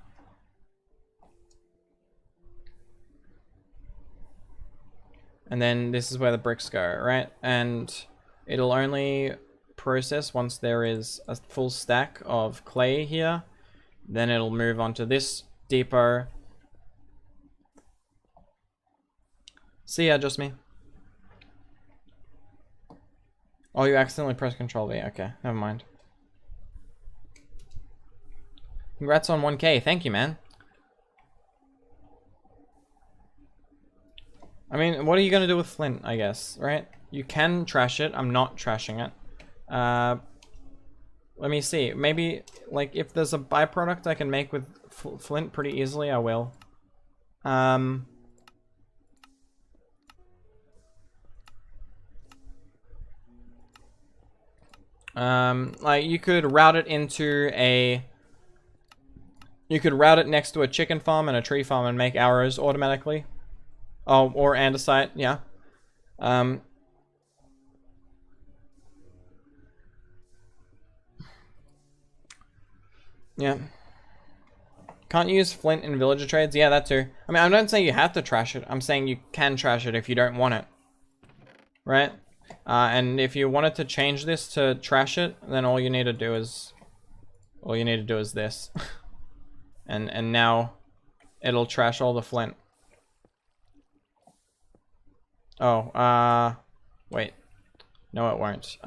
And then this is where the bricks go, right? And it'll only process once there is a full stack of clay here. Then it'll move on to this depot. See ya, just me. Oh, you accidentally pressed Control V. Okay, never mind. Congrats on 1K. Thank you, man. I mean, what are you going to do with flint, I guess, right? You can trash it. I'm not trashing it. Let me see. Maybe, like, if there's a byproduct I can make with flint pretty easily, I will. Like, you could route it into a... You could route it next to a chicken farm and a tree farm and make arrows automatically. Oh, or andesite, yeah. Yeah. Can't use flint in villager trades? Yeah, that too. I mean, I'm not saying you have to trash it. I'm saying you can trash it if you don't want it. Right? And if you wanted to change this to trash it, then all you need to do is... All you need to do is this. and now it'll trash all the flint. Oh, wait. No, it won't.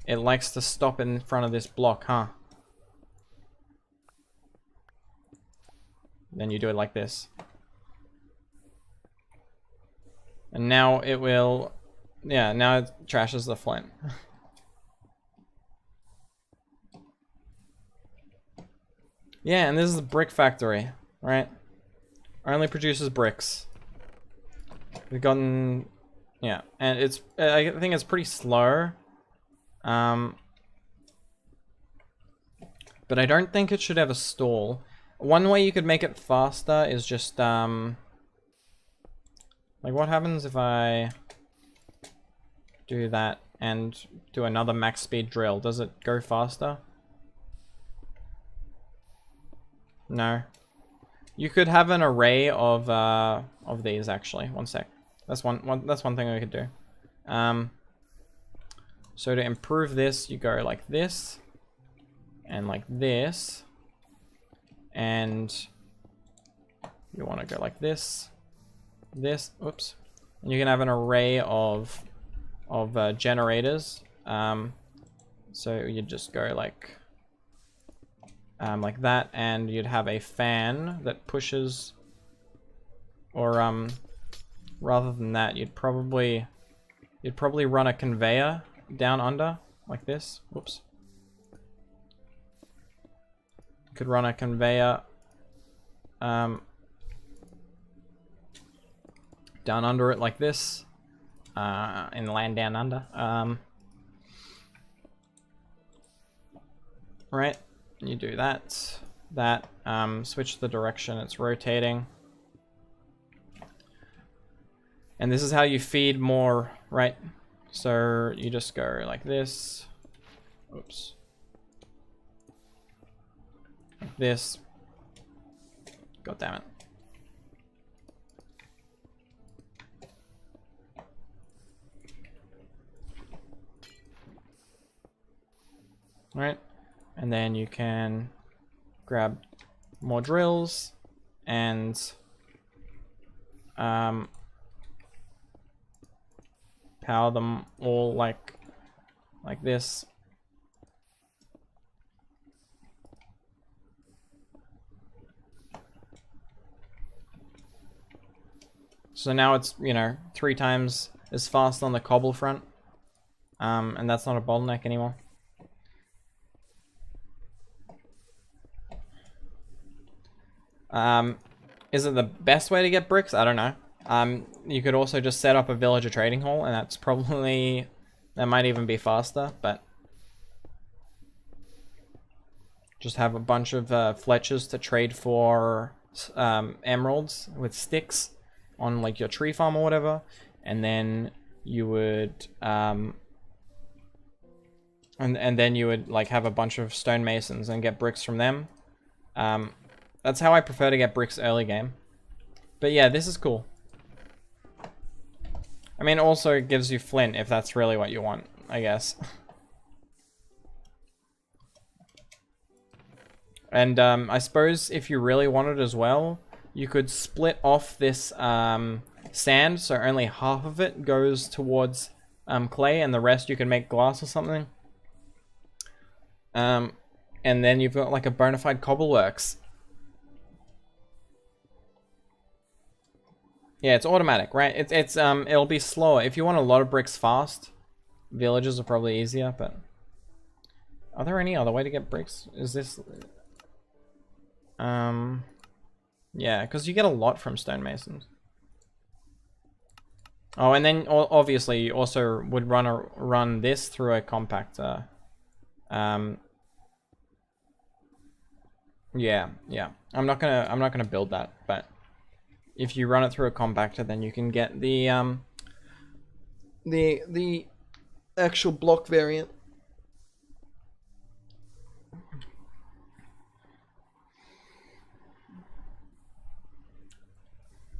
It likes to stop in front of this block, huh? Then you do it like this. And now it will... Yeah, now it trashes the flint. Yeah, and this is the brick factory, right? Only produces bricks. We've gotten... Yeah, and it's... I think it's pretty slow. But I don't think it should have a stall. One way you could make it faster is just, like, what happens if I do that and do another max speed drill? Does it go faster? No. You could have an array of these, actually. One sec. That's one thing we could do. So to improve this, you go like this, and like this, and you want to go like this, oops, and you can have an array of generators. So you just go like that, and you'd have a fan that pushes, or rather than that, you'd probably run a conveyor down under like this. Whoops. Could run a conveyor down under it like this, in the land down under. Right, you do that, switch the direction it's rotating. And this is how you feed more, right? So you just go like this. Oops. Like this. God damn it. Right. And then you can grab more drills and power them all like this. So now it's, you know, 3 times as fast on the cobble front, and that's not a bottleneck anymore. Is it the best way to get bricks? I don't know. You could also just set up a villager trading hall, and that's probably, that might even be faster, but just have a bunch of Fletchers to trade for emeralds with sticks on like your tree farm or whatever, and then you would and then you would like have a bunch of stonemasons and get bricks from them. That's how I prefer to get bricks early game. But yeah, this is cool. I mean, also it gives you flint if that's really what you want, I guess. And I suppose if you really wanted as well, you could split off this sand, so only half of it goes towards clay, and the rest you can make glass or something. And then you've got like a bona fide cobbleworks. Yeah, it's automatic, right? It'll be slower. If you want a lot of bricks fast, villages are probably easier, but are there any other way to get bricks? Is this... yeah, because you get a lot from stonemasons. Oh, and then obviously you also would run this through a compactor. Yeah. I'm not gonna build that, but if you run it through a compactor, then you can get the actual block variant.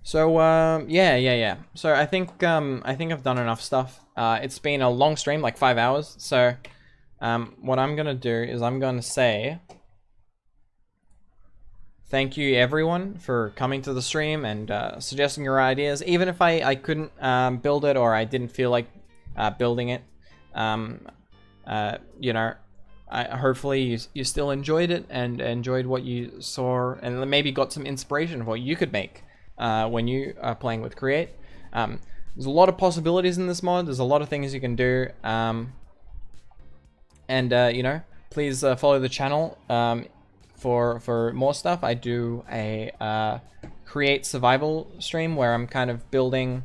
So yeah. So I think I've done enough stuff. It's been a long stream, like 5 hours. So what I'm gonna do is I'm gonna say thank you everyone for coming to the stream and suggesting your ideas. Even if I couldn't build it, or I didn't feel like building it, you know, hopefully you still enjoyed it and enjoyed what you saw, and maybe got some inspiration of what you could make when you are playing with Create. There's a lot of possibilities in this mod. There's a lot of things you can do, and you know, please follow the channel for more stuff. I do a Create survival stream where I'm kind of building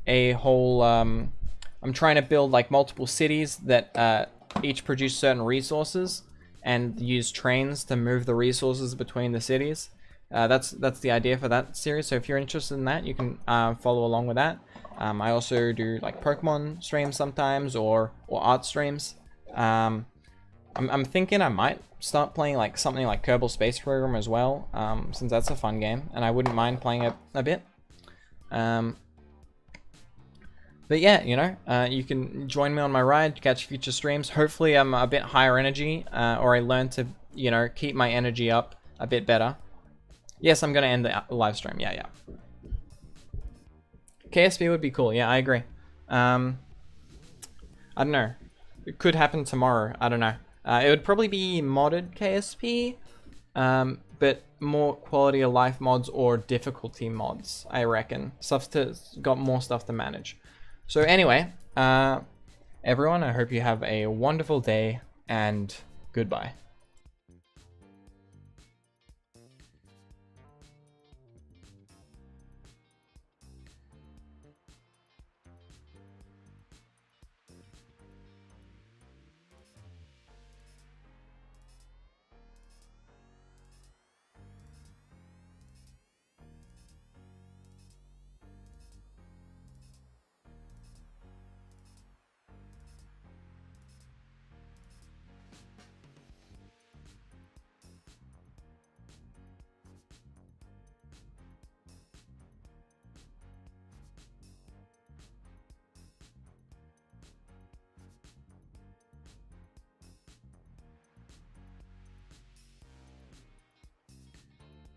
a whole I'm trying to build like multiple cities that each produce certain resources, and use trains to move the resources between the cities. That's the idea for that series. So if you're interested in that, you can follow along with that. I also do like Pokemon streams sometimes, or art streams. I'm thinking I might start playing like something like Kerbal Space Program as well, since that's a fun game, and I wouldn't mind playing it a bit. But yeah, you know, you can join me on my ride to catch future streams. Hopefully I'm a bit higher energy, or I learn to, you know, keep my energy up a bit better. Yes, I'm going to end the live stream. Yeah. KSP would be cool. Yeah, I agree. I don't know. It could happen tomorrow. I don't know. It would probably be modded KSP, but more quality of life mods or difficulty mods, I reckon. Got more stuff to manage. So anyway, everyone, I hope you have a wonderful day, and goodbye.